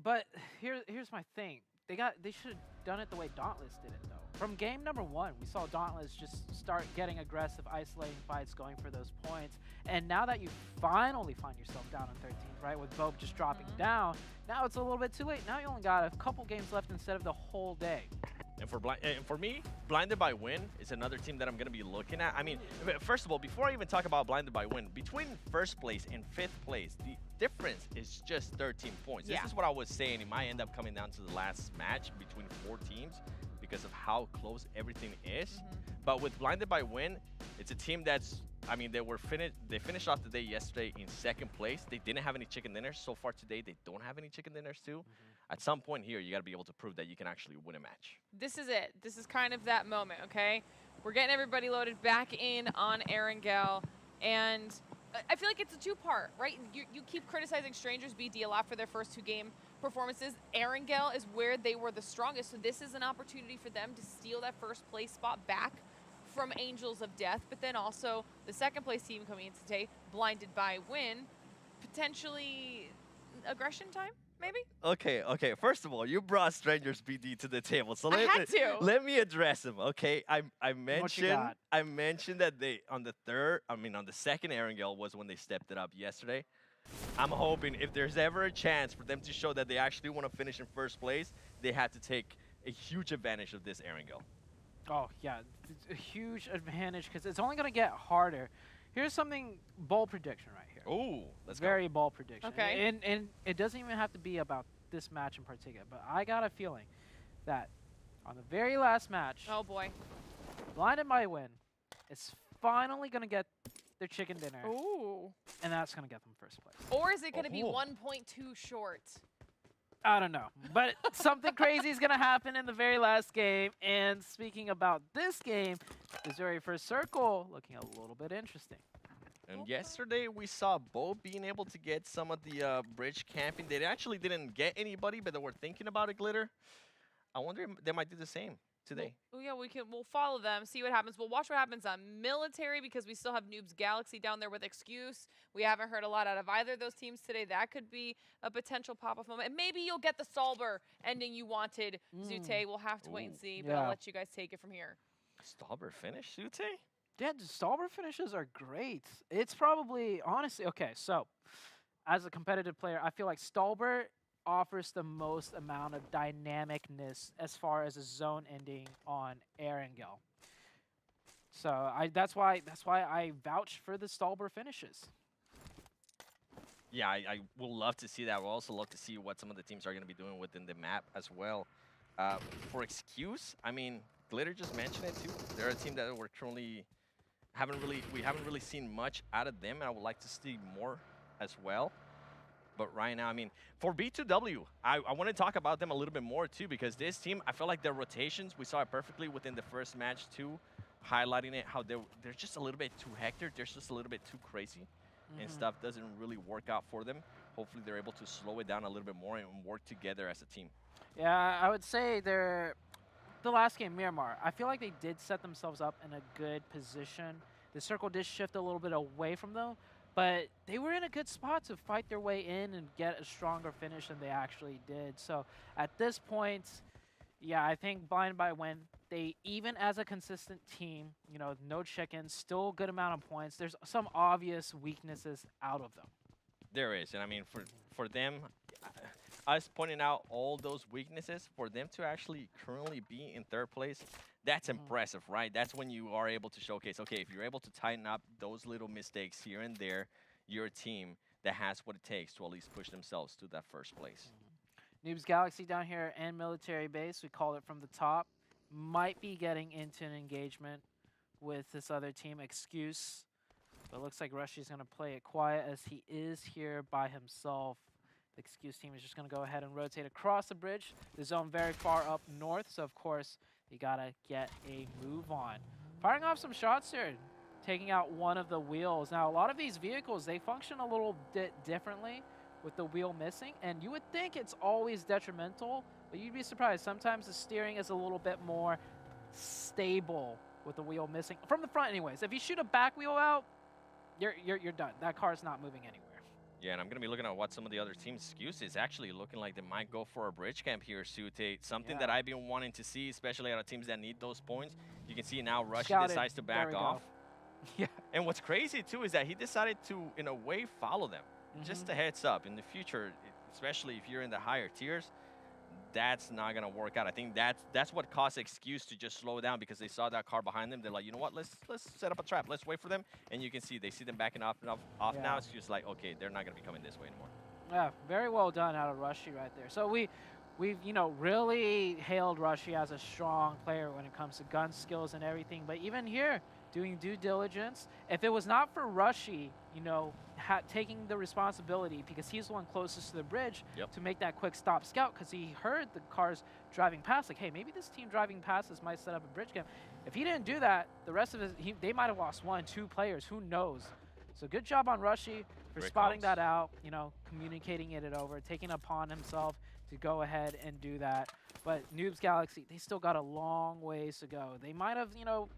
but here's my thing. They should have done it the way Dauntless did it, though. From game number 1, we saw Dauntless just start getting aggressive, isolating fights, going for those points. And now that you finally find yourself down on 13th, right, with Bope just dropping down, now it's a little bit too late. Now you only got a couple games left instead of the whole day. And for me, Blinded by Win is another team that I'm going to be looking at. I mean, first of all, before I even talk about Blinded by Win, between first place and 5th place, the difference is just 13 points. Yeah. This is what I was saying. It might end up coming down to the last match between 4 teams because of how close everything is. But with Blinded by Win, it's a team that's, I mean, they finished off the day yesterday in 2nd place. They didn't have any chicken dinners. So far today, they don't have any chicken dinners too. At some point here, you got to be able to prove that you can actually win a match. This is it. This is kind of that moment, okay? We're getting everybody loaded back in on Erangel, and I feel like it's a 2-part, right? You keep criticizing Strangers BD a lot for their first 2 game performances. Erangel is where they were the strongest, so this is an opportunity for them to steal that 1st place spot back from Angels of Death, but then also the 2nd place team coming in today, Blinded by Win, potentially aggression time, maybe? Okay. First of all, you brought Strangers BD to the table, so let me address him. Okay, I mentioned that they on the 2nd Erangel was when they stepped it up yesterday. I'm hoping if there's ever a chance for them to show that they actually want to finish in 1st place, they had to take a huge advantage of this Erangel. Oh, yeah, it's a huge advantage because it's only going to get harder. Here's something, bold prediction right here. Ooh, let's go. Very bold prediction. Okay. And it doesn't even have to be about this match in particular, but I got a feeling that on the very last match, Oh boy. Blinded by Win is finally going to get their chicken dinner, Ooh. and that's going to get them 1st place. Or is it going to be 1.2 short? I don't know, but something crazy is going to happen in the very last game. And speaking about this game, this very first circle looking a little bit interesting. And yesterday we saw Bo being able to get some of the bridge camping. They actually didn't get anybody, but they were thinking about it, Glitter. I wonder if they might do the same today. Oh yeah, we'll follow them, see what happens. We'll watch what happens on Military because we still have Noobs Galaxy down there with Excuse. We haven't heard a lot out of either of those teams today. That could be a potential pop-off moment. And maybe you'll get the Stalber ending you wanted, Zute. We'll have to wait and see, but I'll let you guys take it from here. Stalber finish, Sute? Yeah, the Stalber finishes are great. It's probably, honestly, okay, so as a competitive player, I feel like Stalber offers the most amount of dynamicness as far as a zone ending on Erangel. So that's why I vouch for the Stalber finishes. Yeah, I will love to see that. We'll also love to see what some of the teams are going to be doing within the map as well. For excuse, I mean, Glitter just mentioned it too. They're a team that we're currently we haven't really seen much out of them, and I would like to see more as well. But right now, I mean, for B2W, I want to talk about them a little bit more too, because this team, I feel like their rotations, we saw it perfectly within the first match too, highlighting it, how they're just a little bit too hectic, they're just a little bit too crazy, and stuff doesn't really work out for them. Hopefully they're able to slow it down a little bit more and work together as a team. Yeah, I would say the last game, Miramar, I feel like they did set themselves up in a good position. The circle did shift a little bit away from them, but they were in a good spot to fight their way in and get a stronger finish than they actually did. So at this point, yeah, I think Blind by Win, they, even as a consistent team, you know, no chickens, still a good amount of points. There's some obvious weaknesses out of them. There is, and I mean, for them, us pointing out all those weaknesses, for them to actually currently be in third place, that's impressive, right? That's when you are able to showcase, okay, if you're able to tighten up those little mistakes here and there, you're a team that has what it takes to at least push themselves to that first place. Noobs Galaxy down here and Military Base, we call it from the top, might be getting into an engagement with this other team, Excuse. But it looks like Rushy's going to play it quiet as he is here by himself. The Excuse team is just going to go ahead and rotate across the bridge. The zone very far up north, so of course you got to get a move on. Firing off some shots here, taking out one of the wheels. Now, a lot of these vehicles, they function a little bit differently with the wheel missing, and you would think it's always detrimental, but you'd be surprised. Sometimes the steering is a little bit more stable with the wheel missing. From the front anyways. If you shoot a back wheel out, you're done. That car's not moving anywhere. Yeah, and I'm going to be looking at what some of the other teams' excuse is. Actually looking like they might go for a bridge camp here, Sute. Something that I've been wanting to see, especially out of teams that need those points. You can see now Rushy decides to back off. Yeah. And what's crazy, too, is that he decided to, in a way, follow them. Just a heads up. In the future, especially if you're in the higher tiers, that's not going to work out. I think that's what caused Excuse to just slow down, because they saw that car behind them. They're like, you know what, let's set up a trap. Let's wait for them. And you can see, they see them backing off now. It's just like, okay, they're not going to be coming this way anymore. Yeah, very well done out of Rushy right there. So we've you know, really hailed Rushy as a strong player when it comes to gun skills and everything. But even here, doing due diligence, if it was not for Rushy, you know, taking the responsibility, because he's the one closest to the bridge to make that quick stop scout, because he heard the cars driving past, like, hey, maybe this team driving past us might set up a bridge camp. If he didn't do that, the rest of they might have lost 1, 2 players, who knows. So good job on Rushy for spotting that out, you know, communicating it over, taking it upon himself to go ahead and do that. But Noobs Galaxy, they still got a long ways to go. They might have, you know,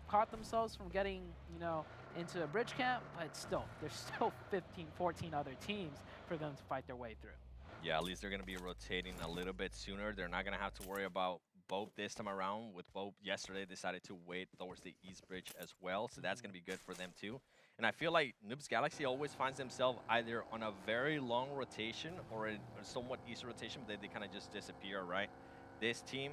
caught themselves from getting, you know, into a bridge camp, but still, there's still 15, 14 other teams for them to fight their way through. Yeah, at least they're going to be rotating a little bit sooner. They're not going to have to worry about Bope this time around. With Bope yesterday, decided to wait towards the East Bridge as well, so that's going to be good for them too. And I feel like Noobs Galaxy always finds themselves either on a very long rotation or a somewhat easy rotation, but they kind of just disappear, right? This team,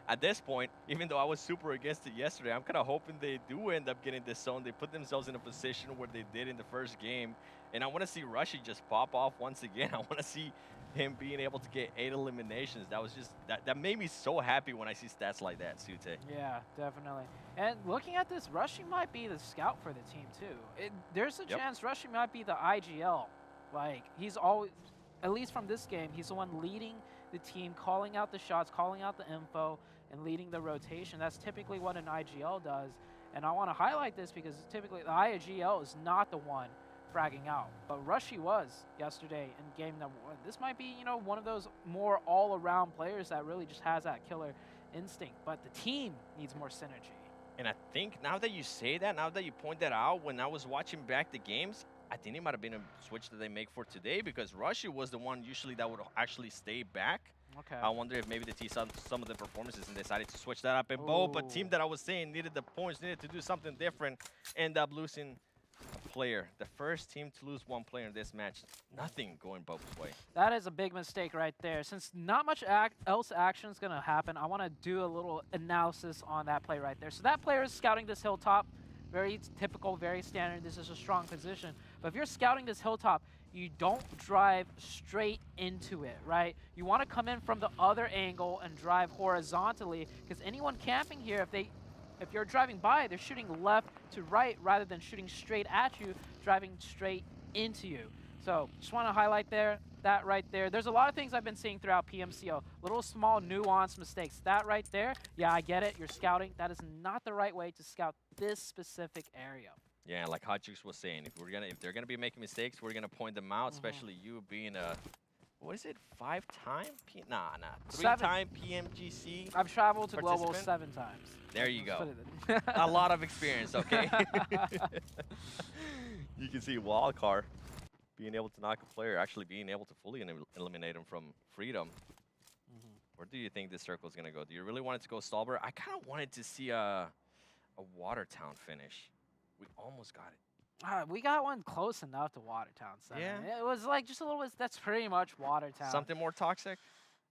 at this point, even though I was super against it yesterday, I'm kind of hoping they do end up getting this zone. They put themselves in a position where they did in the first game. And I want to see Rushy just pop off once again. I want to see him being able to get 8 eliminations. That was just, that made me so happy when I see stats like that, Sute. Yeah, definitely. And looking at this, Rushy might be the scout for the team too. There's a chance Rushy might be the IGL. Like, he's always, at least from this game, he's the one leading the team, calling out the shots, calling out the info, and leading the rotation. That's typically what an IGL does. And I want to highlight this because typically the IGL is not the one fragging out, but Rushy was yesterday in game number 1. This might be, you know, one of those more all-around players that really just has that killer instinct, but the team needs more synergy. And I think now that you say that, now that you point that out, when I was watching back the games, I think it might have been a switch that they make for today, because Rushy was the one usually that would actually stay back. Okay. I wonder if maybe the team saw some of the performances and decided to switch that up. And Bope, a team that I was saying needed the points, needed to do something different, end up losing a player. The first team to lose 1 player in this match. Nothing going Bope's way. That is a big mistake right there. Since not much else action is going to happen, I want to do a little analysis on that play right there. So that player is scouting this hilltop. Very typical, very standard. This is a strong position. But if you're scouting this hilltop, you don't drive straight into it, right? You want to come in from the other angle and drive horizontally, because anyone camping here, if you're driving by, they're shooting left to right rather than shooting straight at you, driving straight into you. So just want to highlight that right there. There's a lot of things I've been seeing throughout PMCO, little small nuanced mistakes. That right there, yeah, I get it, you're scouting. That is not the right way to scout this specific area. Yeah, like Hot Juice was saying, if they're gonna be making mistakes, we're gonna point them out. Especially you being a, what is it, 5-time? Seven. 3-time PMGC. I've traveled to Global participant? 7 times. There you Let's go. put it in. A lot of experience, okay? You can see Wildcard being able to knock a player, actually being able to fully eliminate him from Freedom. Where do you think this circle is gonna go? Do you really want it to go Stalber? I kind of wanted to see a Watertown finish. We almost got it. We got one close enough to Watertown 7. Yeah. It was like just a little bit, that's pretty much Watertown. Something more toxic?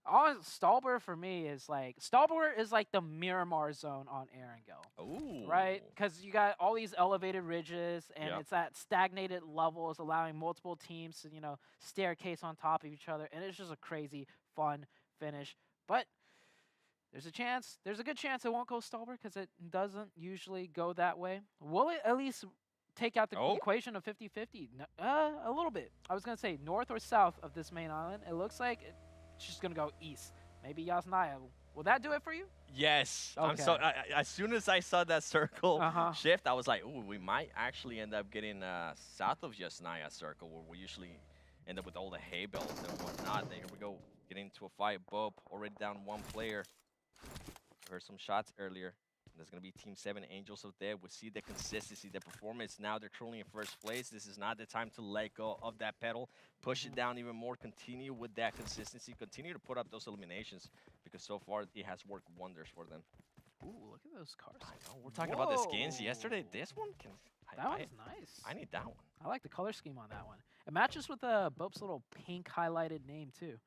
Stalber for me is like, Stalber is like the Miramar zone on Erangel. Ooh. Right? Because you got all these elevated ridges, and it's at stagnated levels, allowing multiple teams to, staircase on top of each other, and it's just a crazy, fun finish. But there's a good chance it won't go Stalber, because it doesn't usually go that way. Will it at least take out the equation of 50-50? A little bit. I was going to say north or south of this main island. It looks like it's just going to go east. Maybe Yasnaya. Will that do it for you? Yes. Okay. I'm so. As soon as I saw that circle shift, I was like, ooh, we might actually end up getting south of Yasnaya circle, where we usually end up with all the hay bales and whatnot. Here we go. Getting into a fight. Bob already down one player. Heard some shots earlier. There's going to be Team 7 Angels up there. We see the consistency, the performance. Now they're currently in first place. This is not the time to let go of that pedal. Push it down even more. Continue with that consistency. Continue to put up those eliminations, because so far it has worked wonders for them. Ooh, look at those cars. I know. We're talking about the skins yesterday. This one can... That one's nice. I need that one. I like the color scheme on that one. It matches with Bope's little pink highlighted name, too.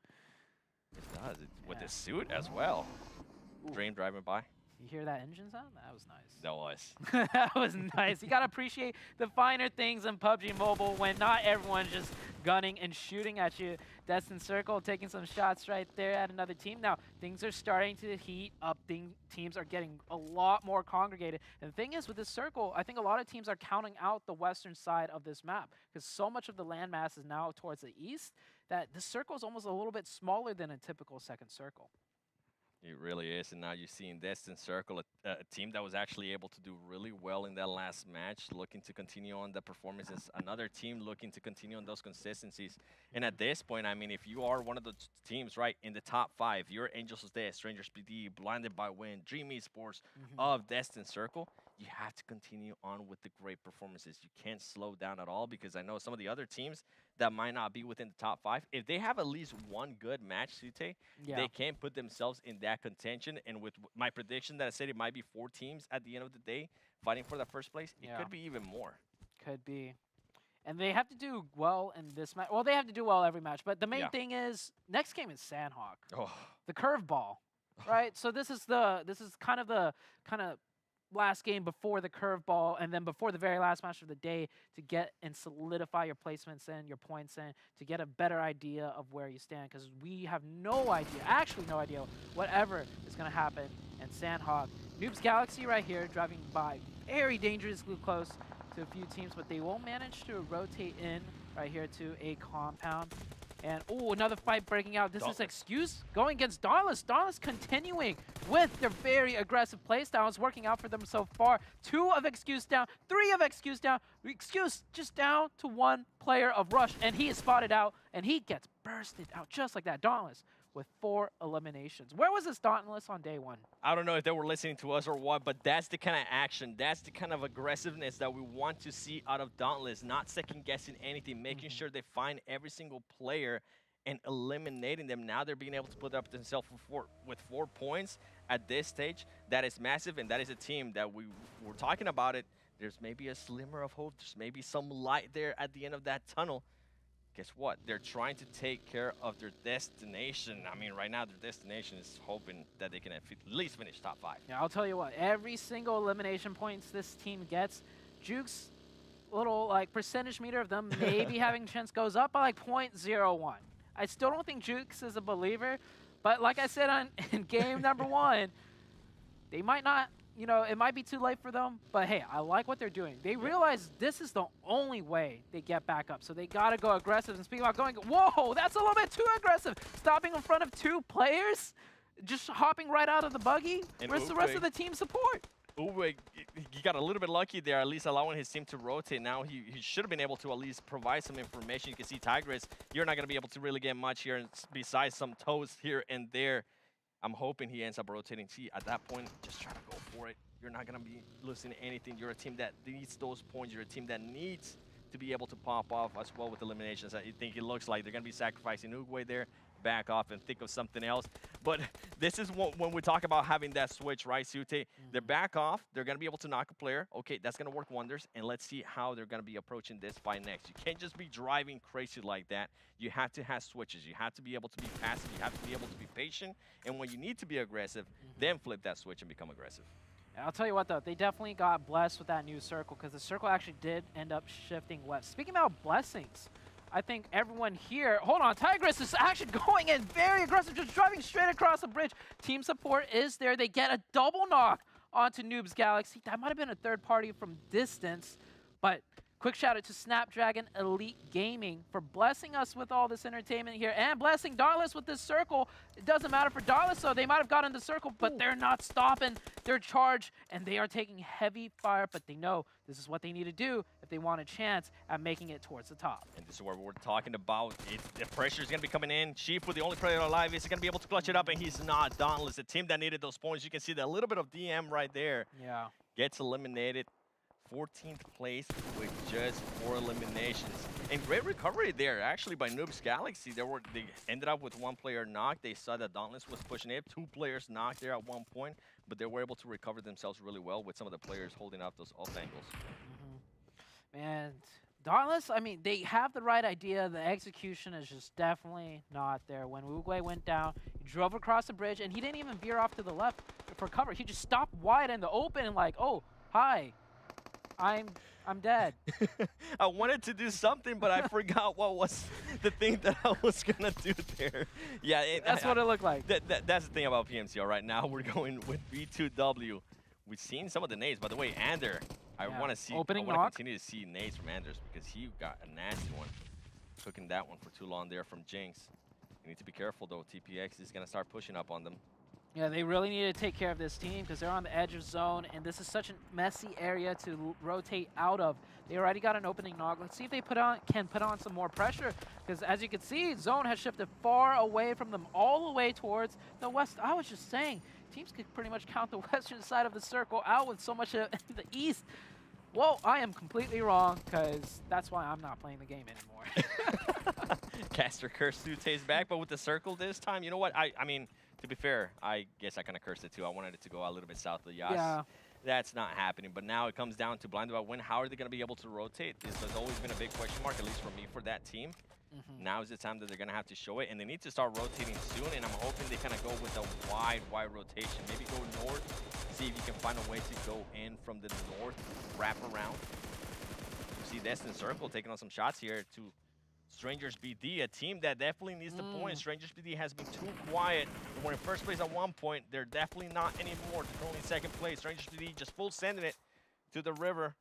It does. With the suit as well. Dream driving by. You hear that engine sound? That was nice. That was. That was nice. You got to appreciate the finer things in PUBG Mobile when not everyone's just gunning and shooting at you. Destined Circle taking some shots right there at another team. Now, things are starting to heat up. Teams are getting a lot more congregated. And the thing is, with this circle, I think a lot of teams are counting out the western side of this map, because so much of the landmass is now towards the east that this circle is almost a little bit smaller than a typical second circle. It really is, and now you're seeing Destined Circle, a team that was actually able to do really well in that last match, looking to continue on the performances. Another team looking to continue on those consistencies. And at this point, I mean, if you are one of the teams, right, in the top 5, you're Angels of Death, Strangers PD, Blinded by Wind, Dream Esports of Destined Circle, you have to continue on with the great performances. You can't slow down at all, because I know some of the other teams that might not be within the top 5, if they have at least one good match, Sute, they can put themselves in that contention. And with my prediction that I said it might be 4 teams at the end of the day fighting for that first place, it could be even more. Could be. And they have to do well in this match. Well, they have to do well every match, but the main thing is next game is Sandhawk. The curveball, right? So this is kind of the last game before the curveball, and then before the very last match of the day, to get and solidify your placements in, your points in, to get a better idea of where you stand, because we have no idea, actually no idea, whatever is going to happen in Sandhawk. Noobs Galaxy right here, driving by very dangerously close to a few teams, but they will manage to rotate in right here to a compound. And, another fight breaking out. This is Excuse going against Dauntless. Dauntless continuing with their very aggressive playstyles, working out for them so far. 2 of Excuse down, 3 of Excuse down. Excuse just down to 1 player of Rush, and he is spotted out, and he gets bursted out just like that. Dauntless with 4 eliminations. Where was this Dauntless on day 1? I don't know if they were listening to us or what, but that's the kind of action, that's the kind of aggressiveness that we want to see out of Dauntless, not second-guessing anything, making sure they find every single player and eliminating them. Now they're being able to put up themselves with 4 points at this stage. That is massive, and that is a team that we're talking about it. There's maybe a slimmer of hope. There's maybe some light there at the end of that tunnel. Guess what? They're trying to take care of their destination. I mean, right now, their destination is hoping that they can at least finish top 5. Yeah, I'll tell you what. Every single elimination points this team gets, Jukes little like percentage meter of them maybe having a chance goes up by like 0.01. I still don't think Jukes is a believer, but like I said in game number 1, they might not, you know, it might be too late for them, but hey, I like what they're doing. They realize this is the only way they get back up, so they gotta go aggressive. And speaking about going, whoa, that's a little bit too aggressive. Stopping in front of 2 players, just hopping right out of the buggy. And Where's the rest of the team support? Uwe, he got a little bit lucky there, at least allowing his team to rotate. Now he should have been able to at least provide some information. You can see Tigress, you're not going to be able to really get much here besides some toes here and there. I'm hoping he ends up rotating. See, at that point, just try to go for it. You're not going to be losing anything. You're a team that needs those points. You're a team that needs to be able to pop off as well with eliminations. I think it looks like they're going to be sacrificing Uwe there. Back off and think of something else. But this is when we talk about having that switch, right, Sute? They're back off. They're going to be able to knock a player. Okay, that's going to work wonders. And let's see how they're going to be approaching this fight next. You can't just be driving crazy like that. You have to have switches. You have to be able to be passive. You have to be able to be patient. And when you need to be aggressive, then flip that switch and become aggressive. I'll tell you what, though, they definitely got blessed with that new circle because the circle actually did end up shifting west. Speaking about blessings, I think everyone here, hold on, Tigress is actually going in very aggressive, just driving straight across the bridge. Team support is there. They get a double knock onto Noob's Galaxy. That might have been a third party from distance, but quick shout out to Snapdragon Elite Gaming for blessing us with all this entertainment here and blessing Darless with this circle. It doesn't matter for Darless, so they might have gotten the circle, but they're not stopping their charge, and they are taking heavy fire, but they know this is what they need to do if they want a chance at making it towards the top. And this is what we're talking about. The pressure is going to be coming in. Chief, with the only player alive, is going to be able to clutch it up, and he's not. Dauntless, the team that needed those points. You can see that little bit of DM right there. Yeah. Gets eliminated. 14th place with just 4 eliminations. And great recovery there, actually, by Noob's Galaxy. They ended up with 1 player knocked. They saw that Dauntless was pushing it. 2 players knocked there at one point, but they were able to recover themselves really well with some of the players holding up those off angles. And Dauntless, I mean, they have the right idea. The execution is just definitely not there. When Uguay went down, he drove across the bridge, and he didn't even veer off to the left for cover. He just stopped wide in the open and like, oh, hi. I'm dead. I wanted to do something, but I forgot what was the thing that I was gonna do there. Yeah, that's what it looked like. That's the thing about PMCO right now. We're going with B2W. We've seen some of the nades, by the way. Ander, I want to see. Opening I knock. continue to see nades from Anders because he got a nasty one. Cooking that one for too long there from Jinx. You need to be careful though. TPX is gonna start pushing up on them. Yeah, they really need to take care of this team because they're on the edge of zone, and this is such a messy area to rotate out of. They already got an opening knock. Let's see if they can put on some more pressure because, as you can see, zone has shifted far away from them, all the way towards the west. I was just saying, teams could pretty much count the western side of the circle out with so much of the east. Well, I am completely wrong because that's why I'm not playing the game anymore. Caster Curse Sute's back, but with the circle this time, you know what? I mean, to be fair, I guess I kind of cursed it too. I wanted it to go a little bit south of Yas. Yeah. That's not happening, but now it comes down to blinded by when. How are they going to be able to rotate? This has always been a big question mark, at least for me, for that team. Now is the time that they're going to have to show it, and they need to start rotating soon, and I'm hoping they kind of go with a wide rotation. Maybe go north, see if you can find a way to go in from the north, wrap around. You see Destin Circle taking on some shots here to Strangers BD, a team that definitely needs the points. Strangers BD has been too quiet. They were in first place at one point. They're definitely not anymore. They're only second place. Strangers BD just full sending it to the river.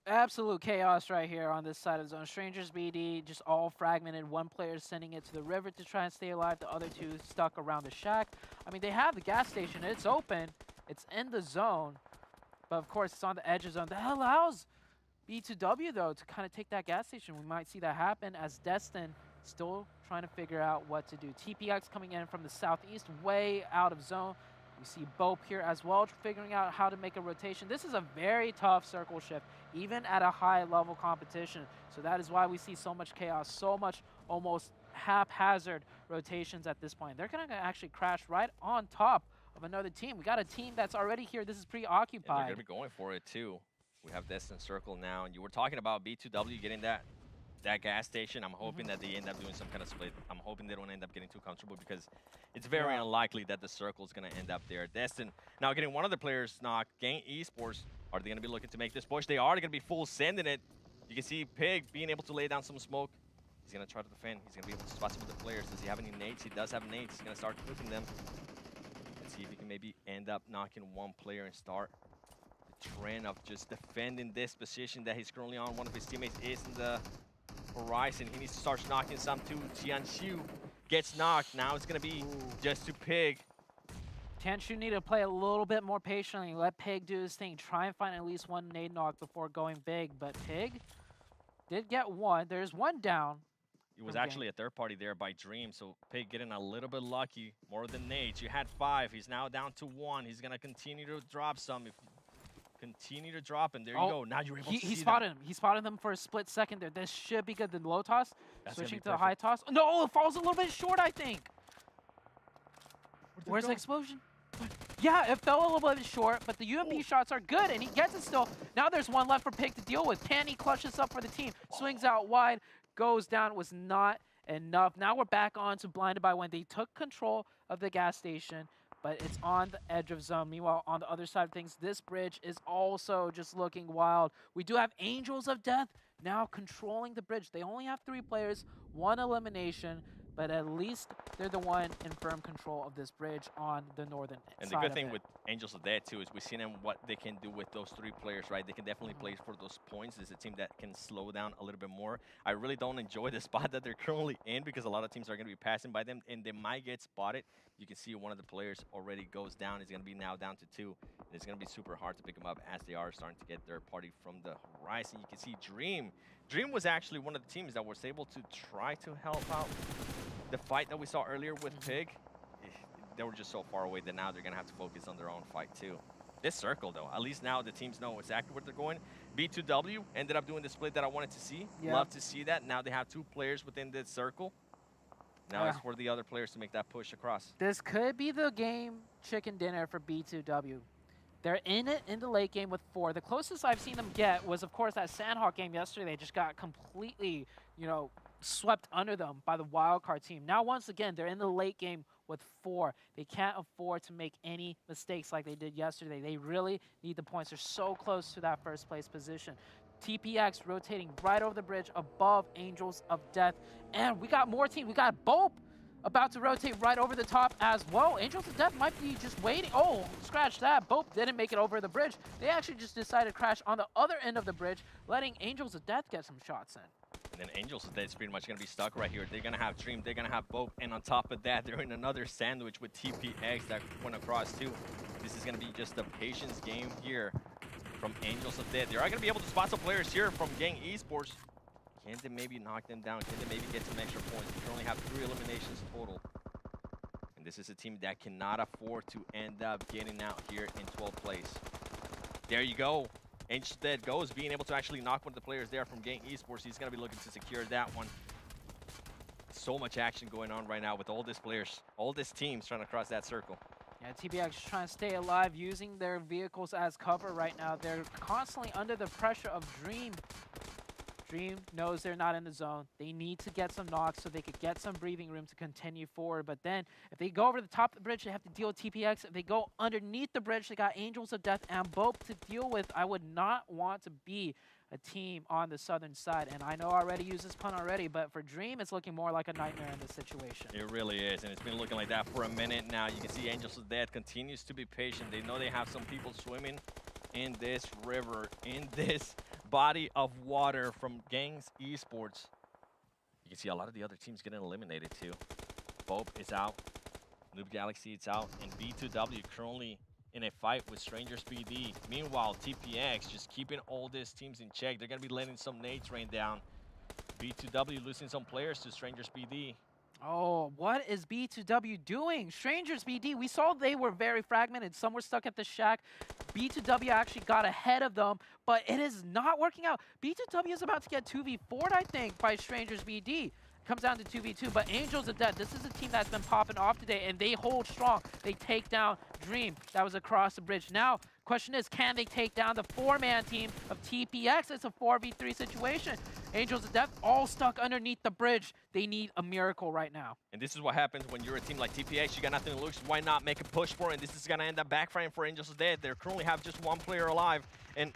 Absolute chaos right here on this side of the zone. Strangers BD just all fragmented. One player sending it to the river to try and stay alive. The other 2 stuck around the shack. I mean, they have the gas station. It's open. It's in the zone. But, of course, it's on the edge of zone. That allows B2W, though, to kind of take that gas station. We might see that happen as Destin still trying to figure out what to do. TPX coming in from the southeast, way out of zone. We see Bope here as well, figuring out how to make a rotation. This is a very tough circle shift, even at a high-level competition. So that is why we see so much chaos, so much almost haphazard rotations at this point. They're going to actually crash right on top of another team. We got a team that's already here. This is preoccupied. And they're going to be going for it, too. We have Destin Circle now, and you were talking about B2W getting that gas station. I'm hoping that they end up doing some kind of split. I'm hoping they don't end up getting too comfortable because it's very unlikely that the circle is going to end up there. Destin now getting one of the players knocked. Gang Esports, are they going to be looking to make this push? They are going to be full sending it. You can see Pig being able to lay down some smoke. He's going to try to defend. He's going to be able to spot some of the players. Does he have any nades? He does have nades. He's going to start cooking them. Let's see if he can maybe end up knocking one player and start the trend of just defending this position that he's currently on. One of his teammates is in the horizon. He needs to start knocking some too. Tianxiu gets knocked. Now it's going to be just to Pig. Tianshu need to play a little bit more patiently. Let Pig do his thing. Try and find at least one nade knock before going big. But Pig did get one. There's one down. It was actually a third party there by Dream, so Pig getting a little bit lucky. More than nades. You had 5. He's now down to 1. He's going to continue to drop some. If continue to drop, and there you go. Now you're able to see He spotted him. He spotted them for a split second there. This should be good. The low toss. That's Switching to the perfect. high toss. No, it falls a little bit short, I think. Where's the explosion? Yeah, it fell a little bit short, but the UMP shots are good, and he gets it still. Now there's one left for Pig to deal with. Can he clutch this up for the team? Swings out wide, goes down, was not enough. Now we're back on to Blinded by When. They took control of the gas station, but it's on the edge of zone. Meanwhile, on the other side of things, this bridge is also just looking wild. We do have Angels of Death now controlling the bridge. They only have 3 players, 1 elimination, but at least they're the one in firm control of this bridge on the northern side. And the good thing with Angels of Death, too, is we've seen them what they can do with those 3 players, right? They can definitely play for those points. It's a team that can slow down a little bit more. I really don't enjoy the spot that they're currently in because a lot of teams are going to be passing by them, and they might get spotted. You can see one of the players already goes down. He's going to be now down to 2. And it's going to be super hard to pick them up as they are starting to get their party from the horizon. You can see Dream. Dream was actually one of the teams that was able to try to help out the fight that we saw earlier with Pig. They were just so far away that now they're going to have to focus on their own fight too. This circle though, at least now the teams know exactly where they're going. B2W ended up doing the split that I wanted to see. Yeah. Love to see that. Now they have 2 players within this circle. Now it's for the other players to make that push across. This could be the game chicken dinner for B2W. They're in it in the late game with 4. The closest I've seen them get was, of course, that Sandhawk game yesterday. They just got completely, swept under them by the wildcard team. Now, once again, they're in the late game with 4. They can't afford to make any mistakes like they did yesterday. They really need the points. They're so close to that first place position. TPX rotating right over the bridge above Angels of Death. And we got more team. We got Bope about to rotate right over the top as well. Angels of Death might be just waiting. Oh, scratch that. Bope didn't make it over the bridge. They actually just decided to crash on the other end of the bridge, letting Angels of Death get some shots in. And then Angels of Death is pretty much going to be stuck right here. They're going to have Dream. They're going to have Bope. And on top of that, they're in another sandwich with TPX that went across too. This is going to be just a patience game here from Angels of Death. They are going to be able to spot some players here from Gang Esports. Can they maybe knock them down? Can they maybe get some extra points? They currently have 3 eliminations total. And this is a team that cannot afford to end up getting out here in 12th place. There you go. Angels of Death goes, being able to actually knock one of the players there from Gang Esports. He's going to be looking to secure that one. So much action going on right now with all these players, all these teams trying to cross that circle. Yeah, TPX is trying to stay alive, using their vehicles as cover right now. They're constantly under the pressure of Dream. Dream knows they're not in the zone. They need to get some knocks so they could get some breathing room to continue forward. But then, if they go over the top of the bridge, they have to deal with TPX. If they go underneath the bridge, they got Angels of Death and Bope to deal with. I would not want to be a team on the southern side. And I know I already used this pun already, but for Dream, it's looking more like a nightmare in this situation. It really is, and it's been looking like that for a minute now. You can see Angels of Death continues to be patient. They know they have some people swimming in this river, in this body of water from Gangs Esports. You can see a lot of the other teams getting eliminated too. Bope is out, Noob Galaxy is out, and B2W currently in a fight with Strangers BD. Meanwhile, TPX just keeping all these teams in check. They're going to be letting some nades rain down. B2W losing some players to Strangers BD. Oh, what is B2W doing? Strangers BD, we saw they were very fragmented. Some were stuck at the shack. B2W actually got ahead of them, but it is not working out. B2W is about to get 2v4'd, I think, by Strangers BD. Comes down to 2v2, but Angels of Death, this is a team that's been popping off today, and they hold strong. They take down Dream. That was across the bridge. Now, question is, can they take down the 4-man team of TPX? It's a 4v3 situation. Angels of Death all stuck underneath the bridge. They need a miracle right now. And this is what happens when you're a team like TPH. You got nothing to lose. Why not make a push for it? And this is going to end up backfiring for Angels of Death. They currently have just one player alive and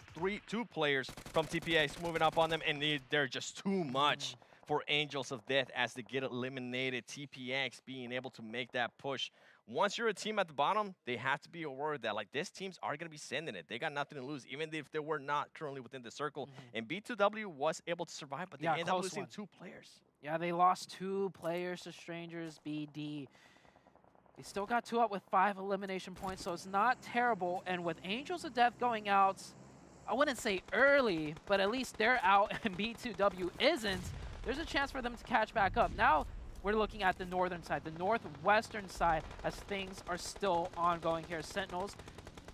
two players from TPH moving up on them. And they're just too much for Angels of Death as they get eliminated. TPX being able to make that push. Once you're a team at the bottom, they have to be aware that like these teams are going to be sending it. They got nothing to lose, even if they were not currently within the circle. And B2W was able to survive, but they ended up losing 2 players. Yeah, they lost 2 players to Strangers, BD. They still got 2 up with 5 elimination points, so it's not terrible. And with Angels of Death going out, I wouldn't say early, but at least they're out and B2W isn't. There's a chance for them to catch back up. Now, we're looking at the northern side, the northwestern side, as things are still ongoing here. Sentinels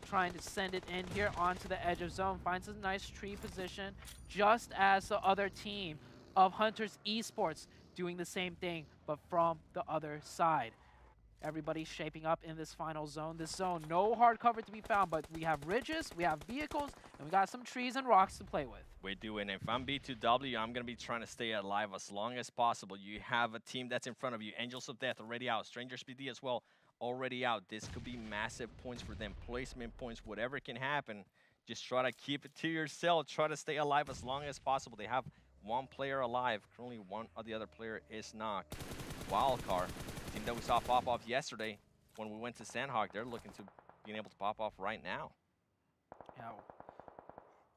trying to send it in here onto the edge of zone, finds a nice tree position, just as the other team of Hunters Esports doing the same thing, but from the other side. Everybody's shaping up in this final zone. This zone, no hard cover to be found, but we have ridges, we have vehicles, and we got some trees and rocks to play with. We do, and if I'm B2W, I'm going to be trying to stay alive as long as possible. You have a team that's in front of you. Angels of Death already out. Strangers BD as well already out. This could be massive points for them. Placement points, whatever can happen. Just try to keep it to yourself. Try to stay alive as long as possible. They have 1 player alive. Currently, one of the other player is knocked. Wildcard, team that we saw pop off yesterday when we went to Sandhawk, they're looking to being able to pop off right now. Yeah.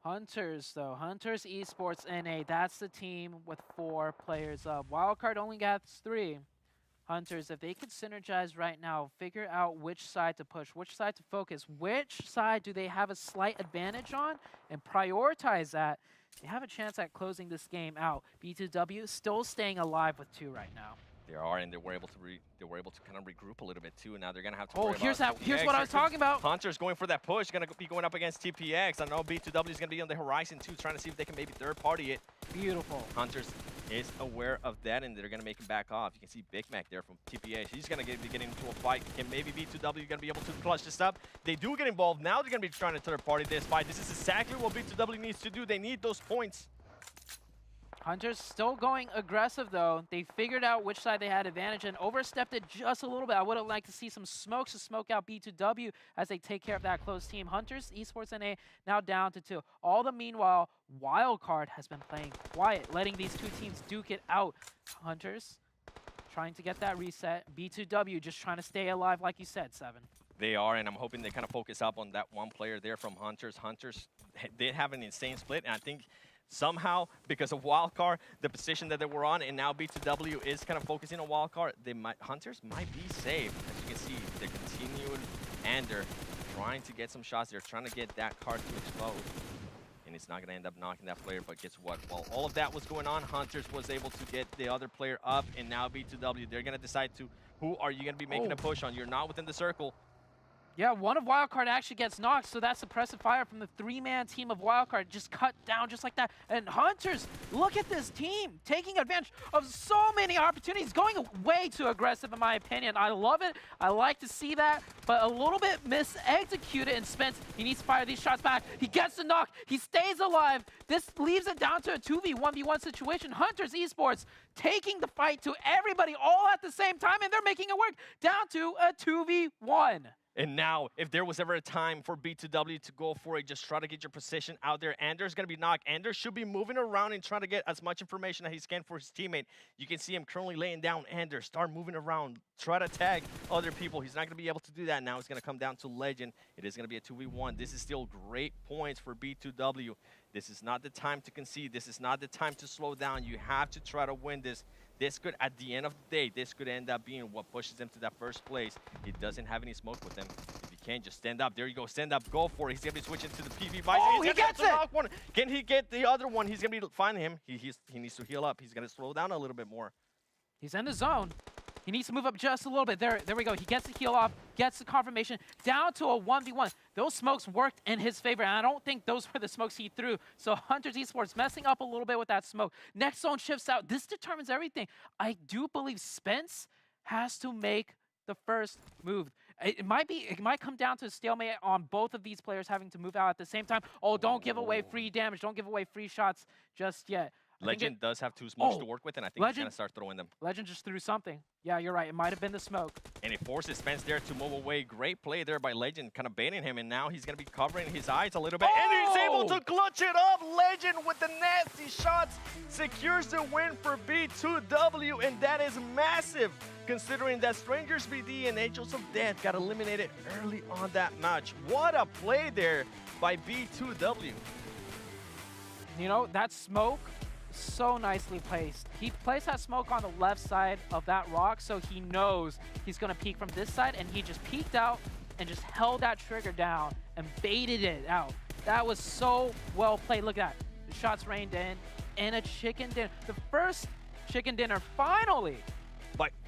Hunters, though. Hunters Esports NA, that's the team with 4 players up. Wildcard only gets 3. Hunters, if they could synergize right now, figure out which side to push, which side to focus, which side do they have a slight advantage on, and prioritize that, they have a chance at closing this game out. B2W still staying alive with 2 right now. They are, and they were able to kind of regroup a little bit too. And now they're gonna have to. Oh, here's what I was talking about. Hunter's going for that push. Gonna be going up against TPX. I know B2W is gonna be on the horizon too, trying to see if they can maybe third party it. Beautiful. Hunters is aware of that, and they're gonna make him back off. You can see Big Mac there from TPX. He's gonna be getting into a fight. Can maybe B2W gonna be able to clutch this up? They do get involved. Now they're gonna be trying to third party this fight. This is exactly what B2W needs to do. They need those points. Hunters still going aggressive, though. They figured out which side they had advantage and overstepped it just a little bit. I would have liked to see some smokes to smoke out B2W as they take care of that close team. Hunters Esports NA now down to 2. All the meanwhile, Wildcard has been playing quiet, letting these 2 teams duke it out. Hunters trying to get that reset. B2W just trying to stay alive, like you said, 7. They are, and I'm hoping they kind of focus up on that 1 player there from Hunters. Hunters, they have an insane split, and I think somehow, because of Wildcard, the position that they were on, and now B2W is kind of focusing on Wildcard, Hunters might be safe. As you can see, they're continuing, and they're trying to get some shots. They're trying to get that card to explode, and it's not going to end up knocking that player, but guess what? While all of that was going on, Hunters was able to get the other player up, and now B2W, they're going to decide to, who are you going to be making a push on? You're not within the circle. Yeah, one of Wildcard actually gets knocked, so that suppressive fire from the 3-man team of Wildcard just cut down just like that. And Hunters, look at this team, taking advantage of so many opportunities, going way too aggressive in my opinion. I love it, I like to see that, but a little bit mis-executed, and Spence, he needs to fire these shots back. He gets the knock, he stays alive. This leaves it down to a 2v1v1 situation. Hunters Esports taking the fight to everybody all at the same time, and they're making it work down to a 2v1. And now, if there was ever a time for B2W to go for it, just try to get your position out there. Anders going to be knocked. Anders should be moving around and trying to get as much information as he can for his teammate. You can see him currently laying down Anders. Start moving around. Try to tag other people. He's not going to be able to do that. Now it's going to come down to Legend. It is going to be a 2v1. This is still great points for B2W. This is not the time to concede. This is not the time to slow down. You have to try to win this. This could, at the end of the day, this could end up being what pushes him to that first place. He doesn't have any smoke with him. If he can, just stand up. There you go. Stand up. Go for it. He's going to be switching to the PV. Oh, he gets it! One. Can he get the other one? He's going to be finding him. He needs to heal up. He's going to slow down a little bit more. He's in the zone. He needs to move up just a little bit. There we go. He gets the heal off, gets the confirmation, down to a 1v1. Those smokes worked in his favor, and I don't think those were the smokes he threw. So Hunters Esports messing up a little bit with that smoke. Next zone shifts out. This determines everything. I do believe Spence has to make the first move. It might come down to a stalemate on both of these players having to move out at the same time. Oh, don't give away free damage. Don't give away free shots just yet. Legend does have two smokes Oh, to work with, and I think he's Legend- going to start throwing them. Legend just threw something. Yeah, you're right. It might have been the smoke. And it forces Spence there to move away. Great play there by Legend, kind of baiting him, and now he's going to be covering his eyes a little bit. And he's able to clutch it up. Legend with the nasty shots secures the win for B2W, and that is massive, considering that Strangers BD and Angels of Death got eliminated early on that match. What a play there by B2W. You know, that smoke, so nicely placed. He placed that smoke on the left side of that rock, so he knows he's going to peek from this side, and he just peeked out and just held that trigger down and baited it out. That was so well played. Look at that. The shots rained in, and a chicken dinner. The first chicken dinner, finally,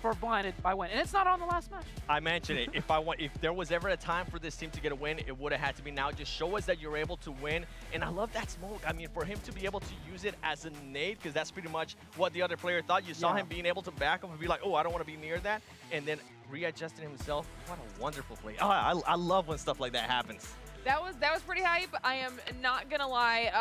for Blinded by Win. And it's not on the last match. I mentioned it. If there was ever a time for this team to get a win, it would have had to be now. Just show us that you're able to win. And I love that smoke. I mean, for him to be able to use it as a nade, because that's pretty much what the other player thought. You saw him being able to back up and be like, oh, I don't want to be near that. And then readjusting himself. What a wonderful play. Oh, I love when stuff like that happens. That was pretty hype. I am not gonna lie.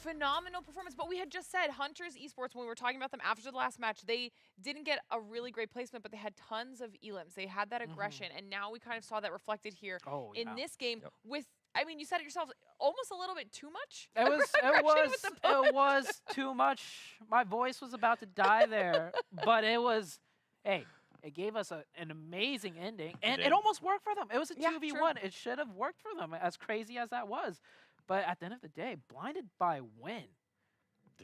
Phenomenal performance, but we had just said Hunters Esports, when we were talking about them after the last match, they didn't get a really great placement, but they had tons of elims. They had that aggression, and now we kind of saw that reflected here in this game with, I mean, you said it yourself, almost a little bit too much. It was too much. My voice was about to die there, but it was, hey, it gave us an amazing ending, and it almost worked for them. It was a 2v1. It should have worked for them, as crazy as that was. But at the end of the day, Blinded by Win.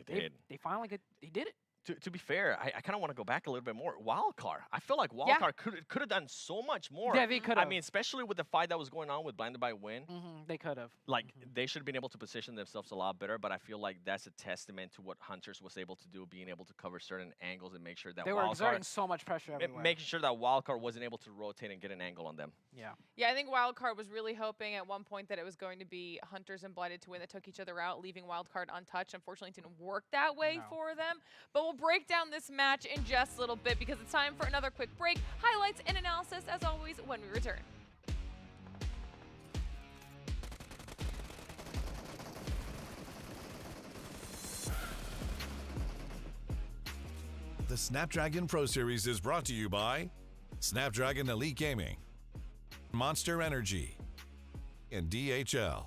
They finally they did it. To be fair, I kind of want to go back a little bit more. Wildcard. I feel like Wildcard could have done so much more. Yeah, they could have. I mean, especially with the fight that was going on with Blinded by Win. They could have. Like, they should have been able to position themselves a lot better, but I feel like that's a testament to what Hunters was able to do, being able to cover certain angles and make sure that they were exerting so much pressure everywhere. Making sure that Wildcard wasn't able to rotate and get an angle on them. Yeah, I think Wildcard was really hoping at one point that it was going to be Hunters and Blinded to Win that took each other out, leaving Wildcard untouched. Unfortunately, it didn't work that way for them. But we'll break down this match in just a little bit because it's time for another quick break. Highlights and analysis, as always, when we return. The Snapdragon Pro Series is brought to you by Snapdragon Elite Gaming, Monster Energy, and DHL.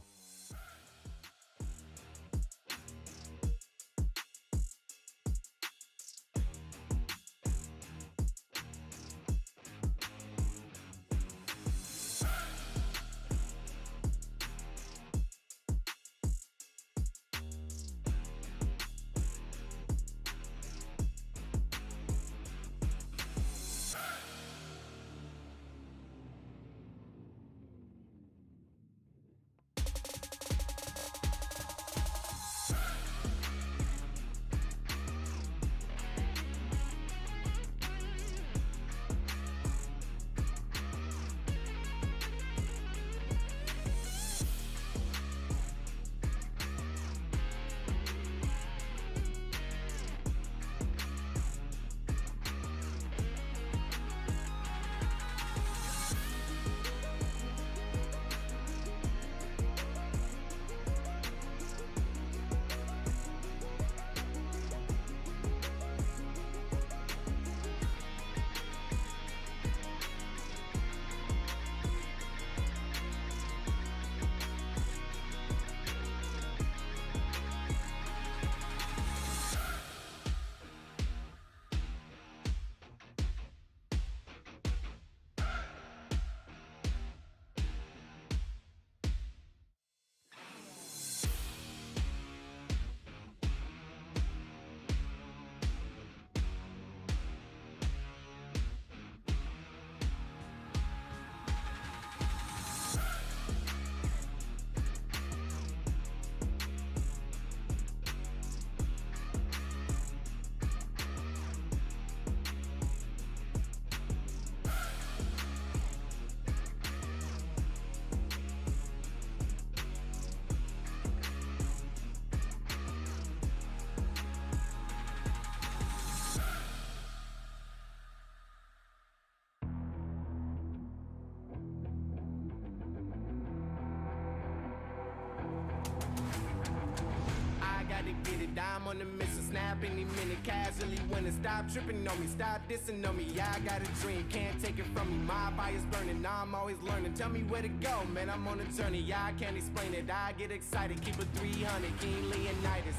to get it. I'm on the mission, snap any minute, casually winning. Stop tripping on me, stop dissing on me. Yeah, I got a dream, can't take it from me. My fire's burning, I'm always learning. Tell me where to go, man, I'm on a journey. Yeah, I can't explain it, I get excited. Keep it 300, King Leonidas.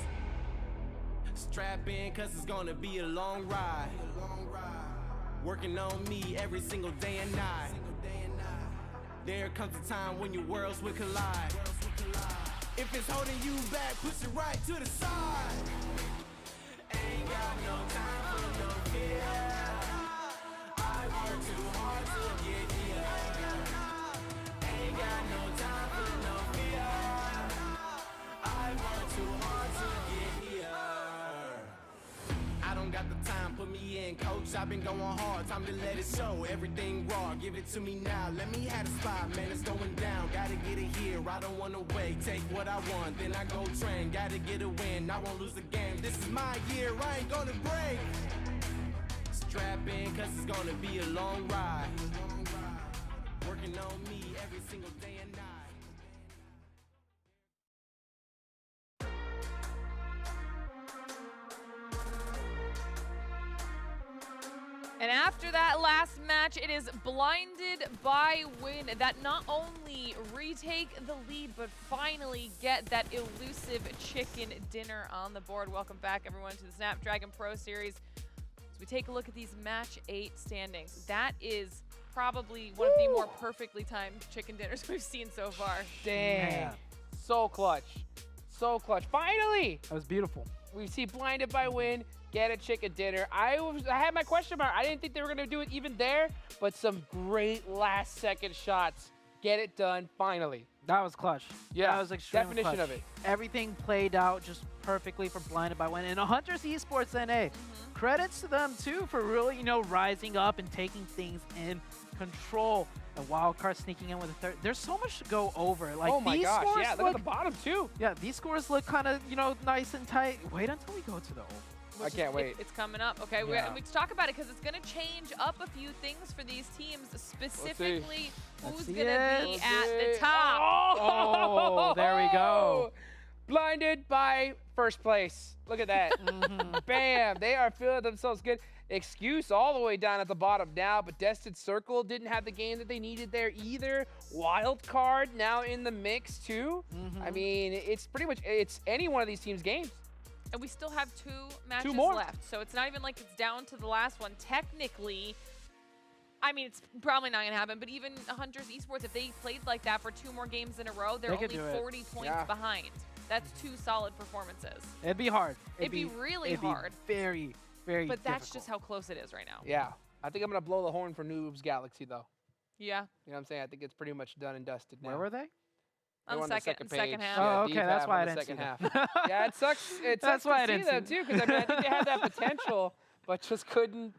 Strap in, cause it's gonna be a long ride. Working on me every single day and night. There comes a time when your worlds will collide. If it's holding you back, push it right to the side. Ain't got no time for no fear. I work too hard to get here. Ain't got no time for no fear. I work too hard to get here. I don't got the time, put me in, coach. I've been going hard, time to let it show. Everything raw, give it to me now. Let me have the spot, man, it's going down. Gotta get it here, I don't wanna wait. Take what I want, then I go train. Gotta get a win, I won't lose the game. This is my year, I ain't gonna break. Strap in, cause it's gonna be a long ride. Working on me every single day and night. And after that last match, it is Blinded by Win that not only retake the lead, but finally get that elusive chicken dinner on the board. Welcome back, everyone, to the Snapdragon Pro Series. As we take a look at these match 8 standings, that is probably one of the more perfectly timed chicken dinners we've seen so far. Dang. Man. So clutch. So clutch. Finally! That was beautiful. We see Blinded by Win get a chicken dinner. I had my question mark. I didn't think they were going to do it even there, but some great last-second shots. Get it done, finally. That was clutch. Yeah, that was extremely definition clutch. of it. Everything played out just perfectly for Blinded by Win. And Hunters Esports NA, credits to them too for really, rising up and taking things in control. A wild card sneaking in with a third. There's so much to go over. Like, oh my these gosh, scores yeah, look at the bottom too. Yeah, these scores look kind of, nice and tight. Wait until we go to the oval. I can't wait. It's coming up. Okay, Yeah. we talk about it because it's going to change up a few things for these teams, specifically who's going to be at the top. Oh, there we go. Blinded by first place. Look at that. Bam. They are feeling themselves good. Excuse all the way down at the bottom now, but Destined Circle didn't have the game that they needed there either. Wild Card now in the mix too. I mean, it's pretty much, it's any one of these teams' games. And we still have 2 matches more left, so it's not even like it's down to the last one. Technically, I mean, it's probably not going to happen, but even Hunters Esports, if they played like that for 2 more games in a row, they're They could only do it. 40 points behind. That's 2 solid performances. It'd be hard. It'd be really hard. Very, very But that's difficult. just how close it is right now. Yeah. I think I'm going to blow the horn for Noobs Galaxy though. Yeah. You know what I'm saying? I think it's pretty much done and dusted now. Where were they? On They're the on second page. half. Oh, Yeah, okay, deep that's half why on I the didn't see second them. half. Yeah, it sucks. It That's sucks why I to see didn't see them too, because I mean, I think they had that potential, but just couldn't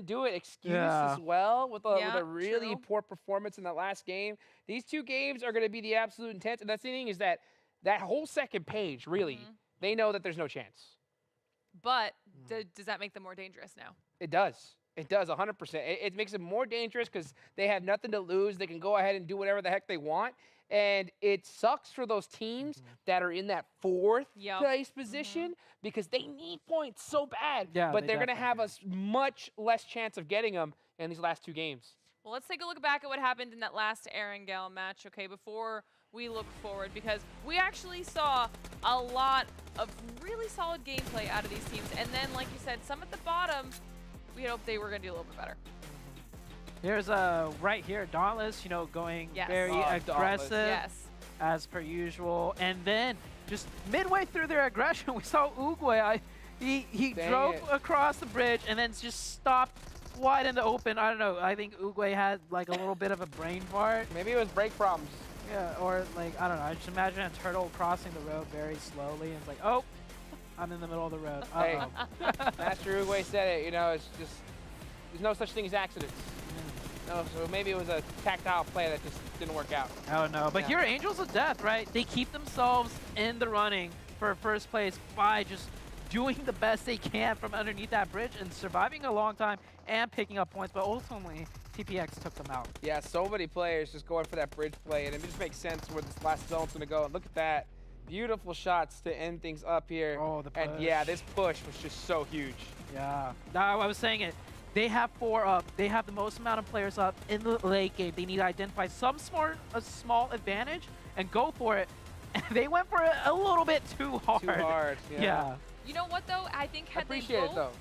do it. Excuse as well with a really true. poor performance in that last game. These 2 games are going to be the absolute intense, and that's the thing is that whole second page really, they know that there's no chance. But does that make them more dangerous now? It does. It does, 100%. It makes it more dangerous because they have nothing to lose. They can go ahead and do whatever the heck they want. And it sucks for those teams that are in that 4th place position because they need points so bad. Yeah, but they they're going to have definitely a much less chance of getting them in these last 2 games. Well, let's take a look back at what happened in that last Erangel match, okay, before we look forward, because we actually saw a lot of really solid gameplay out of these teams. And then, like you said, some at the bottom, we hoped they were going to do a little bit better. Here's right here, Dauntless, going very Dauntless. aggressive as per usual. And then just midway through their aggression, we saw Uguay. He drove across the bridge and then just stopped wide in the open. I don't know. I think Uguay had like a little bit of a brain fart. Maybe it was brake problems. Yeah, or like, I don't know. I just imagine a turtle crossing the road very slowly. And it's like, oh, I'm in the middle of the road. Hey, Master Uguay said it, it's just, there's no such thing as accidents. No, so maybe it was a tactile play that just didn't work out. Oh no, but here Angels of Death, right? They keep themselves in the running for first place by just doing the best they can from underneath that bridge and surviving a long time and picking up points, but ultimately TPX took them out. Yeah, so many players just going for that bridge play, and it just makes sense where this last zone's going to go. And look at that. Beautiful shots to end things up here. Oh, the And yeah, push. this push was just so huge. Yeah. Now, I was saying it. They have 4 up. They have the most amount of players up in the late game. They need to identify a small advantage and go for it. And they went for it a little bit too hard. Too hard. Yeah. You know what though? I think I had they appreciate it though.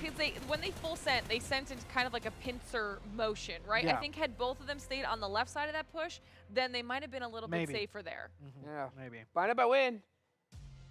because when they full sent, they sent in kind of like a pincer motion, right? I Yeah. think had both of them stayed on the left side of that push, then they might have been a little Maybe. bit safer there. Yeah. Maybe. Blinded by Win.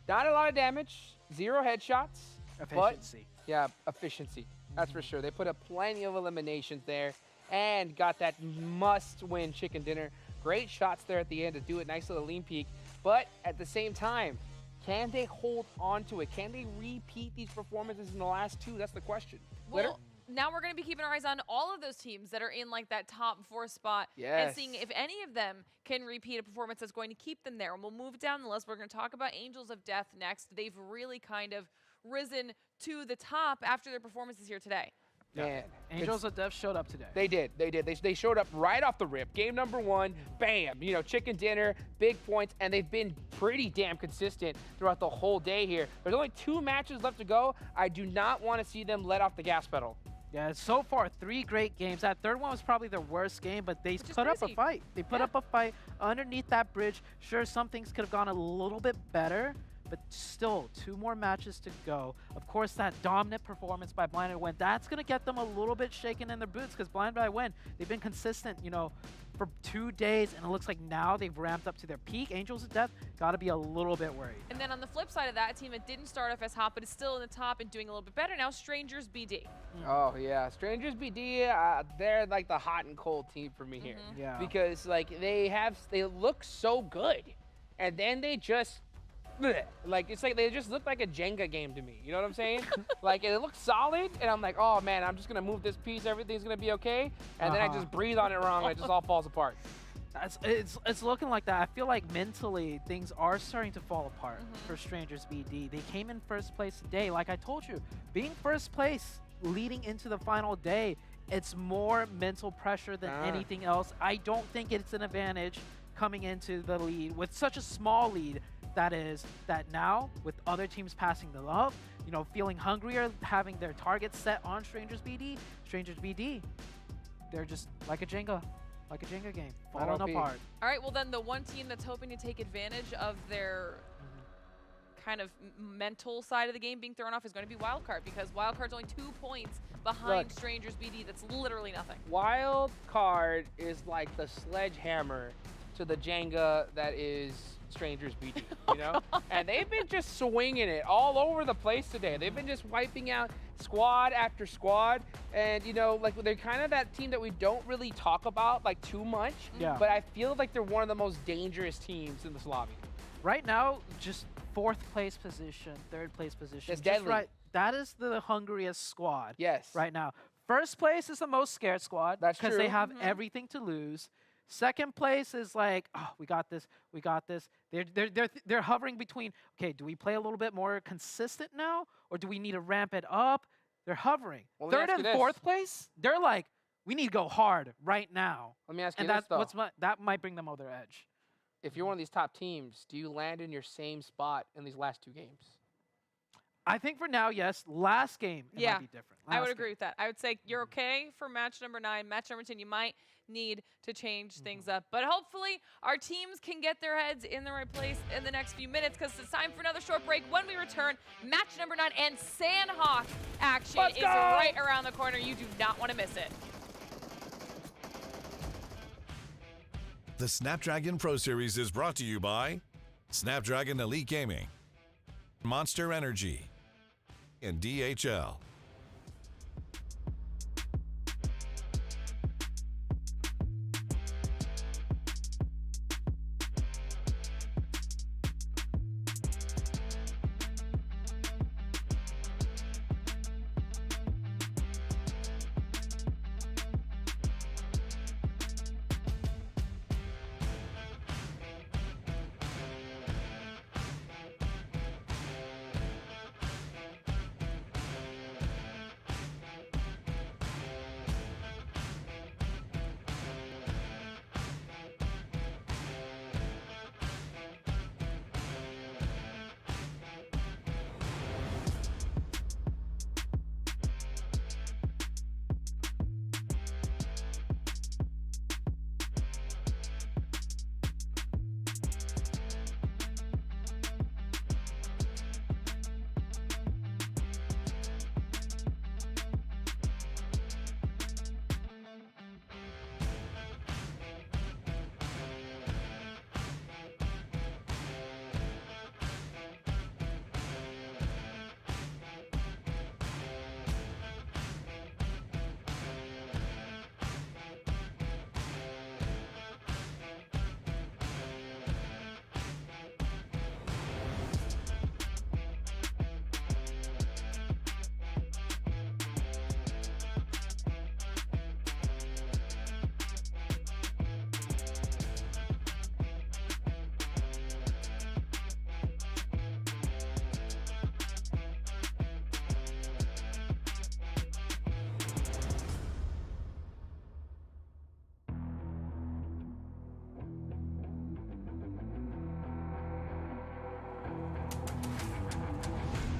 Not a lot of damage. 0 headshots. Efficiency. Yeah, efficiency. That's for sure. They put up plenty of eliminations there and got that must-win chicken dinner. Great shots there at the end to do it. Nice little lean peek. But at the same time, can they hold on to it? Can they repeat these performances in the last 2? That's the question. Glitter? Well, now we're going to be keeping our eyes on all of those teams that are in like that top 4 spot and Yes. seeing if any of them can repeat a performance that's going to keep them there. And we'll move down the list. We're going to talk about Angels of Death next. They've really kind of risen to the top after their performances here today. Man. Angels of Death showed up today. They did. They showed up right off the rip. Game number 1, bam, you know, chicken dinner, big points, and they've been pretty damn consistent throughout the whole day here. There's only 2 matches left to go. I do not want to see them let off the gas pedal. Yeah, so far 3 great games. That third one was probably their worst game, but they Which is put up a crazy. fight. They put up a fight underneath that bridge. Sure, some things could have gone a little bit better, but still 2 more matches to go. Of course, that dominant performance by Blind by Win, that's going to get them a little bit shaken in their boots because Blind by Win, they've been consistent, you know, for 2 days, and it looks like now they've ramped up to their peak. Angels of Death got to be a little bit worried. And then on the flip side of that, a team that didn't start off as hot but is still in the top and doing a little bit better now, Strangers BD. Oh, yeah. Strangers BD, they're like the hot and cold team for me here. Yeah. Because, like, they look so good, and then they just, bleh. Like, it's like they just look like a Jenga game to me. You know what I'm saying? Like, it looks solid, and I'm like, oh, man, I'm just going to move this piece. Everything's going to be okay. And then I just breathe on it wrong, and it just all falls apart. It's looking like that. I feel like mentally things are starting to fall apart for Strangers BD. They came in first place today. Like I told you, being first place leading into the final day, it's more mental pressure than anything else. I don't think it's an advantage coming into the lead with such a small lead. That now with other teams passing them up, you know, feeling hungrier, having their targets set on Strangers BD, they're just like a Jenga game, falling apart. All right, well then the one team that's hoping to take advantage of their kind of mental side of the game being thrown off is going to be Wildcard because Wildcard's only 2 points behind Strangers BD. That's literally nothing. Wild Card is like the sledgehammer to the Jenga that is Strangers BD, you know? And they've been just swinging it all over the place today. They've been just wiping out squad after squad. And, you know, like they're kind of that team that we don't really talk about like too much. Yeah. But I feel like they're one of the most dangerous teams in this lobby. Right now, just 4th place position, 3rd place position. That's just deadly. right. That is the hungriest squad. Yes. Right now. 1st place is the most scared squad. That's because they true. have everything to lose. 2nd place is like, oh, we got this. They're hovering between, okay, do we play a little bit more consistent now, or do we need to ramp it up? They're hovering. Well, let me 3rd ask and you this. 4th place, they're like, we need to go hard right now. Let me ask you And this, that's though. that might bring them over their edge. If you're one of these top teams, do you land in your same spot in these last 2 games? I think for now, yes. Last game, it Yeah, might be different. I would Last agree game. with that. I would say you're okay for match number 9. Match number 10, you might need to change things up. But hopefully our teams can get their heads in the right place in the next few minutes because it's time for another short break. When we return, match number 9 and Sandhawk action is right around the corner. You do not want to miss it. The Snapdragon Pro Series is brought to you by Snapdragon Elite Gaming, Monster Energy, and DHL.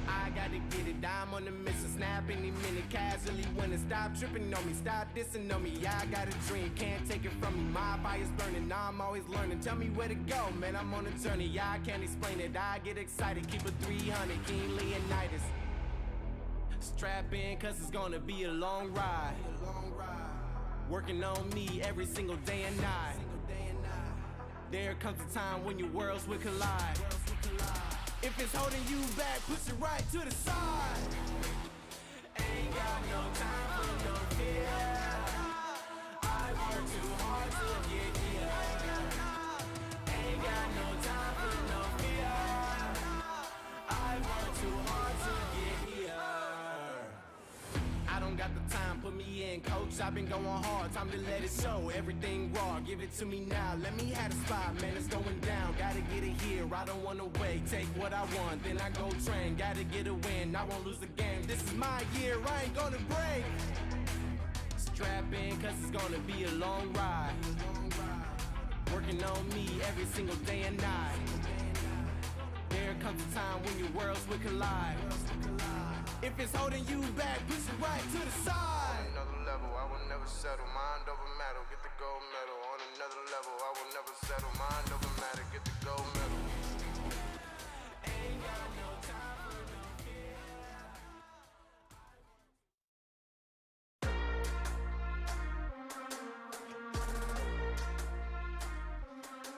I gotta get it, I'm on the mission, snap any minute, casually winning. Stop tripping on me, stop dissing on me. Yeah, I got a dream, can't take it from me. My fire's burning, I'm always learning. Tell me where to go, man, I'm on a journey. Yeah, I can't explain it, I get excited. Keep it 300, King Leonidas. Strap in, cause it's gonna be a long ride. Working on me every single day and night. There comes a time when your worlds will collide. If it's holding you back, push it right to the side. Ain't got no time for no fear. I work too hard to get here. Ain't got no time for no fear. I work too hard to get here. I don't got the time, put me in, coach. I've been going hard, time to let it show. Everything raw, give it to me now. Let me have the spot, man, it's going down. Gotta get it here, I don't wanna wait. Take what I want, then I go train. Gotta get a win, I won't lose the game. This is my year, I ain't gonna break. Strap in, cause it's gonna be a long ride. Working on me every single day and night. There comes a time when your worlds will collide. If it's holding you back, push it right to the side. On another level, I will never settle. Mind over matter, get the gold medal. On another level, I will never settle. Mind over matter, get the gold medal. Ain't got no time for no fear.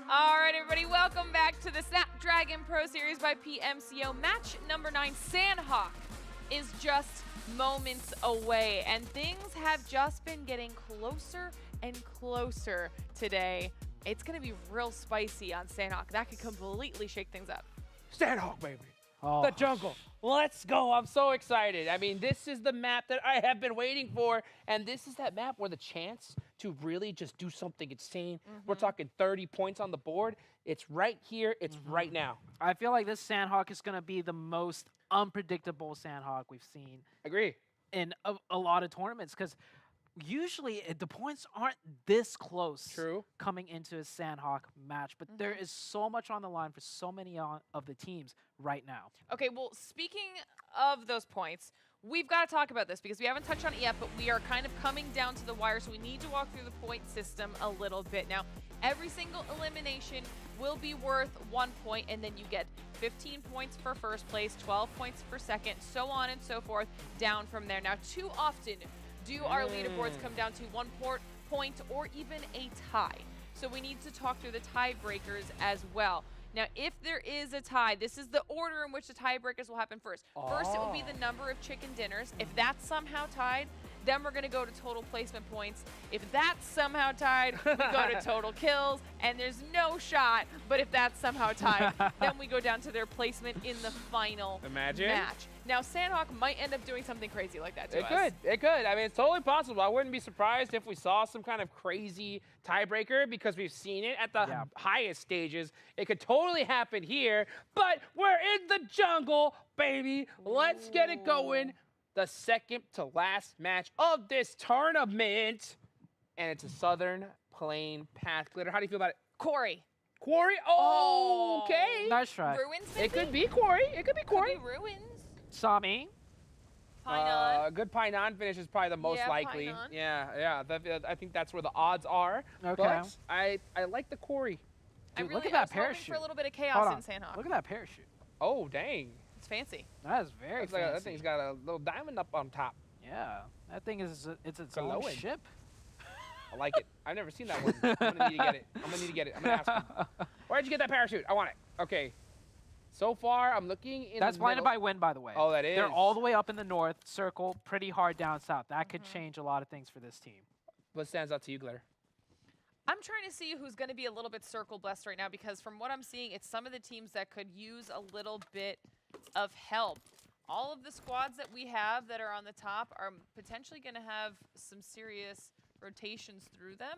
All right, everybody, welcome back to the Snapdragon Pro Series by PMCO. Match number 9, Sandhawk, is just moments away, and things have just been getting closer and closer today. It's going to be real spicy on Sandhawk. That could completely shake things up. Sandhawk, baby. Oh. The jungle. Let's go. I'm so excited. I mean, this is the map that I have been waiting for, and this is that map where the chance to really just do something insane. We're talking 30 points on the board. It's right here. It's right now. I feel like this Sandhawk is going to be the most unpredictable Sandhawk we've seen Agree. in a lot of tournaments, because usually the points aren't this close coming into a Sandhawk match, but there is so much on the line for so many of the teams right now. Okay, well, speaking of those points, we've got to talk about this because we haven't touched on it yet, but we are kind of coming down to the wire, so we need to walk through the point system a little bit. Now, every single elimination will be worth 1 point, and then you get 15 points for first place, 12 points for second, so on and so forth, down from there. Now, too often do our leaderboards come down to 1 point or even a tie. So we need to talk through the tiebreakers as well. Now, if there is a tie, this is the order in which the tiebreakers will happen first. First, it will be the number of chicken dinners. If that's somehow tied, then we're going to go to total placement points. If that's somehow tied, we go to total kills, and there's no shot. But if that's somehow tied, then we go down to their placement in the final match. Now, Sandhawk might end up doing something crazy like that to us. It could. I mean, it's totally possible. I wouldn't be surprised if we saw some kind of crazy tiebreaker because we've seen it at the highest stages. It could totally happen here, but we're in the jungle, baby. Let's get it going. The second to last match of this tournament, and it's a Southern Plain Path Glitter. How do you feel about it? Quarry. Quarry? Oh, okay. Nice try. Ruins, maybe? It could be Quarry. It could be Quarry. Could be Ruins. Sami. Painan. Good Painan finish is probably the most likely. Painan. Yeah. I think that's where the odds are. Okay. But I like the Quarry. Dude, I look really at that was hoping parachute. for a little bit of Hold chaos on. in Sandhawk. Look at that parachute. Oh, dang. It's fancy. That is very That's like fancy. that thing's got a little diamond up on top. Yeah, that thing is it's its own Glowing. ship. I like it. I've never seen that one. I'm gonna need to get it. I'm gonna ask him. Where'd you get that parachute? I want it. Okay. So far, I'm looking in That's the blinded middle. by wind, by the way. Oh, that is. They're all the way up in the north, circle, pretty hard down south. That could change a lot of things for this team. What stands out to you, Glitter? I'm trying to see who's going to be a little bit circle blessed right now, because from what I'm seeing, it's some of the teams that could use a little bit of help. All of the squads that we have that are on the top are potentially going to have some serious rotations through them.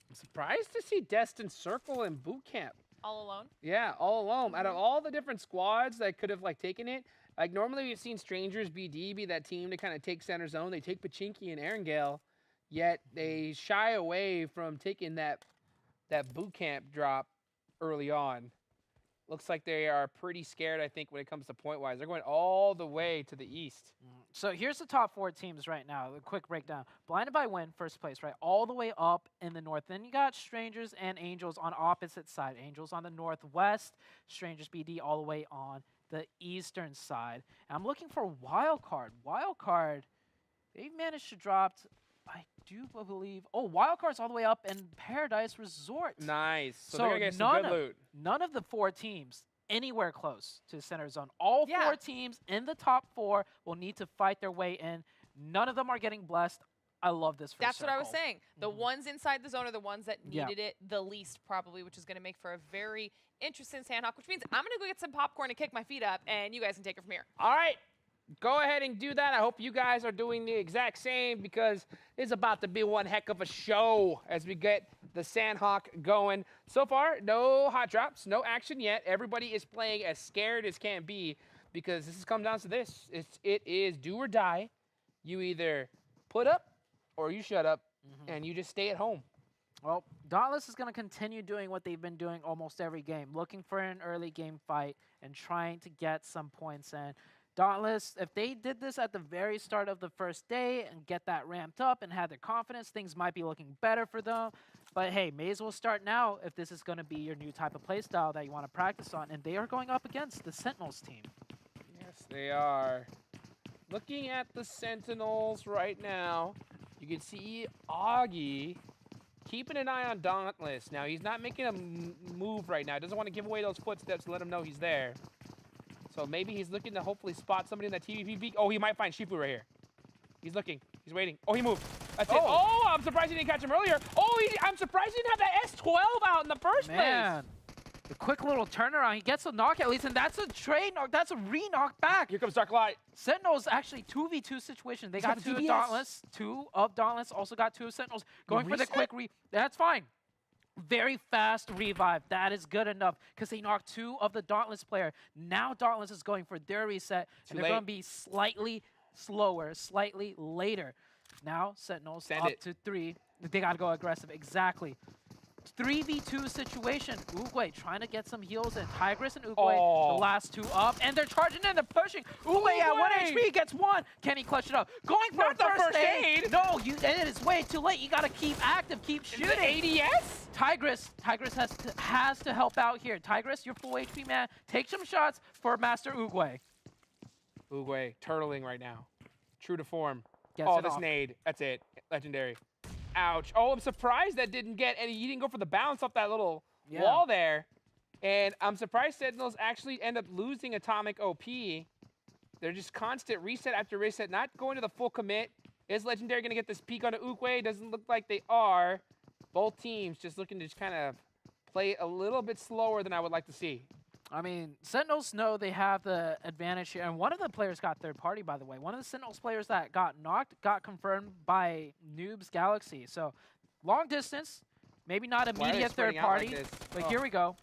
I'm surprised to see Destin Circle in boot camp. All alone. Yeah, all alone. Out of all the different squads that could have taken it, normally we've seen Strangers BD be that team to kind of take center zone. They take Pachinki and Erangel, yet they shy away from taking that boot camp drop early on. looks like they are pretty scared, I think, when it comes to point-wise. They're going all the way to the east. So here's the top 4 teams right now. A quick breakdown. Blinded by Win, first place, right? All the way up in the north. Then you got Strangers and Angels on opposite side. Angels on the northwest, Strangers BD all the way on the eastern side. And I'm looking for Wildcard. Wildcard, they've managed to drop, I do believe, Wildcard's all the way up in Paradise Resort. Nice. So they're going to get some good loot. None of the 4 teams anywhere close to the center zone. All 4 teams in the top 4 will need to fight their way in. None of them are getting blessed. I love this for That's Circle. what I was saying. The ones inside the zone are the ones that needed it the least, probably, which is going to make for a very interesting Sandhawk, which means I'm going to go get some popcorn and kick my feet up, and you guys can take it from here. All right. Go ahead and do that. I hope you guys are doing the exact same because it's about to be one heck of a show as we get the Sandhawk going. So far, no hot drops, no action yet. Everybody is playing as scared as can be because this has come down to this. It is do or die. You either put up or you shut up and you just stay at home. Well, Dauntless is going to continue doing what they've been doing almost every game, looking for an early game fight and trying to get some points in. Dauntless, if they did this at the very start of the first day and get that ramped up and had their confidence, things might be looking better for them. But hey, may as well start now if this is going to be your new type of play style that you want to practice on. And they are going up against the Sentinels team. Yes, they are. Looking at the Sentinels right now, you can see Augie keeping an eye on Dauntless. Now, he's not making a move right now. He doesn't want to give away those footsteps to let him know he's there. So maybe he's looking to hopefully spot somebody in that TVP. Oh, he might find Shifu right here. He's looking. He's waiting. Oh, he moved. That's it. Oh, I'm surprised he didn't catch him earlier. Oh, I'm surprised he didn't have that S12 out in the first place. The quick little turnaround. He gets a knock at least, and that's a trade knock. That's a re-knock back. Here comes Dark Light. Sentinels actually 2v2 situation. They got 2 of Dauntless. 2 of Dauntless. Also got 2 of Sentinels. Going for the quick That's fine. Very fast revive. That is good enough because they knocked 2 of the Dauntless player. Now Dauntless is going for their reset, and they're going to be slightly slower, slightly later. Now Sentinels up to 3. They got to go aggressive. Exactly. 3v2 situation. Oogway trying to get some heals in. Tigris and Oogway, the last 2 up, and they're charging in, they're pushing. Oogway at 1 HP gets 1. Can he clutch it up? Going for the first aid. No, it is way too late. You got to keep active, keep shooting. ADS? Tigris has to help out here. Tigris, you're full HP, man. Take some shots for Master Oogway. Oogway turtling right now. True to form. Gets this nade. That's it. Legendary. Ouch. Oh, I'm surprised that didn't get any. He didn't go for the bounce off that little wall there. And I'm surprised Sentinels actually end up losing Atomic OP. They're just constant reset after reset, not going to the full commit. Is Legendary going to get this peek onto Oogway? Doesn't look like they are. Both teams just looking to just kind of play a little bit slower than I would like to see. I mean, Sentinels know they have the advantage here. And one of the players got third party, by the way. One of the Sentinels players that got knocked got confirmed by Noobs Galaxy. So long distance, maybe not immediate third party. But here we go.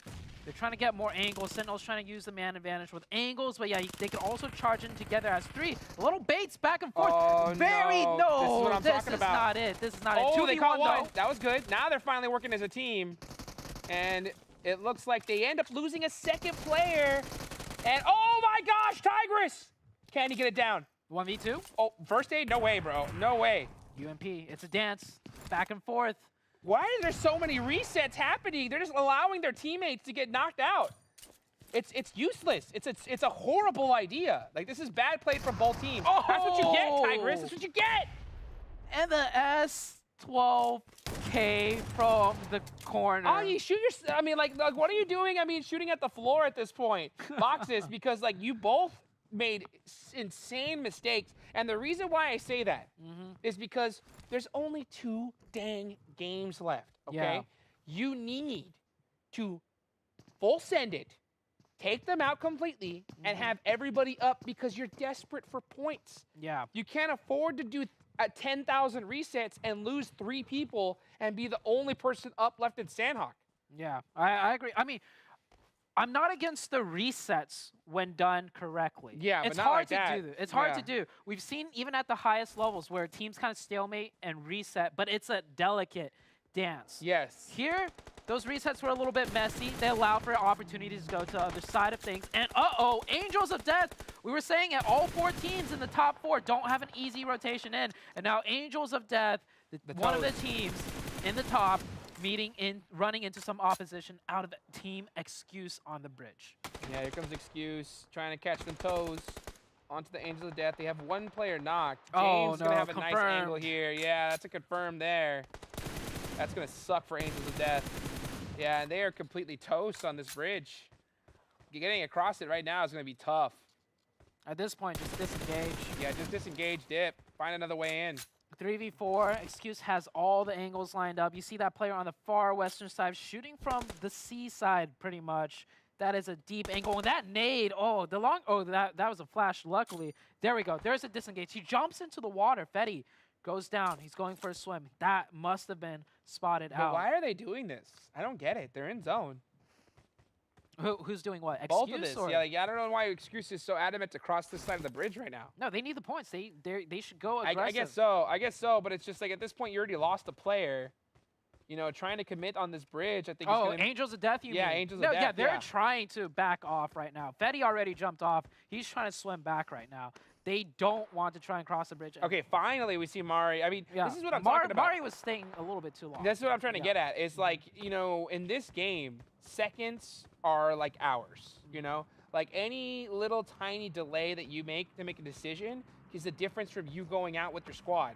They're trying to get more angles. Sentinels trying to use the man advantage with angles. But yeah, they can also charge in together as 3. Little baits back and forth. Oh, no. This is what I'm talking about. Not it. This is not it. Oh, they caught 1. That was good. Now they're finally working as a team. And it looks like they end up losing a second player. And oh my gosh, Tigris! Can he get it down? 1v2? Oh, first aid? No way, bro. No way. UMP, it's a dance. Back and forth. Why are there so many resets happening? They're just allowing their teammates to get knocked out. It's useless. It's a horrible idea. Like, this is bad play from both teams. Oh! That's what you get, Tigris. That's what you get. And the S12K from the corner. Oh, you shoot your... I mean, like, what are you doing? I mean, shooting at the floor at this point. Boxes, because, like, you both made insane mistakes. And the reason why I say that is because there's only 2 dang games left, okay? Yeah. You need to full send it, take them out completely, and have everybody up because you're desperate for points. Yeah. You can't afford to do 10,000 resets and lose 3 people and be the only person up left in Sandhawk. Yeah, I agree. I mean, I'm not against the resets when done correctly. Yeah, it's but not hard like to that. do. It's hard to do. We've seen even at the highest levels where teams kind of stalemate and reset, but it's a delicate dance. Yes. Here, Those resets were a little bit messy. They allow for opportunities to go to the other side of things. And uh-oh, Angels of Death. We were saying it, all 4 teams in the top 4 don't have an easy rotation in. And now Angels of Death, one of the teams in the top, running into some opposition out of Team Excuse on the bridge. Yeah, here comes Excuse, trying to catch them toes onto the Angels of Death. They have 1 player knocked. James gonna have a nice angle here. Yeah, that's a confirm there. That's gonna suck for Angels of Death. Yeah, and they are completely toast on this bridge. Getting across it right now is gonna be tough. At this point, just disengage. Yeah, just disengage, dip, find another way in. 3v4, Excuse has all the angles lined up. You see that player on the far western side shooting from the C side pretty much. That is a deep angle. And that nade, that was a flash, luckily. There we go, there's a disengage. He jumps into the water, Fetty goes down, he's going for a swim. That must have been spotted out. But why are they doing this? I don't get it, they're in zone. Who's doing what? Excuse? Both of this, yeah, like, I don't know why Excuse is so adamant to cross this side of the bridge right now. No, they need the points. They should go aggressive. I guess so, but it's just like at this point you already lost a player. You know, trying to commit on this bridge, I think. Oh, Angels of Death, you mean? Angels of Death. Yeah, they're trying to back off right now. Fetty already jumped off. He's trying to swim back right now. They don't want to try and cross the bridge. Okay, finally we see Mari. I mean, this is what I'm talking about. Mari was staying a little bit too long. That's what I'm trying to get at. It's like, you know, in this game, seconds are like hours, you know? Like any little tiny delay that you make to make a decision is the difference from you going out with your squad.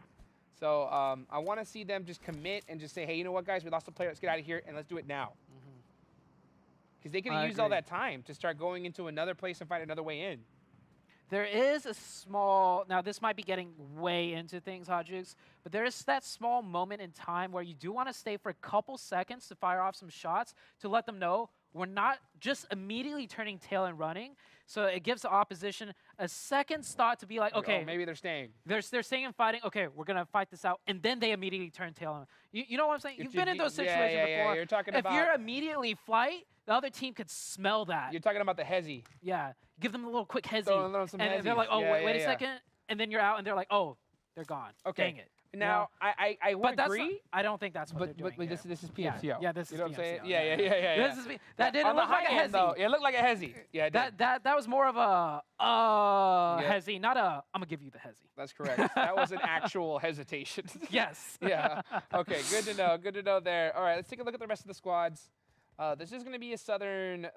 So I want to see them just commit and just say, hey, you know what, guys? We lost a player. Let's get out of here, and let's do it now. Because they could have used all that time to start going into another place and find another way in. There is a small, now this might be getting way into things, Hodgix, but there is that small moment in time where you do want to stay for a couple seconds to fire off some shots to let them know we're not just immediately turning tail and running. So it gives the opposition a second's thought to be like, okay, maybe they're staying. They're staying and fighting. Okay, we're gonna fight this out, and then they immediately turn tail on. You know what I'm saying? You've been in those situations before. Yeah, you're talking about. If you're immediately flight, the other team could smell that. You're talking about the hezzy. Yeah, give them a little quick hezzy, and they're like, oh, wait a second, and then you're out, and they're like, oh, they're gone. Okay. Dang it. Now, I would agree. I don't think that's what they're doing. But this is PMCO. Yeah, this is PMCO. You know what I'm saying? Yeah. This is that didn't look like a hezzy. Though, it looked like a hezzy. Yeah, that was more of a hezzy, not a I'm gonna give you the hezzy. That's correct. That was an actual hesitation. Yes. Yeah. Okay. Good to know. Good to know there. All right. Let's take a look at the rest of the squads. This is going to be a southern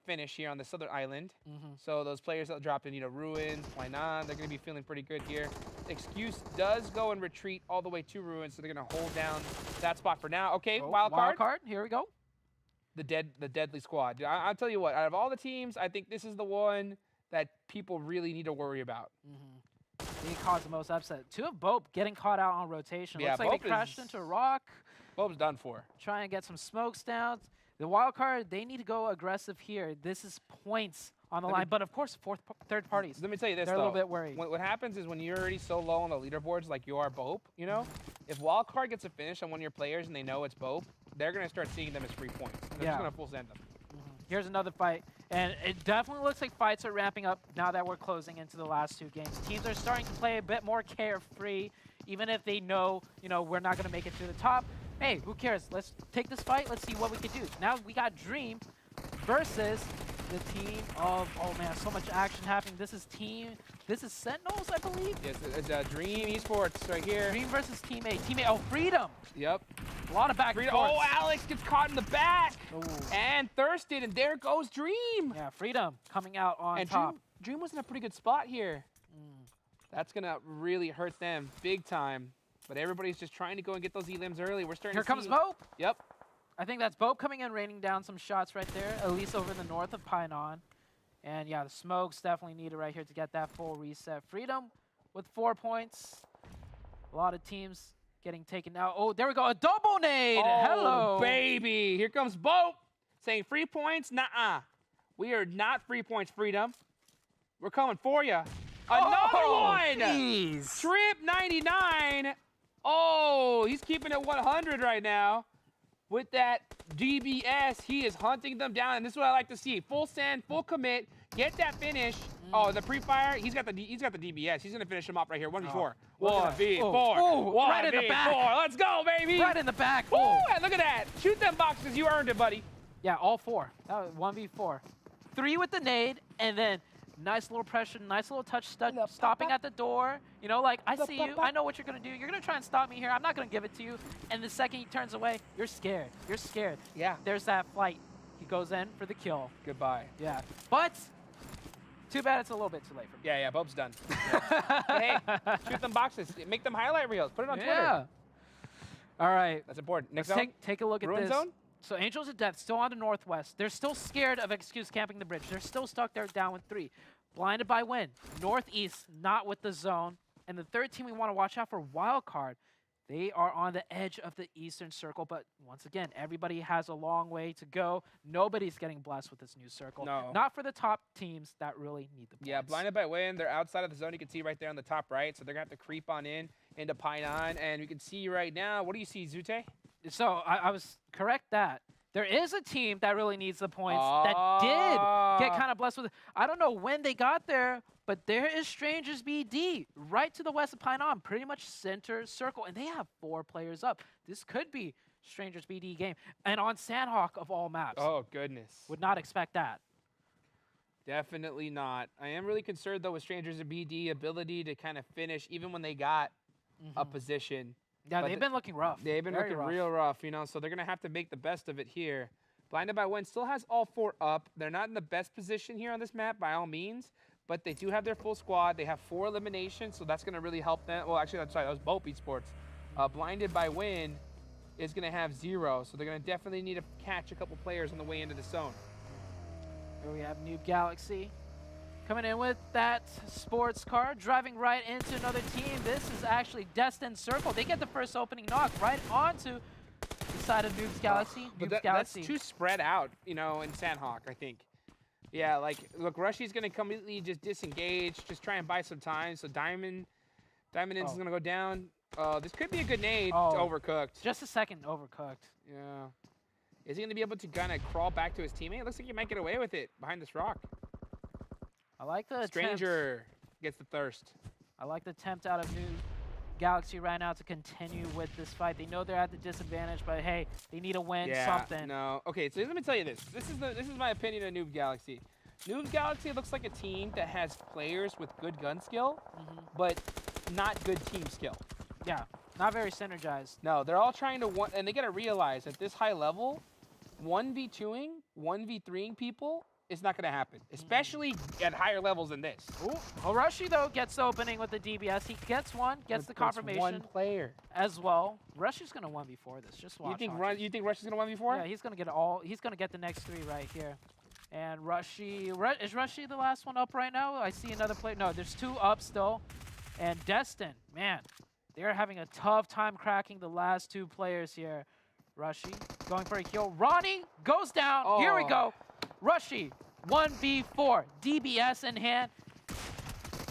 finish here on the southern island. So those players that dropped in, you know, Ruins, why not? They're going to be feeling pretty good here. Excuse does go and retreat all the way to Ruins, so they're going to hold down that spot for now. Okay, wild card. Here we go. The deadly squad. I'll tell you what, out of all the teams, I think this is the one that people really need to worry about. He caused the most upset. 2 of Bope getting caught out on rotation. Yeah, looks like they crashed into a rock. Bope's done for. Trying to get some smokes down. The wild card, they need to go aggressive here. This is points on the line, but of course, third parties. Let me tell you this, they're a little bit worried. What happens is when you're already so low on the leaderboards, like you are Bope, you know, if wild card gets a finish on one of your players and they know it's Bope, they're gonna start seeing them as free points. They're just gonna full send them. Here's another fight, and it definitely looks like fights are ramping up now that we're closing into the last 2 games. Teams are starting to play a bit more carefree, even if they know, you know, we're not gonna make it to the top. Hey, who cares? Let's take this fight. Let's see what we can do. Now we got Dream versus the team of, oh man, so much action happening. This is Sentinels, I believe? Yes, it's Dream Esports right here. Dream versus Team A. Team A, oh, Freedom. Yep. A lot of back and forth. Oh, Alex gets caught in the back. And thirsted, and there goes Dream. Yeah, Freedom coming out on top. Dream was in a pretty good spot here. That's going to really hurt them big time. But everybody's just trying to go and get those elims early. We're starting to see. Here comes Bope. Yep. I think that's Bope coming in, raining down some shots right there, at least over in the north of Painan. And yeah, the smokes definitely needed right here to get that full reset. Freedom with 4 points. A lot of teams getting taken out. Oh, there we go. A double nade. Oh, hello. Baby. Here comes Bope saying free points. Nuh-uh. We are not free points, Freedom. We're coming for you. Another one. Geez. Trip 99. Oh, he's keeping it 100 right now. With that DBS, he is hunting them down, and this is what I like to see. Full send, full commit, get that finish. Oh, the pre-fire, he's got the DBS. He's gonna finish him off right here. 1v4. Look at 1v4. Oh, right in the back. Let's go, baby. Right in the back. Ooh, Oh. look at that. Shoot them boxes. You earned it, buddy. Yeah, all 4. That was 1v4. 3 with the nade, and then nice little pressure, nice little touch, stopping at the door. You know, like, I see you. I know what you're going to do. You're going to try and stop me here. I'm not going to give it to you. And the second he turns away, you're scared. You're scared. Yeah. There's that flight. He goes in for the kill. Goodbye. Yeah. But too bad it's a little bit too late for me. Yeah, Bob's done. But hey, shoot them boxes. Make them highlight reels. Put it on Twitter. Yeah. All right. That's important. Next Let's zone. take a look at Ruin this. zone? So Angels of Death still on the northwest. They're still scared of excuse camping the bridge. They're still stuck there down with 3. Blinded by Wind. Northeast, not with the zone. And the third team we want to watch out for, Wildcard. They are on the edge of the eastern circle, but once again, everybody has a long way to go. Nobody's getting blessed with this new circle. No. Not for the top teams that really need the points. Yeah, Blinded by Wind. They're outside of the zone. You can see right there on the top right. So they're going to have to creep on in into Pine. And you can see right now, what do you see, Zute? So I was correct that. There is a team that really needs the points that did get kind of blessed with it. I don't know when they got there, but there is Strangers BD right to the west of Pine On, pretty much center circle, and they have 4 players up. This could be Strangers BD game. And on Sandhawk of all maps. Oh, goodness. Would not expect that. Definitely not. I am really concerned, though, with Strangers of BD ability to kind of finish, even when they got a position. Yeah, But they've been looking rough. They've been Very looking real rough, you know, so they're going to have to make the best of it here. Blinded by Wind still has all 4 up. They're not in the best position here on this map, by all means, but they do have their full squad. They have 4 eliminations, so that's going to really help them. Well, actually, I'm sorry, that was both Esports. Blinded by Wind is going to have 0, so they're going to definitely need to catch a couple players on the way into the zone. Here we have Noob Galaxy coming in with that sports car, driving right into another team. This is actually Destined Circle. They get the first opening knock right onto the side of Noob's Galaxy. But that's too spread out, you know, in Sandhawk, I think. Yeah, like, look, Rushy's going to completely just disengage, just try and buy some time. So Diamond is going to go down. This could be a good nade to Overcooked. Just a second, Overcooked. Yeah. Is he going to be able to kind of crawl back to his teammate? It looks like he might get away with it behind this rock. I like the Stranger gets the thirst. I like the attempt out of Noob Galaxy right now to continue with this fight. They know they're at the disadvantage, but hey, they need to win something. No. Okay, so let me tell you this. This is my opinion of Noob Galaxy. Noob Galaxy looks like a team that has players with good gun skill, but not good team skill. Yeah, not very synergized. No, they're all trying to and they gotta realize at this high level, 1v2ing, 1v3ing people is not gonna happen, especially at higher levels than this. Ooh, Rushy though gets the opening with the DBS. He gets one, gets the confirmation. One player as well. Rushy's gonna 1v4 this. Just watch. You think Rushy's gonna 1v4? Yeah, he's gonna get He's gonna get the next 3 right here. And Rushy, is Rushy the last one up right now? I see another player. No, there's 2 up still. And Destin, man, they're having a tough time cracking the last 2 players here. Rushy going for a kill. Ronnie goes down. Here we go. Rushy, 1v4, DBS in hand.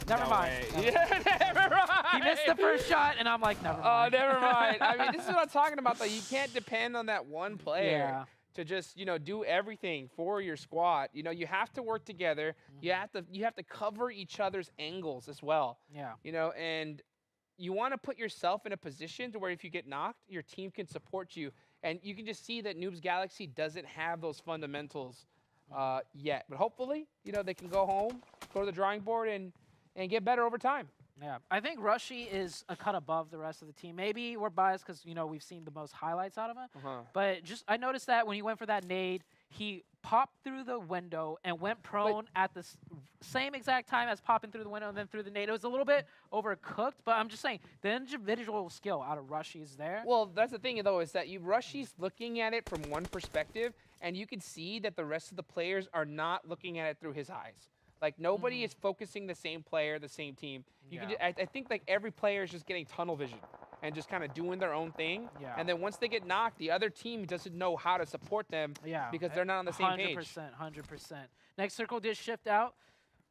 Never mind. Never mind. He missed the first shot, and I'm like, never mind. Oh, never mind. I mean, this is what I'm talking about, though. You can't depend on that one player to just, you know, do everything for your squad. You know, you have to work together. You have to cover each other's angles as well. Yeah. You know, and you want to put yourself in a position to where if you get knocked, your team can support you. And you can just see that Noob's Galaxy doesn't have those fundamentals yet. But hopefully, you know, they can go home, go to the drawing board, and get better over time. Yeah, I think Rushy is a cut above the rest of the team. Maybe we're biased because, you know, we've seen the most highlights out of him. But I noticed that when he went for that nade, he popped through the window and went prone at the same exact time as popping through the window and then through the nade. It was a little bit overcooked, but I'm just saying, the individual skill out of Rushy is there. Well, that's the thing, though, is that Rushy's looking at it from one perspective, and you can see that the rest of the players are not looking at it through his eyes. Like, nobody is focusing the same player, the same team. You can I think, like, every player is just getting tunnel vision and just kind of doing their own thing. Yeah. And then once they get knocked, the other team doesn't know how to support them because they're not on the same page. 100%, 100%. Next circle did shift out.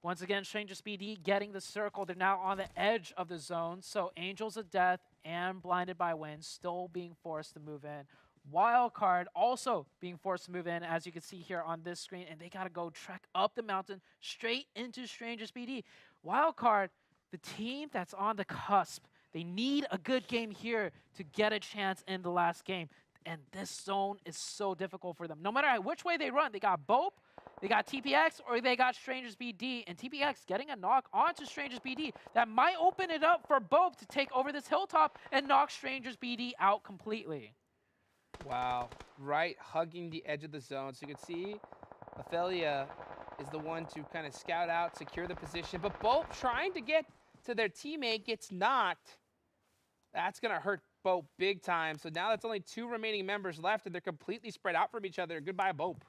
Once again, Stranger Speedy getting the circle. They're now on the edge of the zone. So Angels of Death and Blinded by Wind still being forced to move in. Wildcard also being forced to move in, as you can see here on this screen, and they got to go trek up the mountain straight into Stranger's BD. Wildcard, the team that's on the cusp. They need a good game here to get a chance in the last game. And this zone is so difficult for them. No matter which way they run, they got Bope, they got TPX, or they got Stranger's BD. And TPX getting a knock onto Stranger's BD. That might open it up for Bope to take over this hilltop and knock Stranger's BD out completely. Wow, right hugging the edge of the zone. So you can see Ophelia is the one to kind of scout out, secure the position. But Bope trying to get to their teammate gets knocked. That's going to hurt Bope big time. So now that's only 2 remaining members left, and they're completely spread out from each other. Goodbye, Bope.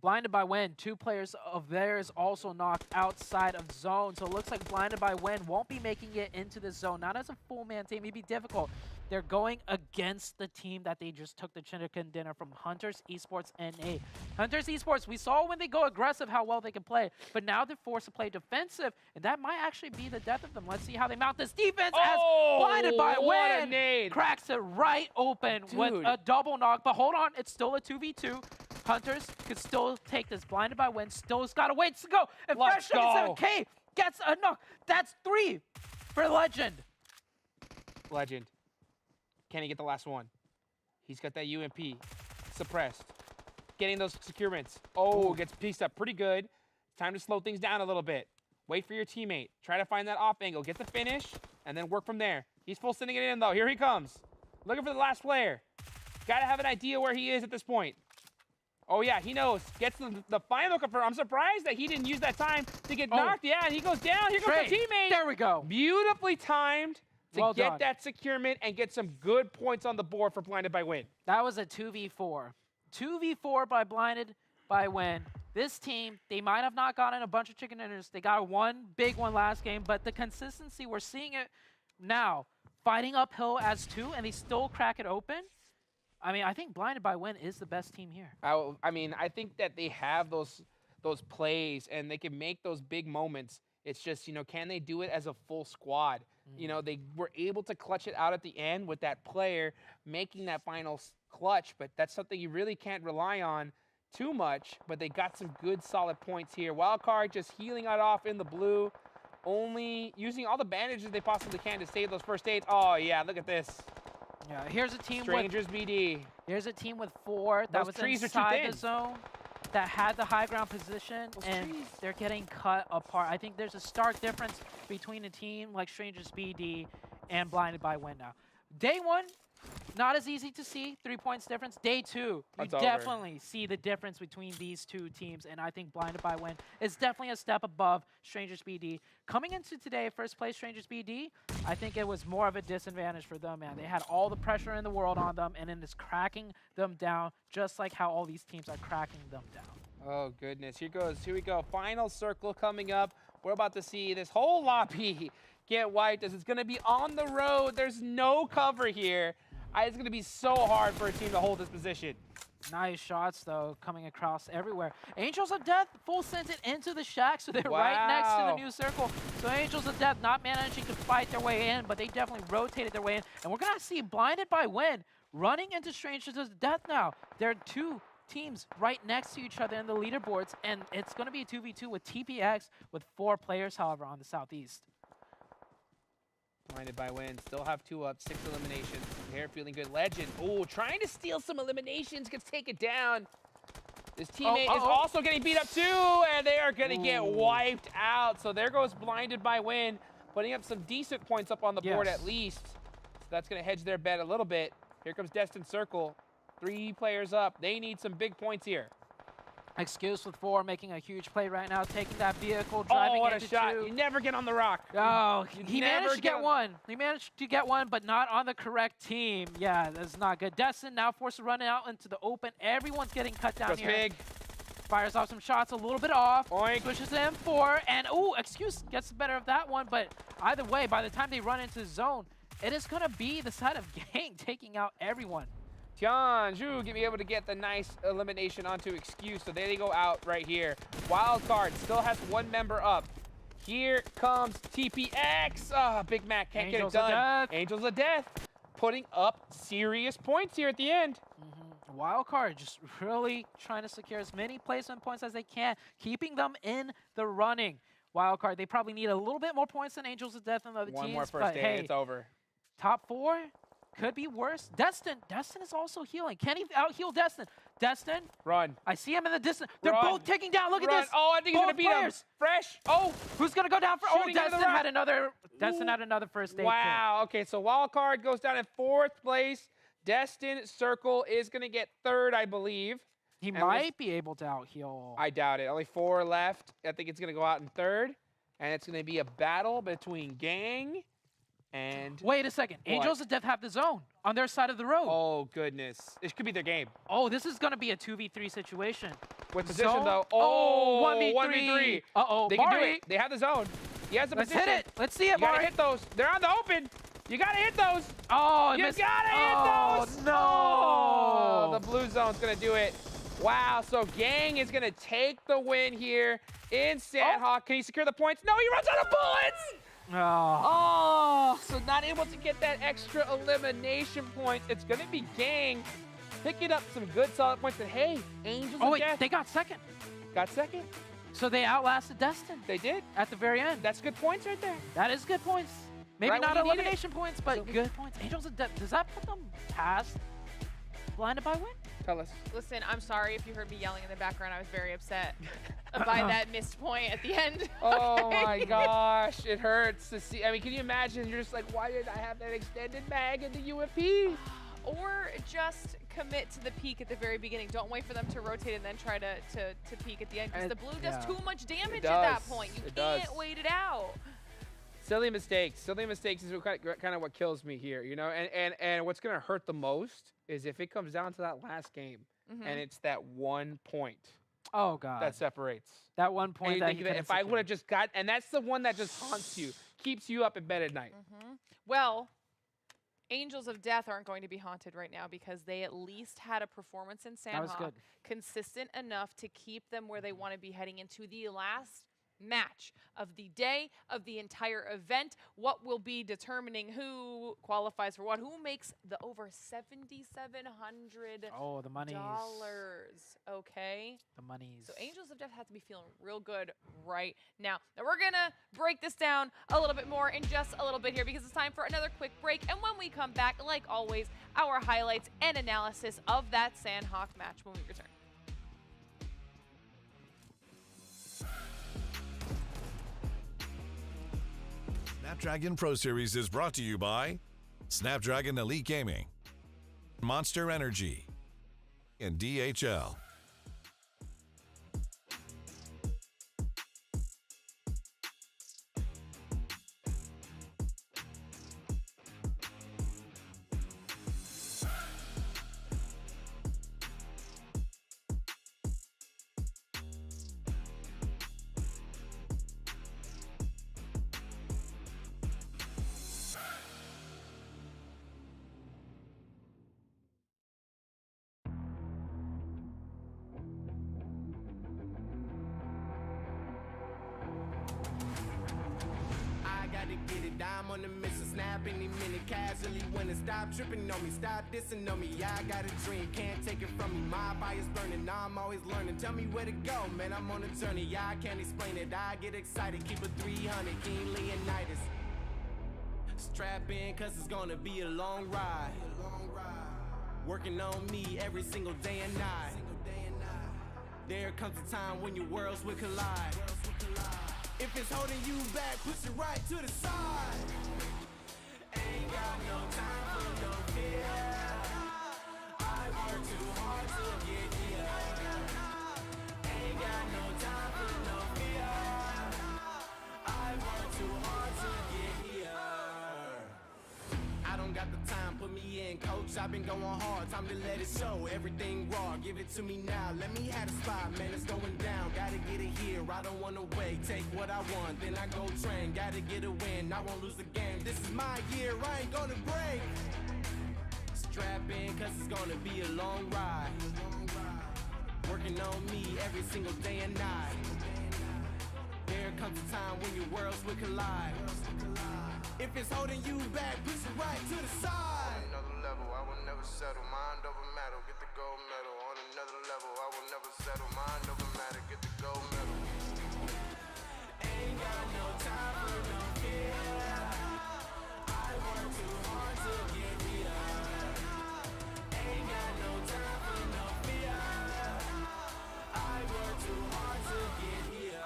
Blinded by Wen, 2 players of theirs also knocked outside of zone. So it looks like Blinded by Wen won't be making it into the zone. Not as a full man team, it'd be difficult. They're going against the team that they just took the Chicken dinner from, Hunters Esports NA. Hunters Esports, we saw when they go aggressive how well they can play, but now they're forced to play defensive, and that might actually be the death of them. Let's see how they mount this defense as Blinded by Wen cracks it right open with a double knock. But hold on, it's still a 2v2. Hunters could still take this. Blinded by Wen, still's got a ways to go. And Fresh 77K gets a knock. That's 3 for Legend. Legend. Can he get the last one? He's got that UMP. Suppressed. Getting those securements. Oh, gets pieced up pretty good. Time to slow things down a little bit. Wait for your teammate. Try to find that off angle. Get the finish, and then work from there. He's full sending it in, though. Here he comes. Looking for the last player. Got to have an idea where he is at this point. Oh, yeah, he knows. Gets the final confirm. I'm surprised that he didn't use that time to get knocked. Yeah, and he goes down. Here goes the teammate. There we go. Beautifully timed to get that securement and get some good points on the board for Blinded by Wen. That was a 2v4. 2v4 by Blinded by Wen. This team, they might have not gotten a bunch of chicken dinners. They got one big one last game, but the consistency, we're seeing it now. Fighting uphill as 2, and they still crack it open. I mean, I think Blinded by Wen is the best team here. I mean, I think that they have those plays, and they can make those big moments. It's just, you know, can they do it as a full squad? You know, they were able to clutch it out at the end with that player making that final clutch, but that's something you really can't rely on too much. But they got some good, solid points here. Wildcard just healing it off in the blue, only using all the bandages they possibly can to save those first aids. Oh, yeah, look at this. Yeah, here's a team Strangers BD. Here's a team with 4 that was inside the zone that had the high ground position, and they're getting cut apart. I think there's a stark difference between a team like Strangers BD and Blinded by Wen now. Day 1, not as easy to see, 3 points difference. Day 2, you definitely see the difference between these 2 teams, and I think Blinded by Wen is definitely a step above Strangers BD. Coming into today, first place Strangers BD, I think it was more of a disadvantage for them, man. They had all the pressure in the world on them, and then it's cracking them down, just like how all these teams are cracking them down. Oh, goodness. Here we go. Final circle coming up. We're about to see this whole lobby get wiped as it's going to be on the road. There's no cover here. It's going to be so hard for a team to hold this position. Nice shots, though, coming across everywhere. Angels of Death full sent it into the shack, so they're right next to the new circle. So Angels of Death not managing to fight their way in, but they definitely rotated their way in. And we're going to see Blinded by Wen running into Strangers of Death now. There are 2 teams right next to each other in the leaderboards, and it's going to be a 2v2 with TPX with 4 players, however, on the southeast. Blinded by Wen, still have 2 up, 6 eliminations. Here feeling good. Legend, oh, trying to steal some eliminations, gets taken down. This teammate is also getting beat up too, and they are going to get wiped out. So there goes Blinded by Wen, putting up some decent points up on the board at least. So that's going to hedge their bet a little bit. Here comes Destined Circle. 3 players up. They need some big points here. Excuse with 4 making a huge play right now, taking that vehicle, driving what into a shot. 2. You never get on the rock. Oh, he managed to get one. He managed to get one, but not on the correct team. Yeah, that's not good. Destin now forced to run out into the open. Everyone's getting cut down here. Big. Fires off some shots, a little bit off. Oink. Pushes to M4, and Excuse gets the better of that one, but either way, by the time they run into the zone, it is going to be the side of Gang taking out everyone. Tianju be able to get the nice elimination onto Excuse, so they go out right here. Wildcard still has 1 member up. Here comes TPX. Big Mac can't get it done. Angels of Death. putting up serious points here at the end. Wildcard just really trying to secure as many placement points as they can, keeping them in the running. Wildcard, they probably need a little bit more points than Angels of Death and other teams. One more first but day, hey, it's over. top 4 could be worse. Destin is also healing. Can he out-heal Destin? Destin, Run. I see him in the distance. They're Run. both taking down. Look Run. at this. Oh, I think he's going to Both beat him. players. Fresh. Oh, Who's going to go down for? Oh, Shooting into the Destin rock. had another. Destin had another first aid wow. Okay, so Wildcard goes down in 4th place. Destin Circle is going to get 3rd, I believe. He And might be able to out-heal. I doubt it. Only 4 left. I think it's going to go out in 3rd. And it's going to be a battle between Gang and... Wait a second. What? Angels of Death have the zone on their side of the road. Oh, goodness. This could be their game. Oh, this is going to be a 2v3 situation. With position, Zone? though. Oh, 1v3. 1v3. Uh-oh, They can do Mari. it. They have the zone. He has the Let's position. hit it. Let's see it, You got to Mari. hit those. They're on the open. You got to hit those. Oh, You missed. got to hit those. No. Oh, the blue zone's going to do it. Wow, so Gang is going to take the win here in Sandhawk. Can he secure the points? No, he runs out of bullets. Oh. Oh, so not able to get that extra elimination point. It's going to be Gang picking up some good solid points. But hey, Angels Oh, of wait, Death they got second. got second. So they outlasted Destin They did. at the very end. That's good points right there. That is good points. Maybe Right when not you need it. elimination points, but good points. Angels of Death, does that put them past Blinded by Win? Tell us. Listen, I'm sorry if you heard me yelling in the background. I was very upset by that missed point at the end. Oh my gosh, it hurts to see. I mean, can you imagine? You're just like, why did I have that extended mag in the UFP? Or just commit to the peak at the very beginning. Don't wait for them to rotate and then try to peak at the end. Because And- the blue does yeah. too much damage It at that does. point. You It can't does. wait it out. Silly mistakes. Silly mistakes is kind of what kills me here, you know? And what's going to hurt the most is if it comes down to that last game and it's that 1 point Oh, God. that separates. that 1 And point you that think he that couldn't if I secure. would have just got, and that's the one that just haunts you, keeps you up in bed at night. Well, Angels of Death aren't going to be haunted right now because they at least had a performance in That was Sandhawk good. consistent enough to keep them where they want to be heading into the last match of the day, of the entire event. What will be determining who qualifies for what, who makes the over $7,700. Oh, the monies. Okay? The monies. So Angels of Death have to be feeling real good right now. Now we're gonna break this down a little bit more in just a little bit here because it's time for another quick break. And when we come back, like always, our highlights and analysis of that Sandhawk match when we return. Snapdragon Pro Series is brought to you by Snapdragon Elite Gaming, Monster Energy, and DHL. I gotta get it, dime on the mission, snap any minute, casually winning. Stop tripping on me, stop dissing on me. Yeah, I got a dream, can't take it from me. My fire's burning, now I'm always learning. Tell me where to go, man, I'm on a journey. Yeah, I can't explain it, I get excited. Keep it 300, King Leonidas. Strap in, cause it's gonna be a long ride. Working on me every single day and night. There comes a time when your worlds will collide. If it's holding you back, push it right to the side. Ain't got no time for no fear. I work too hard to get here. Ain't got no time for no fear. I work too hard to get here. I don't got the time, put me in, coach. I've been going hard, time to let it show. Everything raw, give it to me now. Let me have the spot, man, it's going down. Gotta get it here, I don't wanna wait. Take what I want, then I go train. Gotta get a win, I won't lose the game. This is my year, I ain't gonna break. Strap in, cause it's gonna be a long ride. Working on me every single day and night. There comes a time when your worlds will collide. If it's holding you back, push it right to the side. level, I will never settle. Mind over matter, get the gold medal. On another level, I will never settle. Mind over matter, get the gold medal. Ain't got no time for no fear. I work too hard to get here. Ain't got no time for no fear. I work too hard to get here.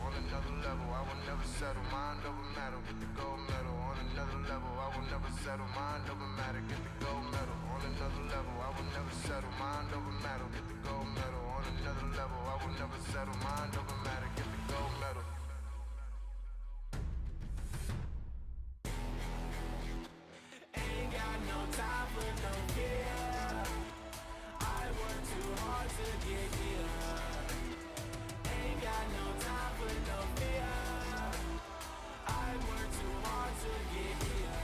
On another level, I will never settle. Mind over matter, get the gold medal. On another level, I will never settle. Mind over matter, get the gold medal. On another level, I will never settle. Mind over matter, get the gold medal. On another level, I will never settle. Mind over matter, get the gold medal. Ain't got no time for no fear. I work too hard to get here. Ain't got no time for no fear. I work too hard to get here.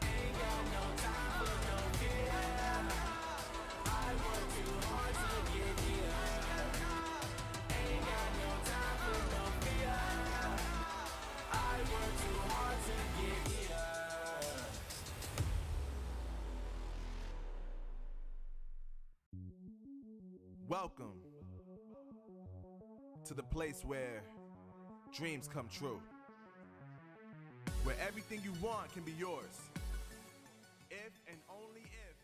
Ain't got no time for no fear. I work too hard to get here. Ain't got no time for no fear. I work too hard to get here. Welcome to the place where dreams come true. Where everything you want can be yours. If and only if.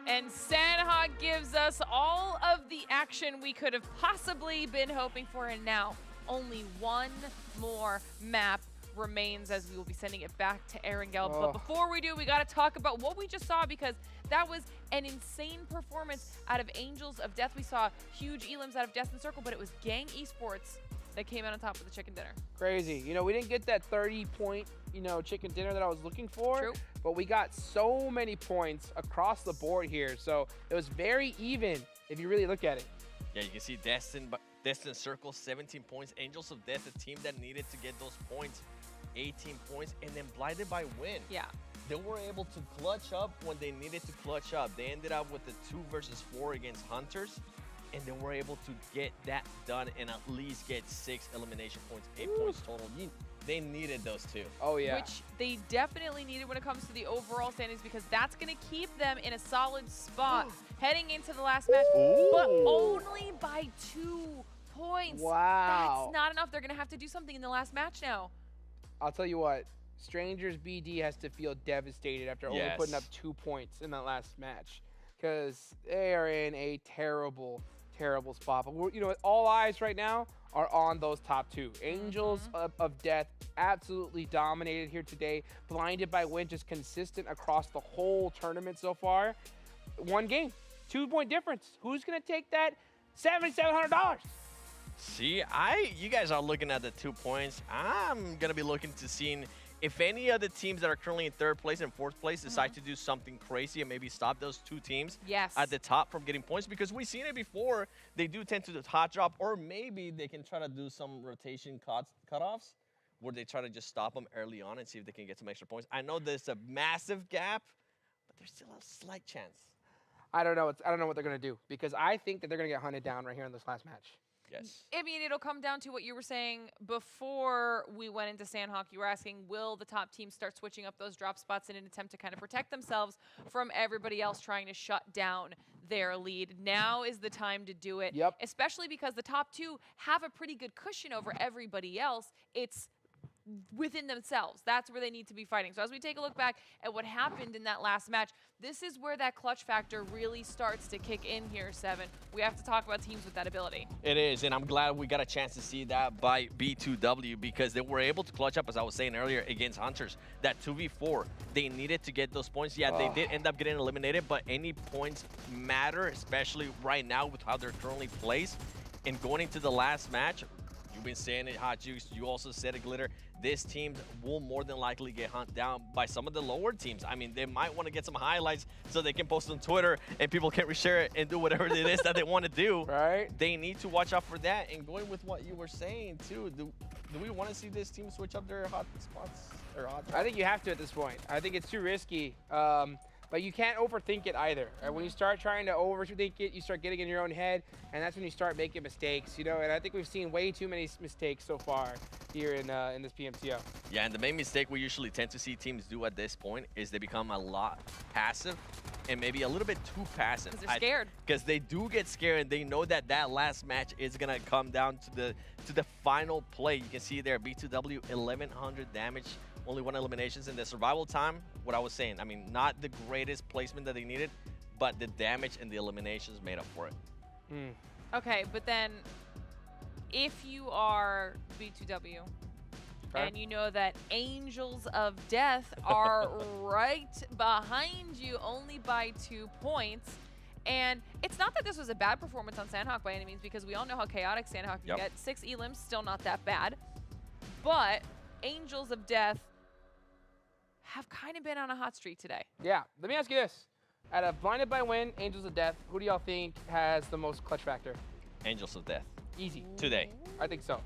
And Sandhawk gives us all of the action we could have possibly been hoping for, and now only one more map remains as we will be sending it back to Erangel. Oh. But before we do, we got to talk about what we just saw, because that was an insane performance out of Angels of Death. We saw huge elims out of Death and Circle, but it was Gang Esports that came out on top of the chicken dinner. Crazy. You know, we didn't get that 30-point, chicken dinner that I was looking for. True. But we got so many points across the board here. So it was very even if you really look at it. Yeah, you can see Destin Circle, 17 points. Angels of Death, a team that needed to get those points, 18 points. And then Blinded by Win. Yeah. They were able to clutch up when they needed to clutch up. They ended up with the 2 versus 4 against Hunters. And they were able to get that done and at least get 6 elimination points, 8 points total. They needed those 2. Oh, yeah. Which they definitely needed when it comes to the overall standings, because that's going to keep them in a solid spot heading into the last match, but only by 2 points. Wow. That's not enough. They're going to have to do something in the last match now. I'll tell you what. Strangers BD has to feel devastated after only putting up 2 points in that last match, because they are in a terrible, terrible spot. But we're, all eyes right now are on those top 2. Angels of Death absolutely dominated here today. Blinded by Win, just consistent across the whole tournament so far. 1 game, 2-point difference. Who's gonna take that $7,700? See, you guys are looking at the 2 points. I'm gonna be looking to seeing if any of the teams that are currently in 3rd place and 4th place decide to do something crazy and maybe stop those 2 teams at the top from getting points, because we've seen it before. They do tend to do hot drop, or maybe they can try to do some rotation cutoffs where they try to just stop them early on and see if they can get some extra points. I know there's a massive gap, but there's still a slight chance. I don't know. I don't know what they're gonna do, because I think that they're gonna get hunted down right here in this last match. Yes. I mean, it'll come down to what you were saying before we went into Sandhawk. You were asking, will the top teams start switching up those drop spots in an attempt to kind of protect themselves from everybody else trying to shut down their lead? Now is the time to do it, especially because the top 2 have a pretty good cushion over everybody else. It's within themselves. That's where they need to be fighting. So as we take a look back at what happened in that last match, this is where that clutch factor really starts to kick in here, Seven. We have to talk about teams with that ability. It is, and I'm glad we got a chance to see that by B2W, because they were able to clutch up, as I was saying earlier, against Hunters. That 2v4, they needed to get those points. Yeah, they did end up getting eliminated, but any points matter, especially right now with how they're currently placed. And going into the last match, you've been saying it, Hot Juice, you also said it, Glitter, this team will more than likely get hunted down by some of the lower teams. I mean, they might want to get some highlights so they can post on Twitter and people can reshare it and do whatever it is that they want to do. Right. They need to watch out for that. And going with what you were saying, too, do we want to see this team switch up their hot spots? Or hot I think you have to at this point. I think it's too risky. but you can't overthink it either. When you start trying to overthink it, you start getting in your own head, and that's when you start making mistakes, you know. And I think we've seen way too many mistakes so far here in this PMCO. Yeah, and the main mistake we usually tend to see teams do at this point is they become a lot passive and maybe a little bit too passive. Because they're scared. Because they do get scared, and they know that that last match is gonna come down to the final play. You can see there, B2W 1100 damage, only 1 eliminations in the survival time. What I was saying, I mean, not the greatest placement that they needed, but the damage and the eliminations made up for it. Okay, but then if you are B2W and you know that Angels of Death are right behind you only by 2 points, and it's not that this was a bad performance on Sandhawk by any means, because we all know how chaotic Sandhawk can get. 6 elims, still not that bad, but Angels of Death have kind of been on a hot streak today. Yeah, let me ask you this. Out of Blinded by Win, Angels of Death, who do y'all think has the most clutch factor? Angels of Death. Easy. Today. I think so.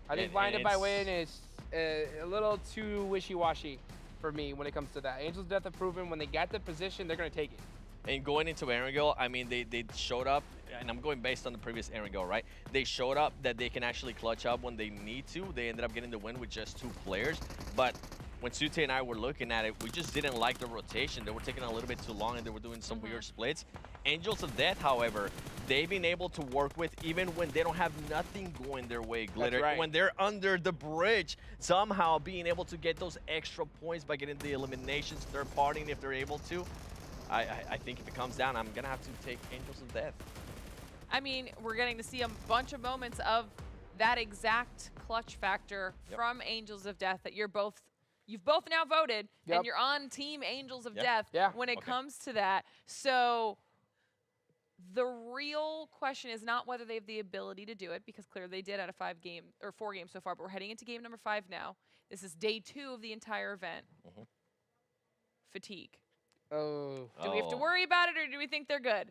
I think Blinded by Win is a little too wishy-washy for me when it comes to that. Angels of Death have proven when they get the position, they're going to take it. And going into Erangel, I mean, they showed up, and I'm going based on the previous Erangel, right? They showed up that they can actually clutch up when they need to. They ended up getting the win with just 2 players. But when Sute and I were looking at it, we just didn't like the rotation. They were taking a little bit too long, and they were doing some weird splits. Angels of Death, however, they've been able to work with even when they don't have nothing going their way, Glitter. That's right. When they're under the bridge, somehow being able to get those extra points by getting the eliminations, third partying if they're able to. I think if it comes down, I'm going to have to take Angels of Death. I mean, we're getting to see a bunch of moments of that exact clutch factor from Angels of Death that you've both now voted, and you're on Team Angels of Death when it comes to that. So the real question is not whether they have the ability to do it, because clearly they did out of 4 games so far, but we're heading into game number 5 now. This is day 2 of the entire event. Fatigue. Oh. Do we have to worry about it, or do we think they're good?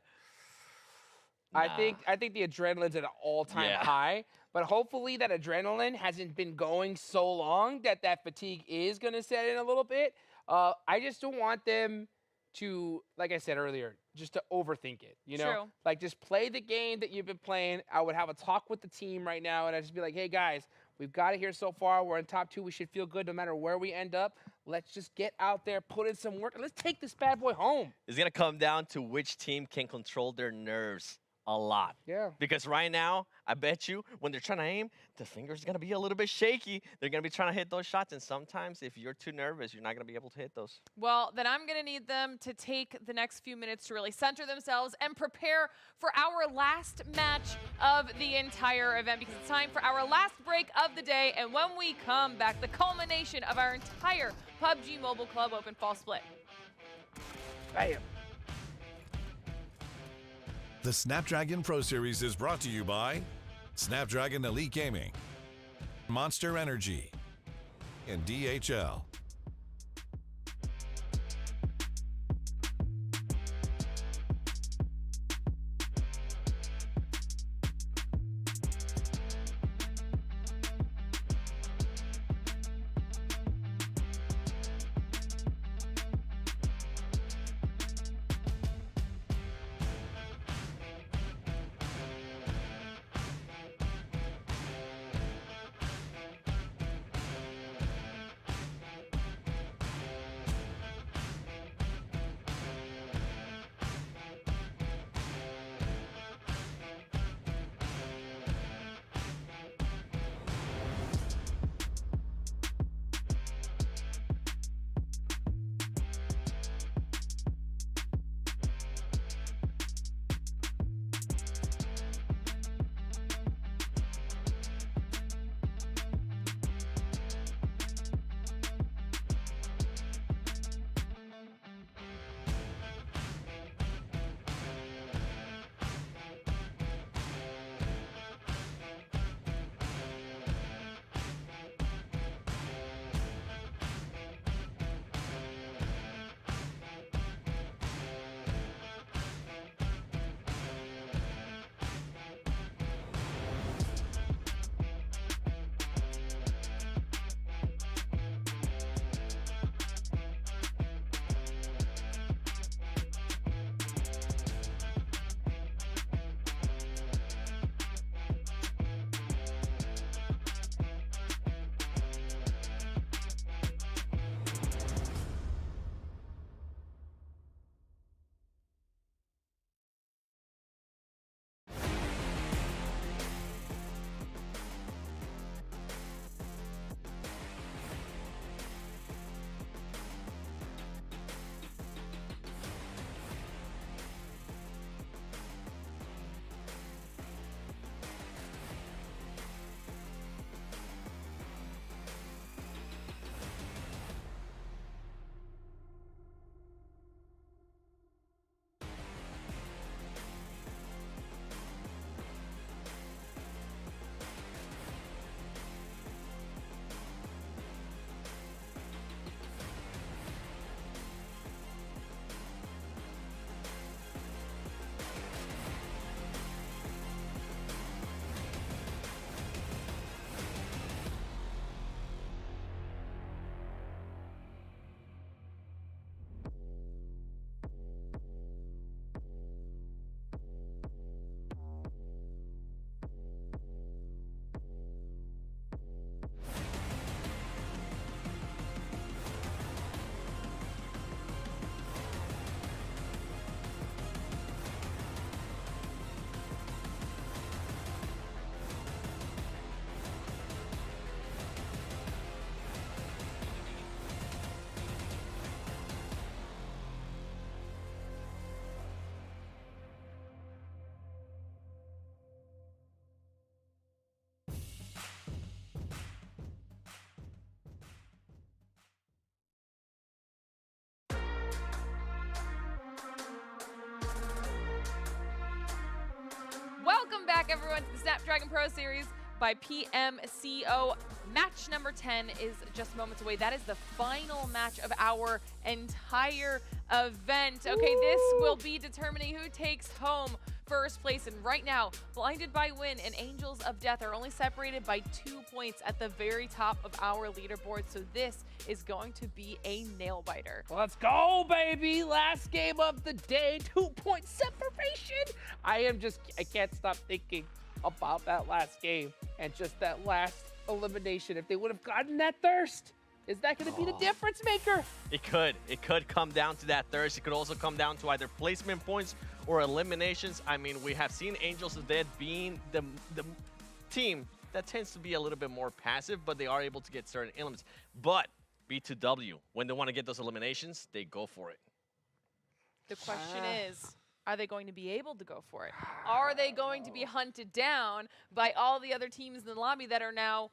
Nah. I think the adrenaline's at an all-time high, but hopefully that adrenaline hasn't been going so long that fatigue is going to set in a little bit. I just don't want them to, like I said earlier, just to overthink it, you know? True. Like, just play the game that you've been playing. I would have a talk with the team right now, and I'd just be like, hey, guys, we've got it here so far. We're in top 2. We should feel good no matter where we end up. Let's just get out there, put in some work, and let's take this bad boy home. It's going to come down to which team can control their nerves a lot. Yeah. Because right now, I bet you, when they're trying to aim, the finger's going to be a little bit shaky. They're going to be trying to hit those shots, and sometimes if you're too nervous, you're not going to be able to hit those. Well, then I'm going to need them to take the next few minutes to really center themselves and prepare for our last match of the entire event, because it's time for our last break of the day. And when we come back, the culmination of our entire PUBG Mobile Club Open Fall Split. Bam. The Snapdragon Pro Series is brought to you by Snapdragon Elite Gaming, Monster Energy, and DHL. back, everyone, to the Snapdragon Pro Series by PMCO. Match number 10 is just moments away. That is the final match of our entire event. Okay, this will be determining who takes home first place. And right now, Blinded by Win and Angels of Death are only separated by 2 points at the very top of our leaderboard. So this is going to be a nail-biter. Let's go, baby. Last game of the day, 2-point separation. I can't stop thinking about that last game and just that last elimination. If they would have gotten that thirst, is that going to be the difference maker? It could. It could come down to that thirst. It could also come down to either placement points or eliminations. I mean, we have seen Angels of Death being the team that tends to be a little bit more passive, but they are able to get certain elements. But B2W, when they want to get those eliminations, they go for it. The question is, are they going to be able to go for it? Are they going to be hunted down by all the other teams in the lobby that are now,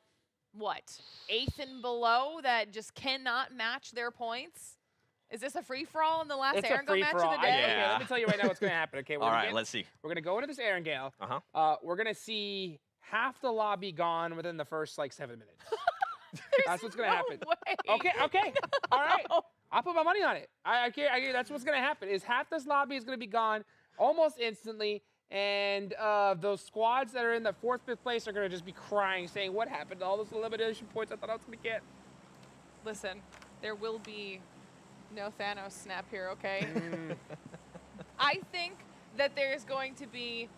what, 8th and below, that just cannot match their points? Is this a free-for-all in the last Erangel match of the day? Okay, let me tell you right now what's going to happen. Okay, All right, let's see. We're going to go into this Erangel. We're going to see half the lobby gone within the first, 7 minutes. That's what's going to happen. Way. Okay. All right. I'll put my money on it. I that's what's going to happen, is half this lobby is going to be gone almost instantly, and those squads that are in the 4th, 5th place are going to just be crying, saying, what happened to all those elimination points I thought I was going to get? Listen, there will be no Thanos snap here, okay? I think that there's going to be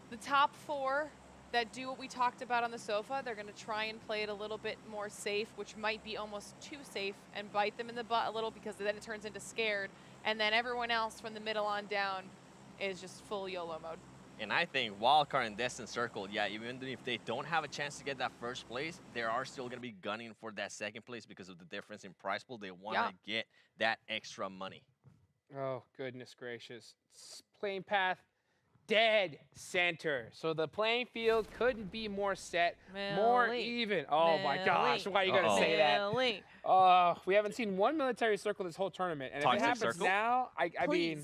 the top 4 that do what we talked about on the sofa. They're going to try and play it a little bit more safe, which might be almost too safe, and bite them in the butt a little, because then it turns into scared. And then everyone else from the middle on down is just full YOLO mode. And I think Wildcard and Destined Circle, yeah, even if they don't have a chance to get that first place, they are still going to be gunning for that 2nd place because of the difference in price pool. They want to get that extra money. Oh, goodness gracious. Playing path dead center. So the playing field couldn't be more set, more even. Oh, my gosh. Why are you going to say that? We haven't seen one military circle this whole tournament. And if it happens now, I mean,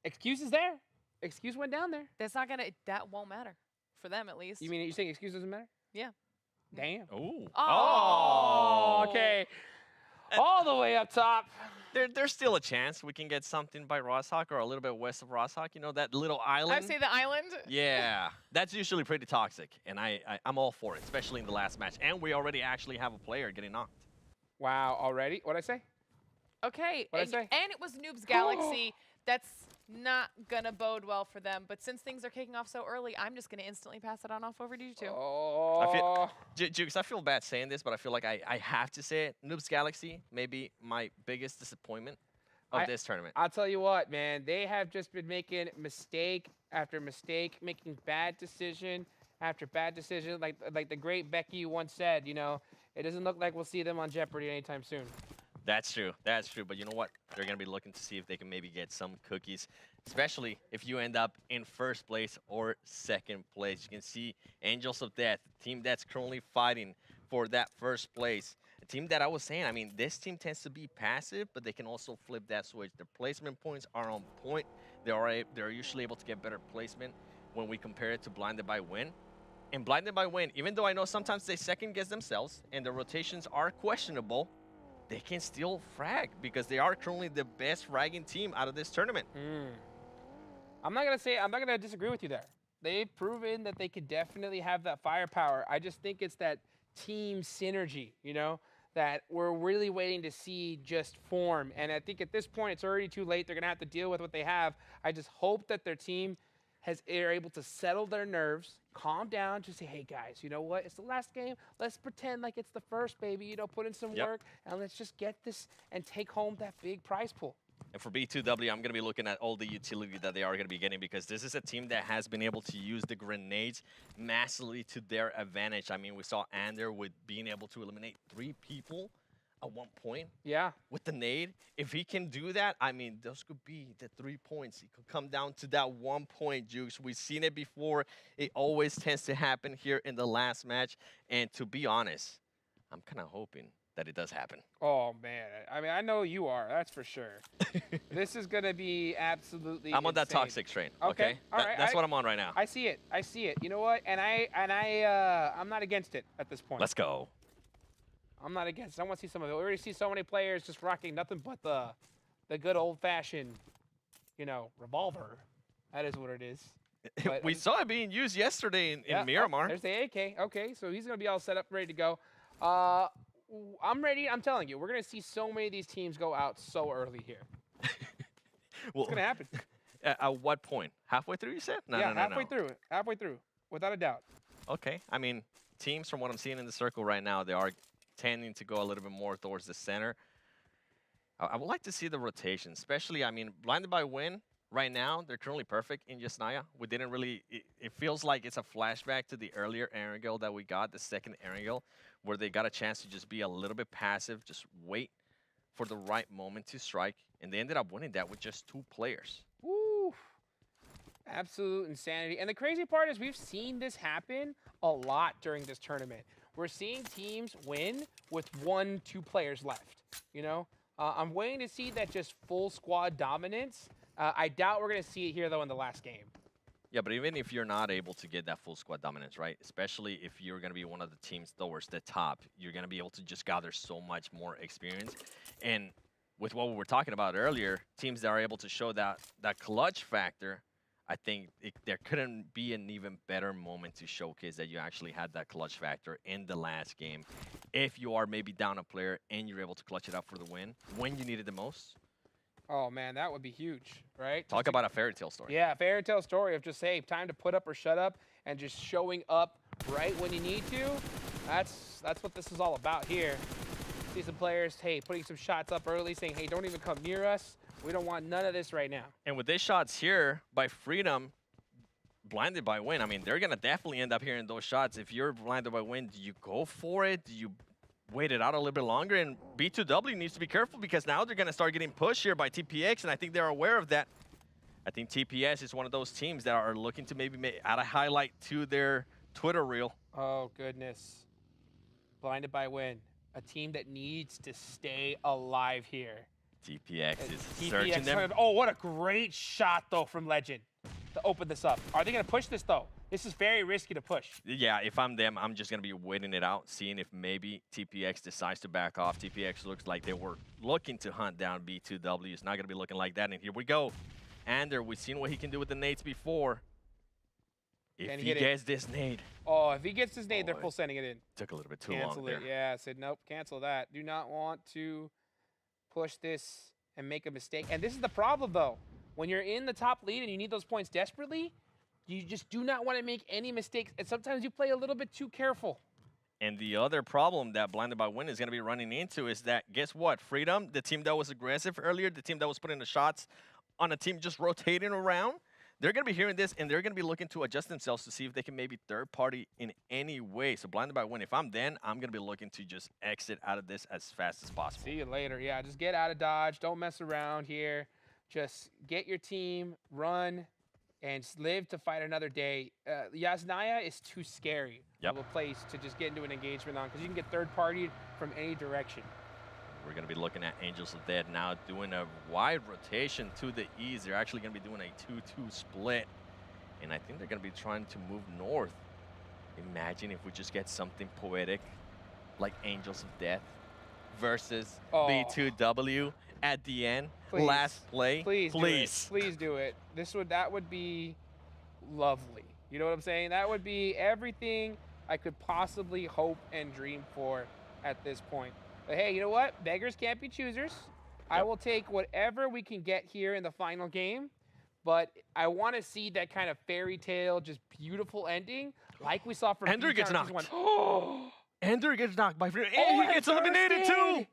excuses there. Excuse went down there. That's not gonna. That won't matter for them, at least. You mean you're saying excuse doesn't matter? Yeah. Damn. Ooh. Oh. Okay. All the way up top. There's still a chance we can get something by Rosshawk or a little bit west of Rosshawk. You know, that little island. I say the island. Yeah, that's usually pretty toxic, and I'm all for it, especially in the last match. And we already actually have a player getting knocked. Wow, already? What'd I say? Okay. What'd I say? And it was Noob's Galaxy. That's not gonna bode well for them. But since things are kicking off so early, I'm just gonna instantly pass it on off over to you two. Oh. Jukes, I feel bad saying this, but I feel like I have to say it. Noob's Galaxy may be my biggest disappointment of this tournament. I'll tell you what, man. They have just been making mistake after mistake, making bad decision after bad decision. Like the great Becky once said, you know, it doesn't look like we'll see them on Jeopardy anytime soon. That's true. That's true. But you know what? They're going to be looking to see if they can maybe get some cookies, especially if you end up in 1st place or 2nd place. You can see Angels of Death, a team that's currently fighting for that 1st place. A team that I was saying, I mean, this team tends to be passive, but they can also flip that switch. Their placement points are on point. They're usually able to get better placement when we compare it to Blinded by Win. And Blinded by Win, even though I know sometimes they second-guess themselves and their rotations are questionable, they can still frag because they are currently the best fragging team out of this tournament. I'm not gonna disagree with you there. They've proven that they could definitely have that firepower. I just think it's that team synergy, you know, that we're really waiting to see just form. And I think at this point, it's already too late. They're gonna have to deal with what they have. I just hope that their team are able to settle their nerves, calm down, just say, hey guys, you know what? It's the last game. Let's pretend like it's the first, baby. You know, put in some work, and let's just get this and take home that big prize pool. And for B2W, I'm going to be looking at all the utility that they are going to be getting because this is a team that has been able to use the grenades massively to their advantage. I mean, we saw Ander with being able to eliminate 3 people at one point. Yeah. With the nade. If he can do that, I mean, those could be the 3 points. It could come down to that 1 point, Jukes. We've seen it before. It always tends to happen here in the last match. And to be honest, I'm kind of hoping that it does happen. Oh, man. I mean, I know you are. That's for sure. This is going to be absolutely I'm on that insane. toxic train. Okay. Okay. All right. That's what I'm on right now. I see it. I see it. You know what? I'm not against it at this point. Let's go. I'm not against it. I want to see some of it. We already see so many players just rocking nothing but the good old-fashioned, you know, revolver. That is what it is. But, We saw it being used yesterday in yeah, Miramar. Oh, there's the AK. Okay, so he's going to be all set up, ready to go. I'm ready. I'm telling you, we're going to see so many of these teams go out so early here. Well, It's going to happen. At what point? Halfway through, you said? No, yeah, no, no, halfway no. through. Halfway through, without a doubt. Okay. I mean, teams from what I'm seeing in the circle right now, they are tending to go a little bit more towards the center. I would like to see the rotation, especially, I mean, Blinded by Win, right now, they're currently perfect in Yasnaya. We didn't really, it feels like it's a flashback to the earlier Erangel that we got, the second Erangel, where they got a chance to just be a little bit passive, just wait for the right moment to strike. And they ended up winning that with just 2 players. Woo. Absolute insanity. And the crazy part is we've seen this happen a lot during this tournament. We're seeing teams win with 1-2 players left, you know? I'm waiting to see that just full squad dominance. I doubt we're going to see it here, though, in the last game. Yeah, but even if you're not able to get that full squad dominance, right? Especially if you're going to be one of the teams towards the top, you're going to be able to just gather so much more experience. And with what we were talking about earlier, teams that are able to show that clutch factor, I think there couldn't be an even better moment to showcase that you actually had that clutch factor in the last game. If you are maybe down a player and you're able to clutch it up for the win when you need it the most. Oh, man, that would be huge, right? Talk about a fairy tale story. Yeah, a fairy tale story of just, hey, time to put up or shut up and just showing up right when you need to. That's what this is all about here. See some players, hey, putting some shots up early, saying, hey, don't even come near us. We don't want none of this right now. And with these shots here by Freedom, Blinded by Win, I mean, they're going to definitely end up hearing those shots. If you're Blinded by Win, do you go for it? Do you wait it out a little bit longer? And B2W needs to be careful because now they're going to start getting pushed here by TPX, and I think they're aware of that. I think TPS is one of those teams that are looking to maybe add a highlight to their Twitter reel. Oh, goodness. Blinded by Win, a team that needs to stay alive here. TPX is searching them. Oh, what a great shot, though, from Legend to open this up. Are they going to push this, though? This is very risky to push. Yeah, if I'm them, I'm just going to be waiting it out, seeing if maybe TPX decides to back off. TPX looks like they were looking to hunt down B2W. It's not going to be looking like that. And here we go. Ander, we've seen what he can do with the nades before. If he gets this nade. Oh, if he gets this nade, they're full sending it in. Took a little bit too Cancel long it. there. Yeah, I said, nope, cancel that. Do not want to push this and make a mistake. And this is the problem, though. When you're in the top lead and you need those points desperately, you just do not want to make any mistakes. And sometimes you play a little bit too careful. And the other problem that Blinded by Win is going to be running into is that, guess what? Freedom, the team that was aggressive earlier, the team that was putting the shots on a team just rotating around, they're going to be hearing this, and they're going to be looking to adjust themselves to see if they can maybe third party in any way. So Blinded by Win, if I'm them, I'm going to be looking to just exit out of this as fast as possible. See you later. Yeah, just get out of Dodge. Don't mess around here. Just get your team, run, and live to fight another day. Yasnaya is too scary of a place to just get into an engagement on because you can get third-partied from any direction. We're going to be looking at Angels of Death now doing a wide rotation to the east. They're actually going to be doing a 2-2 split. And I think they're going to be trying to move north. Imagine if we just get something poetic like Angels of Death versus B2W at the end. Please. Last play. Please do it. Please do it. That would be lovely. You know what I'm saying? That would be everything I could possibly hope and dream for at this point. But hey, you know what? Beggars can't be choosers. I will take whatever we can get here in the final game. But I want to see that kind of fairy tale, just beautiful ending, like we saw from Andrew gets knocked. Andrew gets knocked by Freedom. Oh, And he gets eliminated too.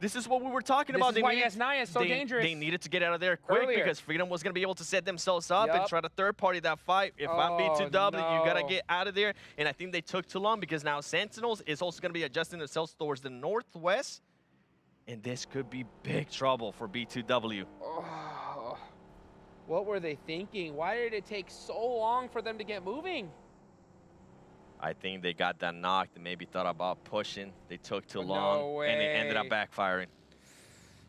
This is what we were talking about. This is why Yasnaya is so dangerous. They needed to get out of there quick because Freedom was going to be able to set themselves up and try to third party that fight. If I'm B2W, you got to get out of there. And I think they took too long because now Sentinels is also going to be adjusting themselves towards the northwest. And this could be big trouble for B2W. Oh, what were they thinking? Why did it take so long for them to get moving? I think they got that knocked and maybe thought about pushing. They took too No long, and it ended up way. backfiring.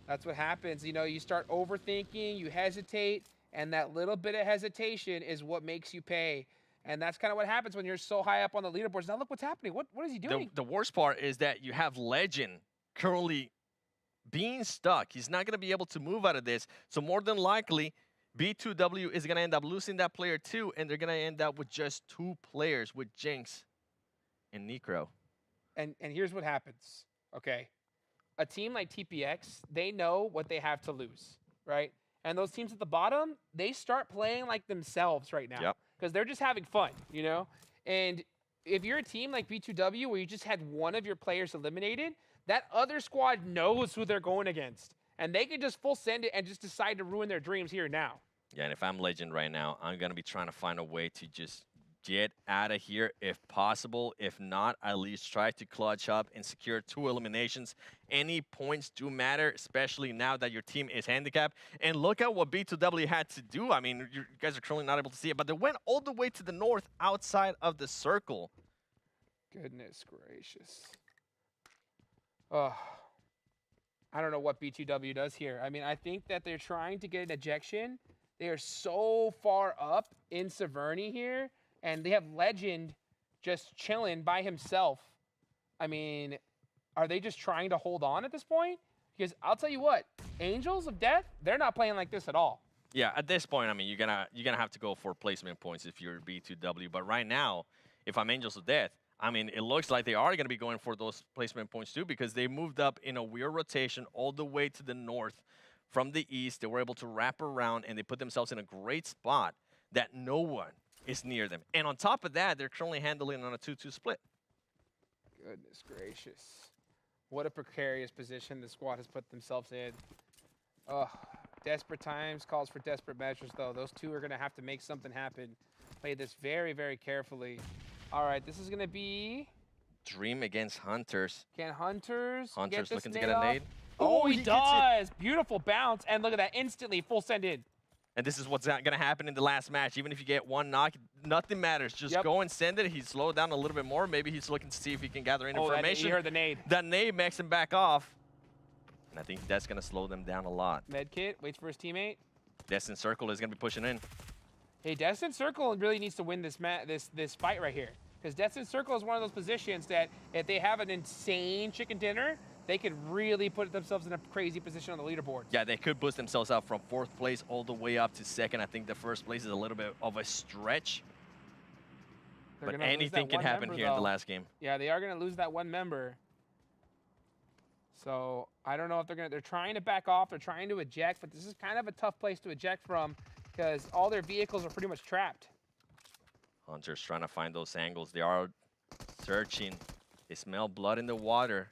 That's what happens. You know, you start overthinking, you hesitate, and that little bit of hesitation is what makes you pay. And that's kind of what happens when you're so high up on the leaderboards. Now look what's happening. What is he doing? The worst part is that you have Legend currently being stuck. He's not going to be able to move out of this. So more than likely, B2W is going to end up losing that player too, and they're going to end up with just 2 players with Jinx and Necro. And here's what happens, okay? A team like TPX, they know what they have to lose, right? And those teams at the bottom, they start playing like themselves right now. Yep. Because they're just having fun, you know? And if you're a team like B2W where you just had one of your players eliminated, that other squad knows who they're going against. And they can just full send it and just decide to ruin their dreams here and now. Yeah, and if I'm Legend right now, I'm going to be trying to find a way to just get out of here if possible. If not, at least try to clutch up and secure 2 eliminations. Any points do matter, especially now that your team is handicapped. And look at what B2W had to do. I mean, you guys are currently not able to see it, but they went all the way to the north outside of the circle. Goodness gracious. Oh, I don't know what B2W does here. I mean, I think that they're trying to get an ejection. They are so far up in Severny here, and they have Legend just chilling by himself. I mean, are they just trying to hold on at this point? Because I'll tell you what, Angels of Death, they're not playing like this at all. Yeah, at this point, I mean, you're gonna have to go for placement points if you're B2W. But right now, if I'm Angels of Death, I mean, it looks like they are going to be going for those placement points too, because they moved up in a weird rotation all the way to the north from the east. They were able to wrap around, and they put themselves in a great spot that no one is near them. And on top of that, they're currently handling on a 2-2 split. Goodness gracious. What a precarious position the squad has put themselves in. Oh, desperate times calls for desperate measures, though. Those two are going to have to make something happen. Play this very, very carefully. All right, this is going to be... Dream against Hunters. Can Hunters get this looking to nade get a off? nade. Oh, he gets it. does. Beautiful bounce. And look at that. Instantly full send in. And this is what's going to happen in the last match. Even if you get one knock, nothing matters. Just go and send it. He's slowed down a little bit more. Maybe he's looking to see if he can gather any information. He heard the nade. That nade makes him back off. And I think that's going to slow them down a lot. Medkit waits for his teammate. Destin Circle is going to be pushing in. Hey, Destin Circle really needs to win this this fight right here. Because Destin Circle is one of those positions that if they have an insane chicken dinner, they could really put themselves in a crazy position on the leaderboard. Yeah, they could boost themselves up from 4th place all the way up to 2nd. I think the 1st place is a little bit of a stretch. But anything can happen here in the last game. Yeah, they are going to lose that one member. So I don't know if they're trying to back off. They're trying to eject, but this is kind of a tough place to eject from because all their vehicles are pretty much trapped. Hunters trying to find those angles. They are searching. They smell blood in the water.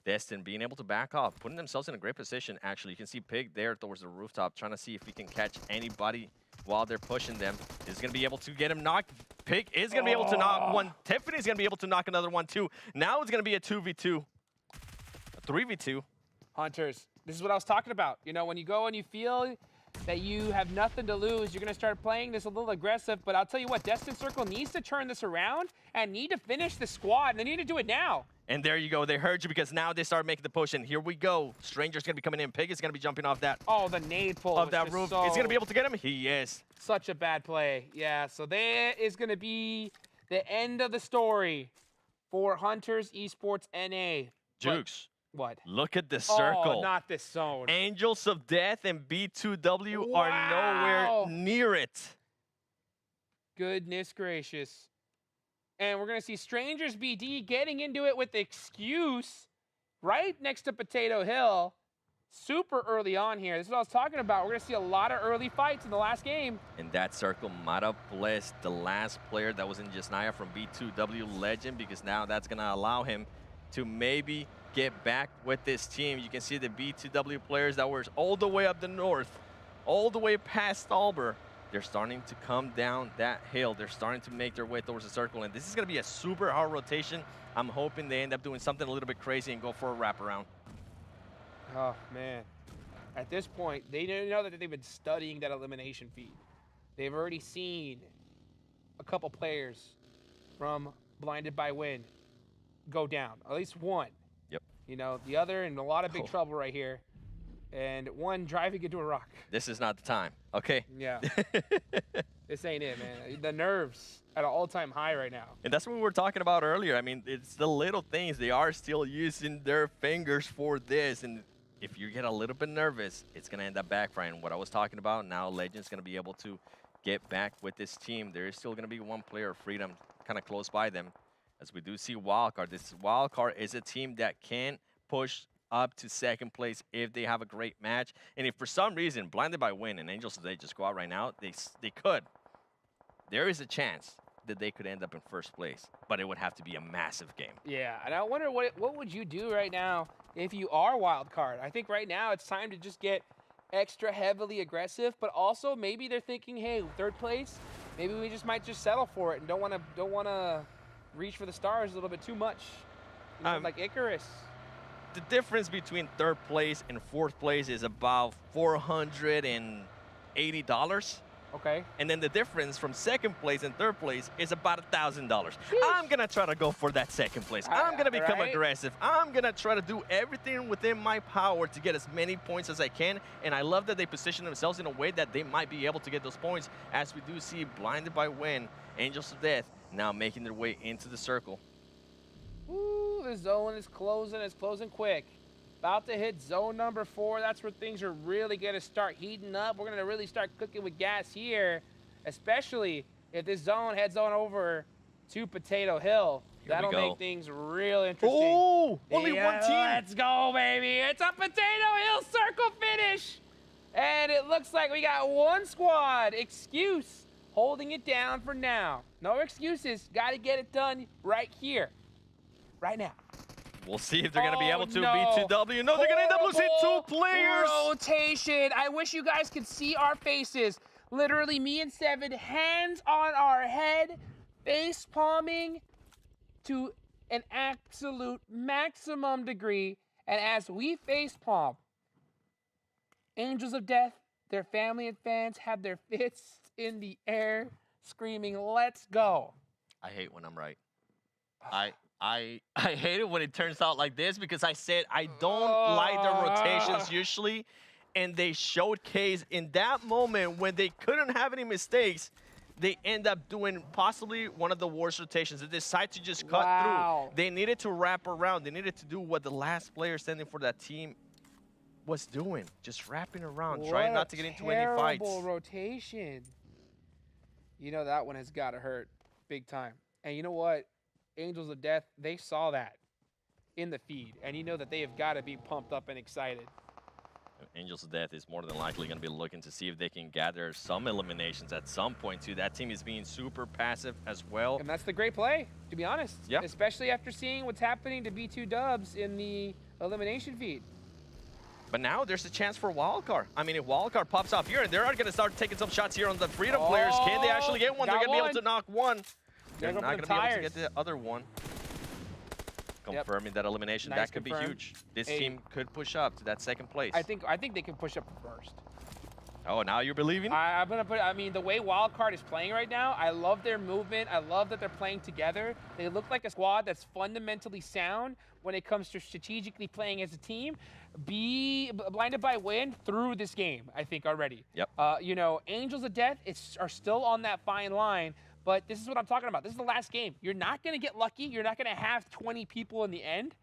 Destin being able to back off, putting themselves in a great position, actually. You can see Pig there towards the rooftop, trying to see if he can catch anybody while they're pushing them. Is going to be able to get him knocked. Pig is going to be able to knock one. Tiffany's going to be able to knock another one, too. Now it's going to be a 2v2. A 3v2. Hunters, this is what I was talking about. You know, when you go and you feel that you have nothing to lose, you're going to start playing this a little aggressive. But I'll tell you what, Destin Circle needs to turn this around and need to finish the squad. And they need to do it now. And there you go. They heard you because now they start making the push. And here we go. Stranger's going to be coming in. Pig is going to be jumping off that. Oh, the nade pull of that roof. Is going to be able to get him? He is. Such a bad play. Yeah, so that is going to be the end of the story for Hunters Esports NA. Jukes. What? Look at the circle. Oh, not this zone. Angels of Death and B2W are nowhere near it. Goodness gracious. And we're going to see Strangers BD getting into it with the excuse right next to Potato Hill. Super early on here. This is what I was talking about. We're going to see a lot of early fights in the last game. And that circle might have blessed the last player that was in Jasnaya from B2W Legend, because now that's going to allow him to maybe get back with this team. You can see the B2W players that were all the way up the north, all the way past Alber. They're starting to come down that hill. They're starting to make their way towards the circle. And this is going to be a super hard rotation. I'm hoping they end up doing something a little bit crazy and go for a wraparound. Oh, man. At this point, they know that they've been studying that elimination feed. They've already seen a couple players from Blinded by Wind go down. At least one. Yep. You know, the other in a lot of big trouble right here. And one driving into a rock. This is not the time, okay? Yeah. This ain't it, man. The nerves at an all-time high right now. And that's what we were talking about earlier. I mean, it's the little things. They are still using their fingers for this. And if you get a little bit nervous, it's going to end up backfiring. What I was talking about, now Legend's going to be able to get back with this team. There is still going to be one player of Freedom kind of close by them. As we do see Wildcard. This Wildcard is a team that can push up to second place if they have a great match. And if for some reason Blinded by Wind and Angels of Day just go out right now, they could. There is a chance that they could end up in first place, but it would have to be a massive game. Yeah, and I wonder what would you do right now if you are wild card? I think right now it's time to just get extra heavily aggressive, but also maybe they're thinking, hey, third place, maybe we just might just settle for it and don't want to reach for the stars a little bit too much. You know, like Icarus. The difference between third place and fourth place is about $480. Okay. And then the difference from second place and third place is about $1,000. I'm going to try to go for that second place. I'm going to become aggressive. I'm going to try to do everything within my power to get as many points as I can. And I love that they position themselves in a way that they might be able to get those points, as we do see Blinded by Wind, Angels of Death, now making their way into the circle. Ooh, the zone is closing quick. About to hit zone number 4. That's where things are really going to start heating up. We're going to really start cooking with gas here, especially if this zone heads on over to Potato Hill. That'll make things real interesting. Oh, only one team. Let's go, baby. It's a Potato Hill circle finish. And it looks like we got one squad. Excuse holding it down for now. No excuses. Got to get it done right here, right now. We'll see if they're going to be able to beat 2W. No, they're going to end up losing 2 players. Rotation. I wish you guys could see our faces. Literally, me and Seven, hands on our head, face palming to an absolute maximum degree. And as we face palm, Angels of Death, their family and fans have their fists in the air, screaming, "Let's go!" I hate when I'm right. I hate it when it turns out like this, because I said I don't like the rotations usually, and they showcase in that moment when they couldn't have any mistakes, they end up doing possibly one of the worst rotations. They decide to just cut through. They needed to wrap around. They needed to do what the last player standing for that team was doing, just wrapping around, trying not to get into any fights. Terrible rotation. You know that one has got to hurt big time. And you know what? Angels of Death, they saw that in the feed, and you know that they have got to be pumped up and excited. Angels of Death is more than likely going to be looking to see if they can gather some eliminations at some point too. That team is being super passive as well. And that's the great play, to be honest. Yeah. Especially after seeing what's happening to B2 Dubs in the elimination feed. But now there's a chance for Wildcard. I mean, if Wildcard pops off here, they're going to start taking some shots here on the Freedom players. Can they actually get one? They're going to be able to knock one. They're not going to be able to get the other one. Confirming that elimination. Nice, that could be huge. This team could push up to that second place. I think they can push up first. Oh, now you're believing? I'm gonna put. I mean, the way Wildcard is playing right now, I love their movement. I love that they're playing together. They look like a squad that's fundamentally sound when it comes to strategically playing as a team. Be Blinded by Wind through this game, I think already. Yep. You know, Angels of Death are still on that fine line. But this is what I'm talking about. This is the last game. You're not going to get lucky. You're not going to have 20 people in the end,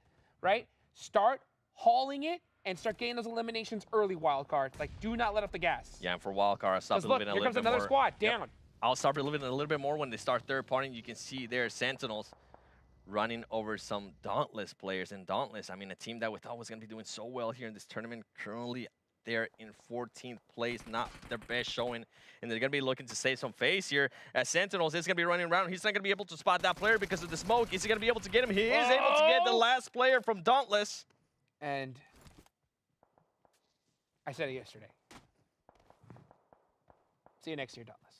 right? Start hauling it and start getting those eliminations early, Wildcard. Like, do not let up the gas. Yeah, and for Wildcard, I'll start believing a little bit more. Here comes another squad down. Yep. I'll start believing a little bit more when they start third partying. You can see there Sentinels running over some Dauntless players. And Dauntless, I mean, a team that we thought was going to be doing so well here in this tournament, currently they're in 14th place, not their best showing, and they're going to be looking to save some face here. As Sentinels is going to be running around. He's not going to be able to spot that player because of the smoke. Is he going to be able to get him? He is able to get the last player from Dauntless. And I said it yesterday. See you next year, Dauntless.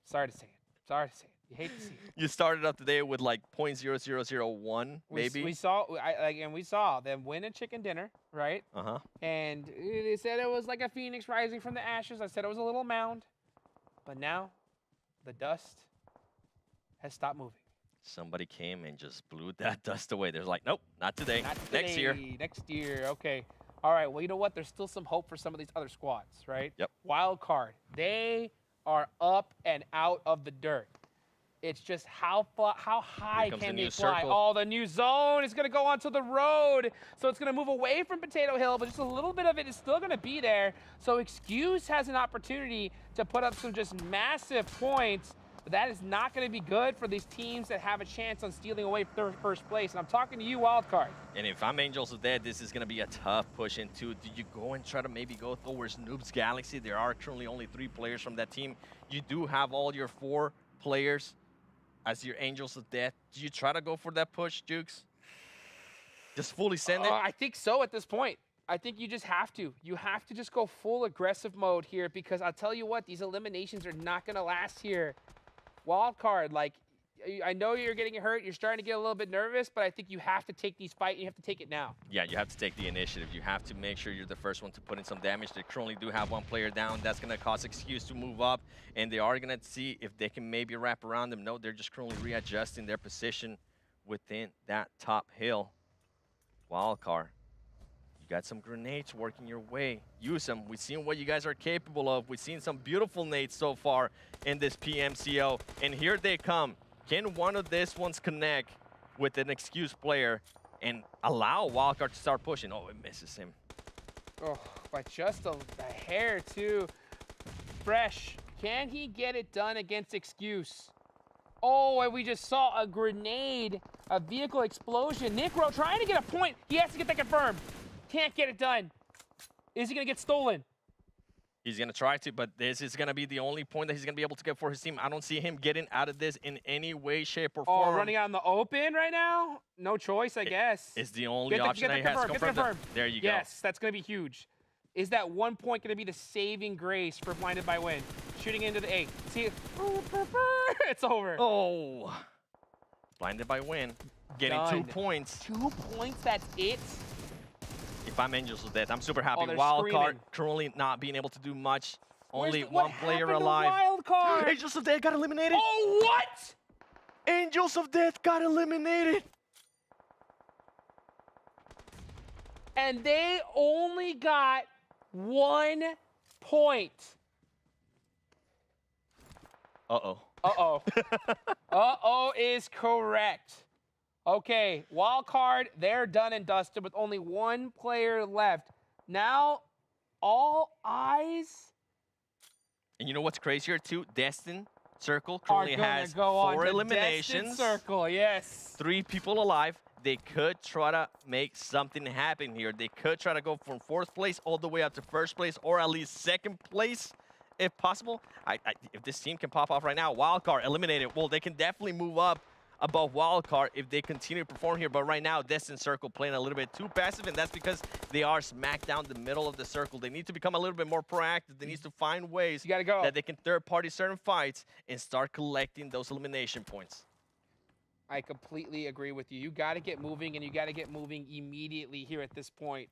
Sorry to say it. Sorry to say it. You hate to see it. You started up today with like 0.0001, maybe. We saw them win a chicken dinner, right? Uh-huh. And they said it was like a phoenix rising from the ashes. I said it was a little mound. But now, the dust has stopped moving. Somebody came and just blew that dust away. They're like, nope, not today. Not Next year. today, Next year. Okay. All right. Well, you know what? There's still some hope for some of these other squads, right? Yep. Wild card. They are up and out of the dirt. It's just how high comes can the they new fly? circle. Oh, the new zone is going to go onto the road. So it's going to move away from Potato Hill, but just a little bit of it is still going to be there. So Excuse has an opportunity to put up some just massive points. But that is not going to be good for these teams that have a chance on stealing away first place. And I'm talking to you, Wildcard. And if I'm Angels of Death, this is going to be a tough push into. Do you go and try to maybe go towards Noob's Galaxy? There are currently only 3 players from that team. You do have all your 4 players as your Angels of Death. Do you try to go for that push, Jukes? Just fully send it? I think so at this point. I think you just have to. You have to just go full aggressive mode here because I'll tell you what, these eliminations are not going to last here. Wild card, like, I know you're getting hurt. You're starting to get a little bit nervous, but I think you have to take these fights. You have to take it now. Yeah, you have to take the initiative. You have to make sure you're the first one to put in some damage. They currently do have 1 player down. That's going to cause Excuse to move up, and they are going to see if they can maybe wrap around them. No, they're just currently readjusting their position within that top hill. Wild card. You got some grenades working your way. Use them. We've seen what you guys are capable of. We've seen some beautiful nades so far in this PMCO. And here they come. Can one of these ones connect with an Excuse player and allow Wildcard to start pushing? Oh, it misses him. Oh, by just a hair, too. Fresh. Can he get it done against Excuse? Oh, and we just saw a grenade, a vehicle explosion. Necro trying to get a point. He has to get that confirmed. Can't get it done. Is he going to get stolen? He's going to try to, but this is going to be the only point that he's going to be able to get for his team. I don't see him getting out of this in any way, shape, or form. Oh, running out in the open right now? No choice, I guess. It's the only option that he has to confirm. There you go. Yes, that's going to be huge. Is that 1 point going to be the saving grace for Blinded by Wind? Shooting into the A. See, it's over. Oh. Blinded by Wind. Getting Done. 2 points. 2 points, that's it? If I'm Angels of Death, I'm super happy. they're Wild screaming. card currently not being able to do much. Only What 1 player happened to alive. Wild card? Angels of Death got eliminated. Oh, what? Angels of Death got eliminated. And they only got 1 point. Uh-oh. Uh-oh. Uh-oh is correct. Okay, wild card, they're done and dusted with only 1 player left. Now, all eyes And you know what's crazier too? Destin Circle are currently gonna has go on 4 to eliminations. Destined Circle, yes. 3 people alive. They could try to make something happen here. They could try to go from 4th place all the way up to 1st place, or at least 2nd place, if possible. If this team can pop off right now, Wildcard eliminated. Well, they can definitely move up above Wildcard if they continue to perform here. But right now, Destin Circle playing a little bit too passive, and that's because they are smack down the middle of the circle. They need to become a little bit more proactive. They need to find ways You gotta go. that they can third-party certain fights and start collecting those elimination points. I completely agree with you. You got to get moving, and you got to get moving immediately here at this point.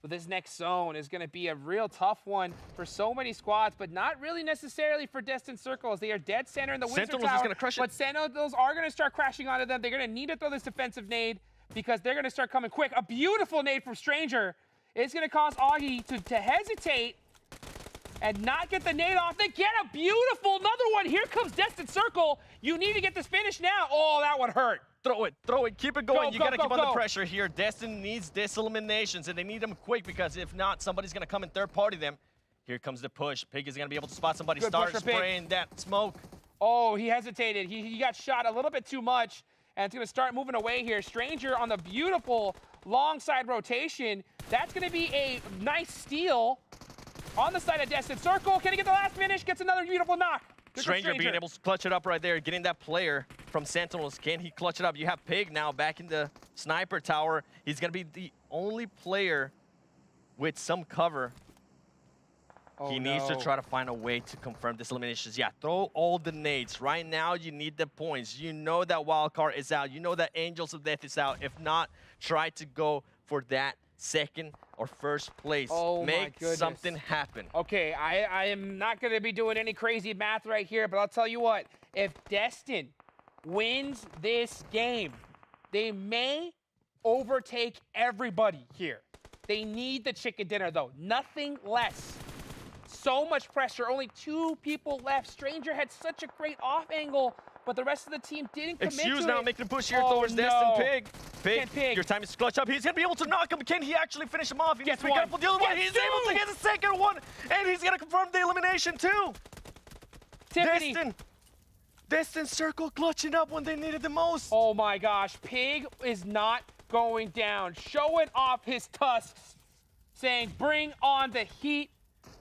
But this next zone is going to be a real tough one for so many squads, but not really necessarily for Destined Circles. They are dead center in the Wizard Sentinels is Tower, gonna crush it. but Sentinels are going to start crashing onto them. They're going to need to throw this defensive nade because they're going to start coming quick. A beautiful nade from Stranger is going to cause Augie to hesitate and not get the nade off. They get a beautiful, another one. Here comes Destined Circle. You need to get this finish now. Oh, that one hurt. Throw it, keep it going. You go, gotta go, keep on go. the pressure here. Destin needs this eliminations, and they need them quick because if not, somebody's gonna come and third party them. Here comes the push. Pig is gonna be able to spot somebody. Good Start push for Pig. spraying that smoke. Oh, he hesitated. He got shot a little bit too much, and it's going to start moving away here. Stranger on the beautiful long side rotation. That's going to be a nice steal on the side of Destined Circle. Can he get the last finish? Gets another beautiful knock. Good for Stranger being able to clutch it up right there, getting that player from Sentinels. Can he clutch it up? You have Pig now back in the sniper tower. He's going to be the only player with some cover. Oh, He needs to try to find a way to confirm this eliminations. Yeah, throw all the nades. Right now, you need the points. You know that Wildcard is out. You know that Angels of Death is out. If not, try to go for that 2nd or 1st place. Oh, my Make goodness. something happen. Okay, I am not going to be doing any crazy math right here, but I'll tell you what. If Destin wins this game, they may overtake everybody here. They need the chicken dinner, though. Nothing less. So much pressure. Only 2 people left. Stranger had such a great off angle, but the rest of the team didn't commit to it. Excuse now, making a push here Oh, towards no. Destin Pig. Pig. Your time is clutch up. He's going to be able to knock him. Can he actually finish him off? He needs Gets to be one. careful. The other one, Gets he's two. able to get the second one, and he's going to confirm the elimination too. Tiffany. Destin Circle clutching up when they needed the most. Oh my gosh, Pig is not going down. Showing off his tusks, saying, bring on the heat.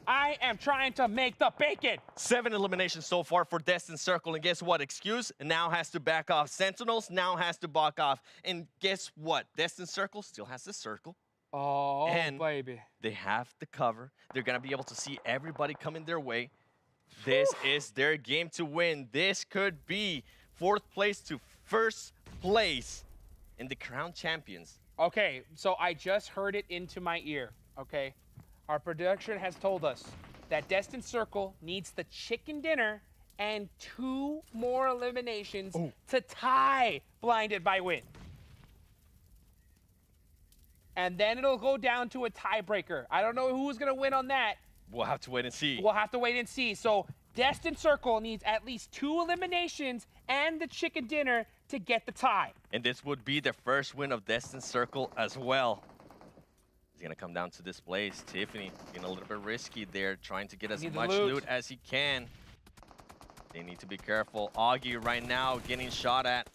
I am trying to make the bacon. 7 eliminations so far for Destin Circle, and guess what? Excuse now has to back off. Sentinels now has to back off. And guess what? Destin Circle still has the circle. Oh, And baby. They have the cover. They're going to be able to see everybody coming their way. This is their game to win. This could be 4th place to 1st place in the Crown Champions. Okay, so I just heard it into my ear, okay? Our production has told us that Destin Circle needs the chicken dinner and 2 more eliminations to tie Blinded by Win. And then it'll go down to a tiebreaker. I don't know who's going to win on that. We'll have to wait and see. We'll have to wait and see. So Destin Circle needs at least 2 eliminations and the chicken dinner to get the tie. And this would be the first win of Destin Circle as well. He's going to come down to this place. Tiffany being a little bit risky there, trying to get as Need the much loot. loot as he can. They need to be careful. Augie right now getting shot at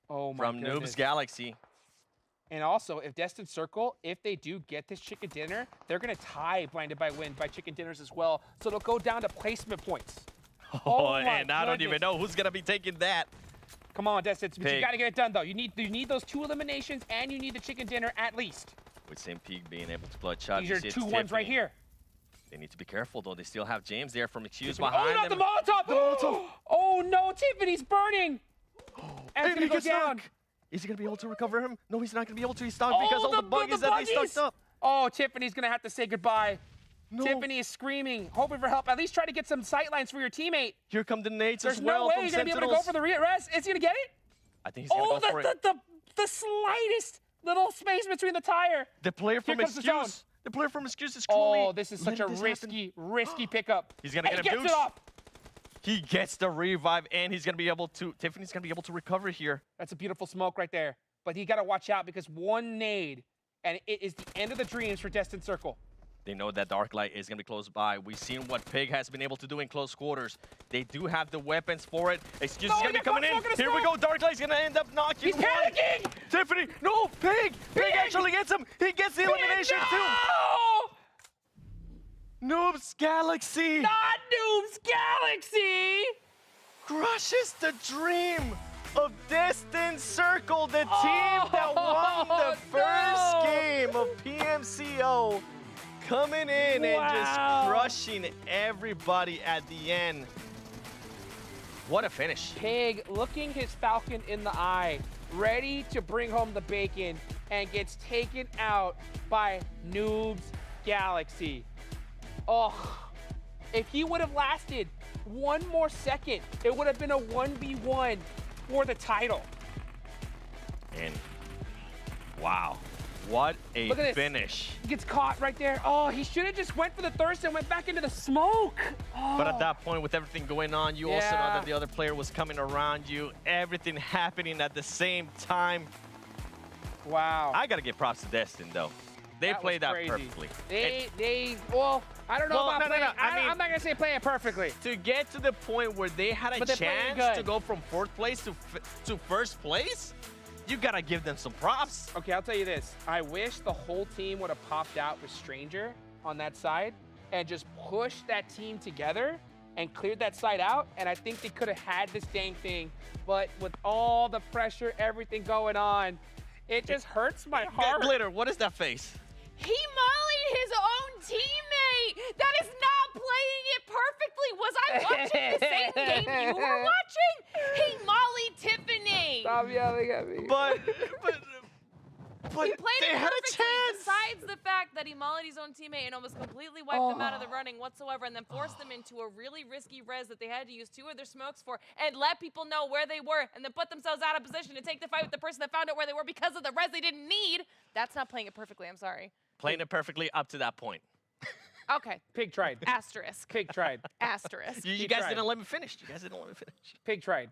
Oh my from goodness. Noob's Galaxy. And also, if Destin Circle, if they do get this chicken dinner, they're going to tie Blinded by Win by chicken dinners as well. So it'll go down to placement points. Oh, my and I don't even goodness. know who's going to be taking that. Come on, Destin. But you Pig. got to get it done, though. You need those 2 eliminations, and you need the chicken dinner at least. With St. Pig being able to clutch out. These You are see it's 2 ones right Tiffany. here. They need to be careful, though. They still have James there from Excuse Oh, behind not them. the Molotov! Oh, no, Tiffany's burning! And it's And he going to go gets down. stuck. Is he going to be able to recover him? No, he's not going to be able to. He's stuck because all the buggies that they stuck up. Oh, Tiffany's going to have to say goodbye. No. Tiffany is screaming, hoping for help. At least try to get some sight lines for your teammate. Here come the nades There's as well no way from you're going to be able to go Sentinels. for the res. Is he going to get it? I think he's going to Oh, go for it. the slightest little space between the tire. The player from comes the zone. Excuse. The player from Excuse is truly. Oh, this is such a letting this happen. risky pickup. He's gonna And get he him gets it dukes. off. He gets the revive, and he's going to be able to. Tiffany's going to be able to recover here. That's a beautiful smoke right there. But he got to watch out because one nade, and it is the end of the dreams for Destin Circle. They know that Dark Light is going to be close by. We've seen what Pig has been able to do in close quarters. They do have the weapons for it. Excuse is No, going to he be coming got in. caught smoking a Here we go. smoke. Dark Light's going to end up knocking He's one. panicking! Tiffany, no, Pig! Pig actually gets him. He gets the elimination too. Noob's Galaxy Not Noob's Galaxy! crushes the dream of Destin Circle, the team that won the first game of PMCO, coming in and just crushing everybody at the end. What a finish. Pig looking his Falcon in the eye, ready to bring home the bacon, and gets taken out by Noob's Galaxy. Oh, if he would have lasted one more second, it would have been a 1v1 for the title. And wow, what a Look at this. finish. He gets caught right there. Oh, he should have just went for the thirst and went back into the smoke. Oh. But at that point, with everything going on, you also know Yeah. that the other player was coming around you, everything happening at the same time. Wow. I gotta give props to Destin, though. They That was played that crazy. perfectly. Well, I don't know Well, about no, playing. I mean- I'm not gonna say play it perfectly. To get to the point where they had a But they played chance good. to go from 4th place to 1st place, you gotta give them some props. Okay, I'll tell you this. I wish the whole team would have popped out with Stranger on that side and just pushed that team together and cleared that side out, and I think they could have had this dang thing. But with all the pressure, everything going on, it just hurts my heart. Glitter, what is that face? He mollied his own teammate. That is not playing it perfectly. Was I watching the same game you were watching? He mollied Tiffany. Stop yelling at me. But He played they it had a perfectly, chance. besides the fact that he mollied his own teammate and almost completely wiped them out of the running whatsoever, and then forced them into a really risky res that they had to use 2 of their smokes for, and let people know where they were, and then put themselves out of position to take the fight with the person that found out where they were because of the res they didn't need. That's not playing it perfectly, I'm sorry. Playing it perfectly up to that point. Okay. Pig tried. Asterisk. Pig tried. Asterisk. You tried. guys didn't let me finish. Pig tried.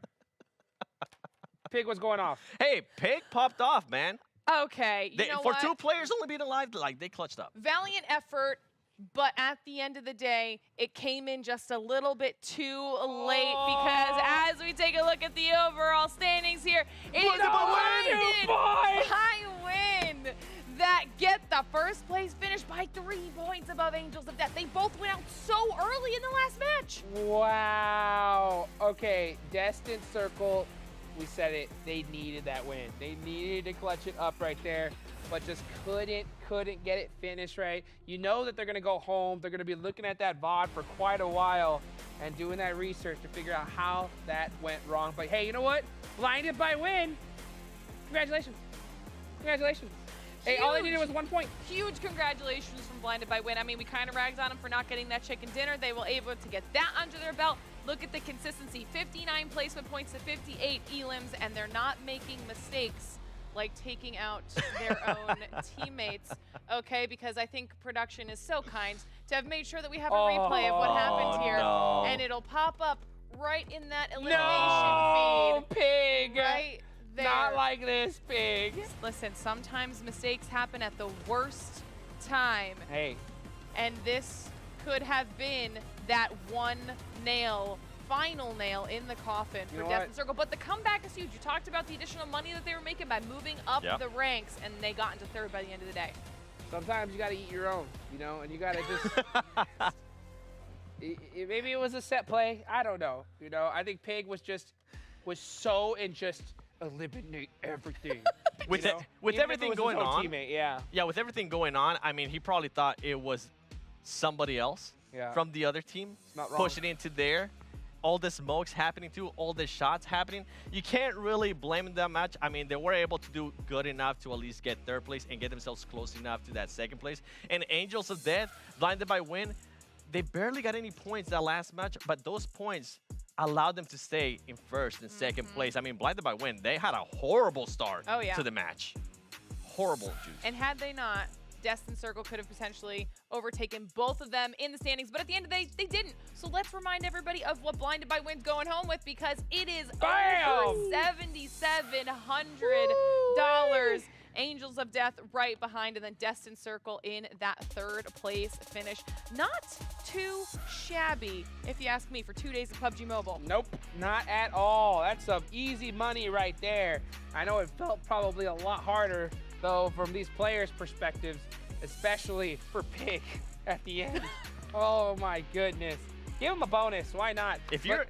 Pig was going off. Hey, Pig popped off, man. Okay, you know For what? 2 players only being alive, like they clutched up. Valiant effort, but at the end of the day, it came in just a little bit too late because as we take a look at the overall standings here, it is Blinded by Win that get the first place finish by 3 points above Angels of Death. They both went out so early in the last match. Wow. Okay, Destined Circle, we said it, they needed that win. They needed to clutch it up right there, but just couldn't get it finished right. You know that they're gonna go home. They're gonna be looking at that VOD for quite a while and doing that research to figure out how that went wrong. But hey, you know what? Blinded by Win. Congratulations. Congratulations. Hey, all they needed was 1 point. Huge congratulations from Blinded by Win. I mean, we kind of ragged on them for not getting that chicken dinner. They were able to get that under their belt. Look at the consistency, 59 placement points to 58 elims, and they're not making mistakes like taking out their own teammates, okay? Because I think production is so kind to have made sure that we have a replay of what happened here, and it'll pop up right in that elimination feed. Pig! Right there. Not like this, Pig. Listen, sometimes mistakes happen at the worst time. Hey. And this could have been that one nail, final nail in the coffin for Death and Circle. But the comeback is huge. You talked about the additional money that they were making by moving up the ranks, and they got into 3rd by the end of the day. Sometimes you got to eat your own, you know, and you got to just... maybe it was a set play. I don't know. You know, I think Pig was so in just eliminate everything. With everything going on, teammate, with everything going on, I mean, he probably thought it was somebody else from the other team pushing into there. All the smokes happening too, all the shots happening. You can't really blame them that much. I mean, they were able to do good enough to at least get 3rd place and get themselves close enough to that 2nd place. And Angels of Death, Blinded by Win, they barely got any points that last match, but those points allowed them to stay in 1st and 2nd place. I mean, Blinded by Win, they had a horrible start to the match. Horrible, juice. And had they not, Destined Circle could have potentially overtaken both of them in the standings, but at the end of the day, they didn't. So let's remind everybody of what Blinded by Win's going home with, because it is over $7,700. Angels of Death right behind, and then Destined Circle in that 3rd place finish. Not too shabby, if you ask me, for 2 days of PUBG Mobile. Nope, not at all. That's some easy money right there. I know it felt probably a lot harder, though, from these players' perspectives, especially for Pig at the end. Oh my goodness. Give him a bonus, why not? If you're...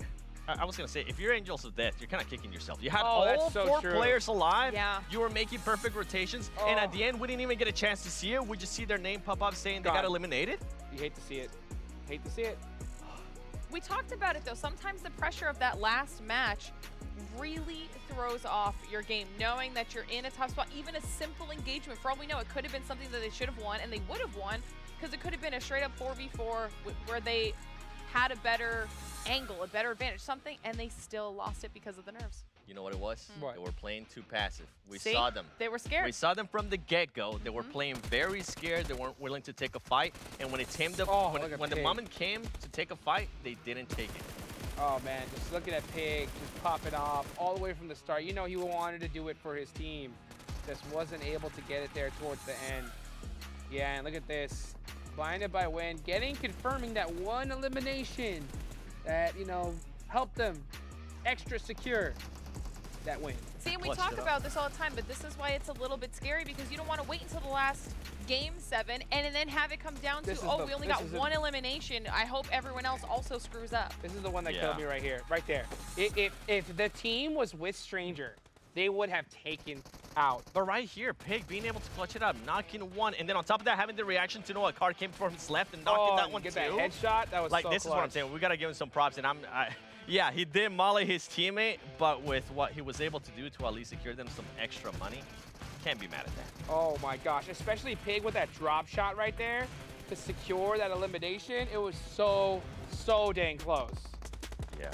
I was going to say, if you're Angels of Death, you're kind of kicking yourself. You had Oh, all that's so 4 true. players alive. Yeah. You were making perfect rotations. And at the end, we didn't even get a chance to see it. We just see their name pop up saying they got eliminated. You hate to see it. Hate to see it. We talked about it, though. Sometimes the pressure of that last match really throws off your game, knowing that you're in a tough spot. Even a simple engagement, for all we know, it could have been something that they should have won, and they would have won, because it could have been a straight-up 4v4 where they had a better angle, a better advantage, something, and they still lost it because of the nerves. You know what it was? What? They were playing too passive. We See? saw them. They were scared. We saw them from the get-go. They were playing very scared. They weren't willing to take a fight. And when it came to, when the moment came to take a fight, they didn't take it. Oh man, just looking at Pig, just popping off all the way from the start. You know he wanted to do it for his team. Just wasn't able to get it there towards the end. Yeah, and look at this. Blinded by Win, confirming that one elimination that, you know, helped them extra secure that win. See, and we talk about this all the time, but this is why it's a little bit scary, because you don't want to wait until the last game 7 and then have it come down to, we only got one elimination. I hope everyone else also screws up. This is the one that killed me right here, right there. If the team was with Stranger, they would have taken out. But right here, Pig being able to clutch it up, knocking one, and then on top of that, having the reaction to know a card came from his left and knocking that one get too. That headshot, that was like, so this clutch. is what I'm saying. We gotta give him some props, and yeah, he did molly his teammate, but with what he was able to do to at least secure them some extra money, Can't be mad at that. Oh my gosh, especially Pig with that drop shot right there to secure that elimination. It was so dang close. Yeah.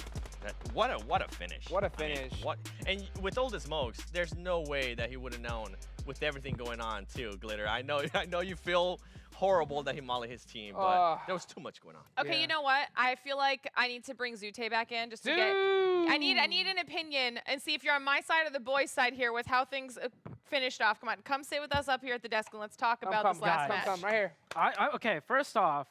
What a finish. What a I mean, finish. And with all the smokes, there's no way that he would have known with everything going on too, Glitter. I know you feel horrible that he mollied his team, but there was too much going on. Okay, Yeah. you know what? I feel like I need to bring Zute back in just to get. I need an opinion and see if you're on my side or the boys' side here with how things finished off. Come sit with us up here at the desk and let's talk about this last match. Come right here. Okay, first off,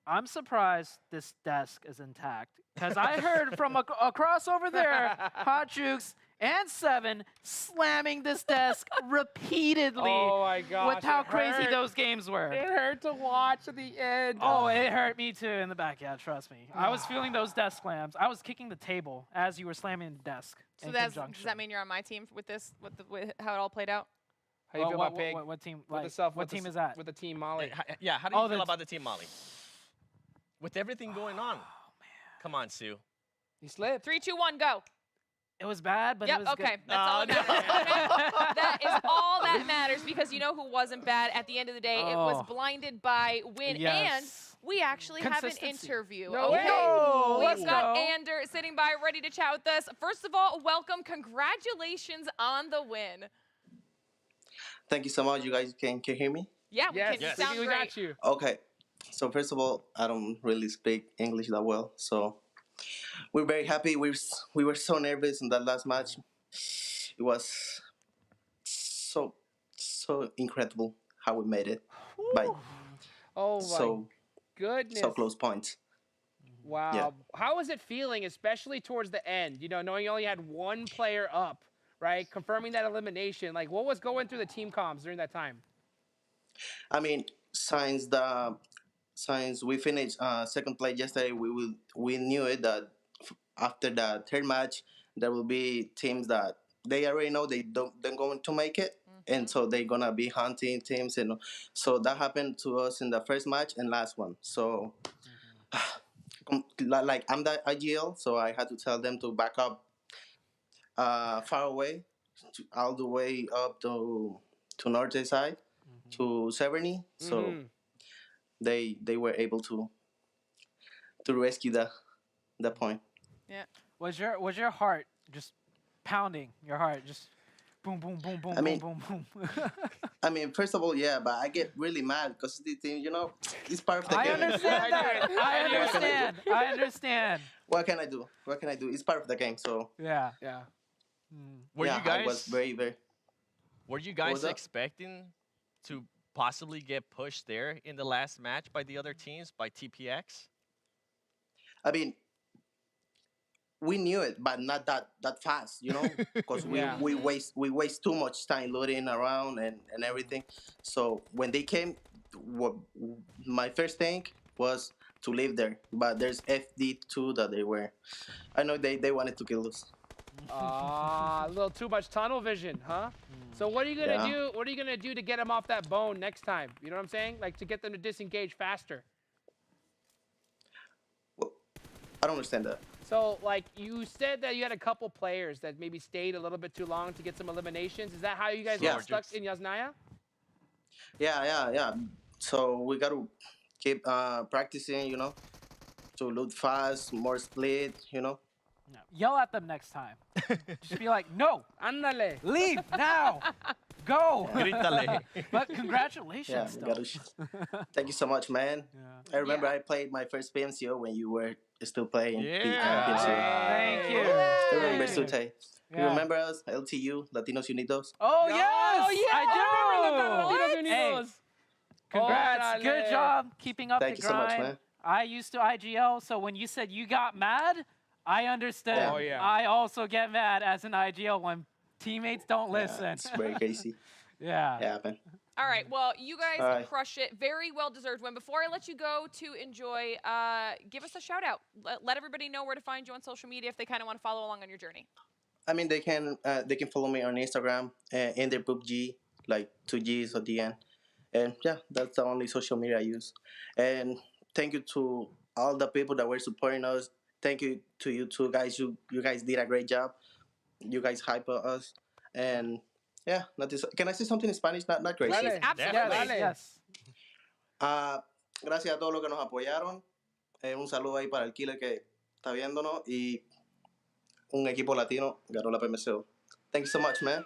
I'm surprised this desk is intact because I heard from across over there, Hot Jukes and Seven slamming this desk repeatedly Oh my gosh. with how it crazy hurt. those games were. It hurt to watch at the end. Oh, it hurt me too in the back. Yeah, trust me. I was feeling those desk slams. I was kicking the table as you were slamming the desk. So in does conjunction. that mean you're on my team with this, with how it all played out? How you feel about Pig? What team? With Like, the what team is that? With the team Molly. Yeah, how do you Oh, feel the- about the team Molly? With everything going on. Come on, Sue. He slipped. 3, 2, 1, go. It was bad, but Yep, it was okay. good. That's all that matters. Okay? That is all that matters because you know who wasn't bad at the end of the day? It was Oh. blinded by Win. Yes. And we actually have an Consistency. interview. No okay. way. We've got go. Ander sitting by ready to chat with us. First of all, welcome. Congratulations on the win. Thank you so much. You guys can hear me? Yeah, we Yes, can sound we great. got you. Okay. So first of all, I don't really speak English that well, so we're very happy. We were so nervous in that last match. It was so incredible how we made it by Oh my so goodness. close points. Wow. Yeah. How was it feeling, especially towards the end? You know, knowing you only had one player up, right? Confirming that elimination. Like, what was going through the team comms during that time? I mean, since we finished second place yesterday, we knew it that after the third match there will be teams that they already know they're going to make it, and so they're gonna be hunting teams, and so that happened to us in the first match and last one. So, like I'm the IGL, so I had to tell them to back up far away, all the way up to north side. To Severny, so Mhm. they were able to rescue the point. Was your heart just pounding? Your heart just boom, boom, boom, boom, I mean- boom, boom, boom. I mean, first of all, yeah, but I get really mad because the team, it's part of the I game. understand that. I I do it. understand. I understand. What can I do? It's part of the game. So Yeah. Yeah. Were yeah, you guys I was very were you was guys that? expecting to possibly get pushed there in the last match by the other teams, by TPX? I mean, we knew it, but not that fast, because Yeah. we waste too much time looting around and everything. So when they came, my first thing was to live there. But there's FD2 that they were. I know they wanted to kill us. A little too much tunnel vision, huh? So what are you gonna Yeah. do? What are you gonna do to get them off that bone next time? You know what I'm saying? Like to get them to disengage faster. Well, I don't understand that. So like you said that you had a couple players that maybe stayed a little bit too long to get some eliminations. Is that how you guys Yeah. got stuck in Yasnaya? Yeah. So we got to keep practicing, to loot fast, more split, No. Yell at them next time. Just be like, no, Ándale. leave now, go. Grítale. But Yeah, congratulations, we though. gotta Thank you so much, man. Yeah. I remember Yeah. I played my first PMCO when you were still playing. Yeah. PMCO. Thank you. I remember Thank you. Sute. You Yeah. remember us? LTU, Latinos Unidos? Oh, yes, yeah, I do. Latinos Hey, Unidos. congrats. Good Órale. job keeping up Thank the you so much, grind. man. I used to IGL, so when you said you got mad, I understood. Yeah. Oh, yeah. I also get mad as an IGL when teammates don't Yeah, listen. it's very crazy. Yeah. It happened. All right, well, you guys All right. crushed it. Very well-deserved win. Before I let you go to enjoy, give us a shout-out. Let everybody know where to find you on social media if they kind of want to follow along on your journey. I mean, they can follow me on Instagram in their PUBG, like 2Gs at the end. And yeah, that's the only social media I use. And thank you to all the people that were supporting us. Thank you to you two guys. You guys did a great job. You guys hype us. And Yeah, can I say something in Spanish? Not crazy. Please, Dale. absolutely. Dale. Yes. Gracias a todos los que nos apoyaron. Un saludo ahí para el killer que está viéndonos y un equipo latino ganó la PMCO. Thank you so much, man.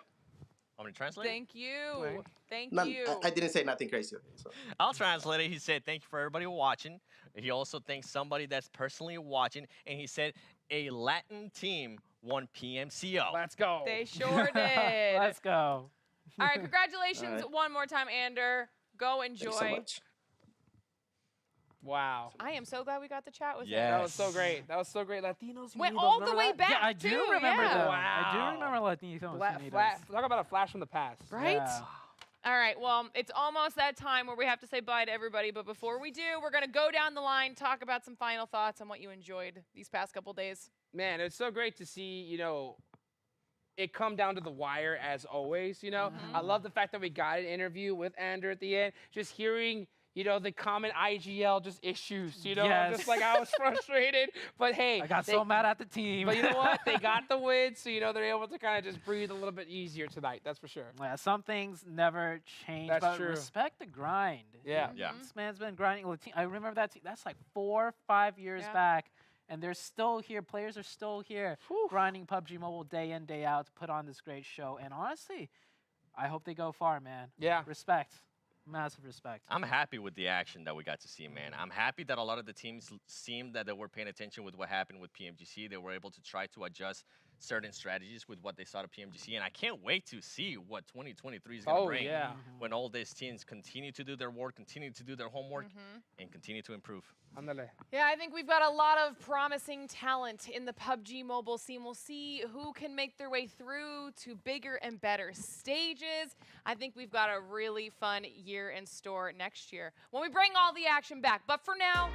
Want me to translate? Thank you. Right. Thank Not- you. I didn't say nothing crazy. Okay, so. I'll translate it. He said, thank you for everybody watching. He also thanks somebody that's personally watching. And he said, a Latin team won PMCO. Let's go. They sure did. Let's go. All right, congratulations All right. one more time, Ander. Go Thank enjoy. you so much. Wow. I am so glad we got to chat with Yeah. That was so great. That was so great. Latinos him. Went Unidos, all the remember way that? back, Yeah, I do too, remember yeah. them. Wow. I do remember Latinos. Unidos. Talk about a flash from the past. Right? Yeah. All right, well, it's almost that time where we have to say bye to everybody. But before we do, we're going to go down the line, talk about some final thoughts on what you enjoyed these past couple days. Man, it's so great to see, it come down to the wire as always, I love the fact that we got an interview with Ander at the end. Just hearing, the common IGL just issues, Yes. just like I was frustrated. But hey, I got so mad at the team. But you know what? They got the win, so they're able to kind of just breathe a little bit easier tonight. That's for sure. Yeah, some things never change, That's but true. respect the grind. Yeah. Yeah. This man's been grinding. I remember that team. That's like 4 or 5 years Yeah. back, and they're still here. Players are still here, grinding PUBG Mobile day in, day out to put on this great show. And honestly, I hope they go far, man. Yeah. Respect. Massive respect. I'm happy with the action that we got to see, man. I'm happy that a lot of the teams seemed that they were paying attention with what happened with PMGC. They were able to try to adjust certain strategies with what they saw to PMGC. And I can't wait to see what 2023 is going to Oh, bring yeah. when all these teams continue to do their work, continue to do their homework, and continue to improve. Ándale. Yeah, I think we've got a lot of promising talent in the PUBG Mobile scene. We'll see who can make their way through to bigger and better stages. I think we've got a really fun year in store next year when we bring all the action back. But for now,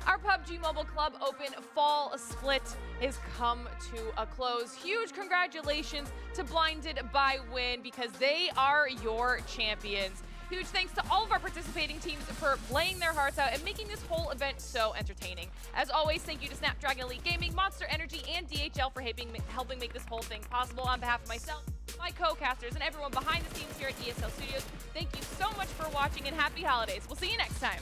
our PUBG Mobile Club Open Fall Split has come to a close. Huge congratulations to Blinded by Win because they are your champions. Huge thanks to all of our participating teams for playing their hearts out and making this whole event so entertaining. As always, thank you to Snapdragon Elite Gaming, Monster Energy, and DHL for helping make this whole thing possible. On behalf of myself, my co-casters, and everyone behind the scenes here at ESL Studios, thank you so much for watching and happy holidays. We'll see you next time.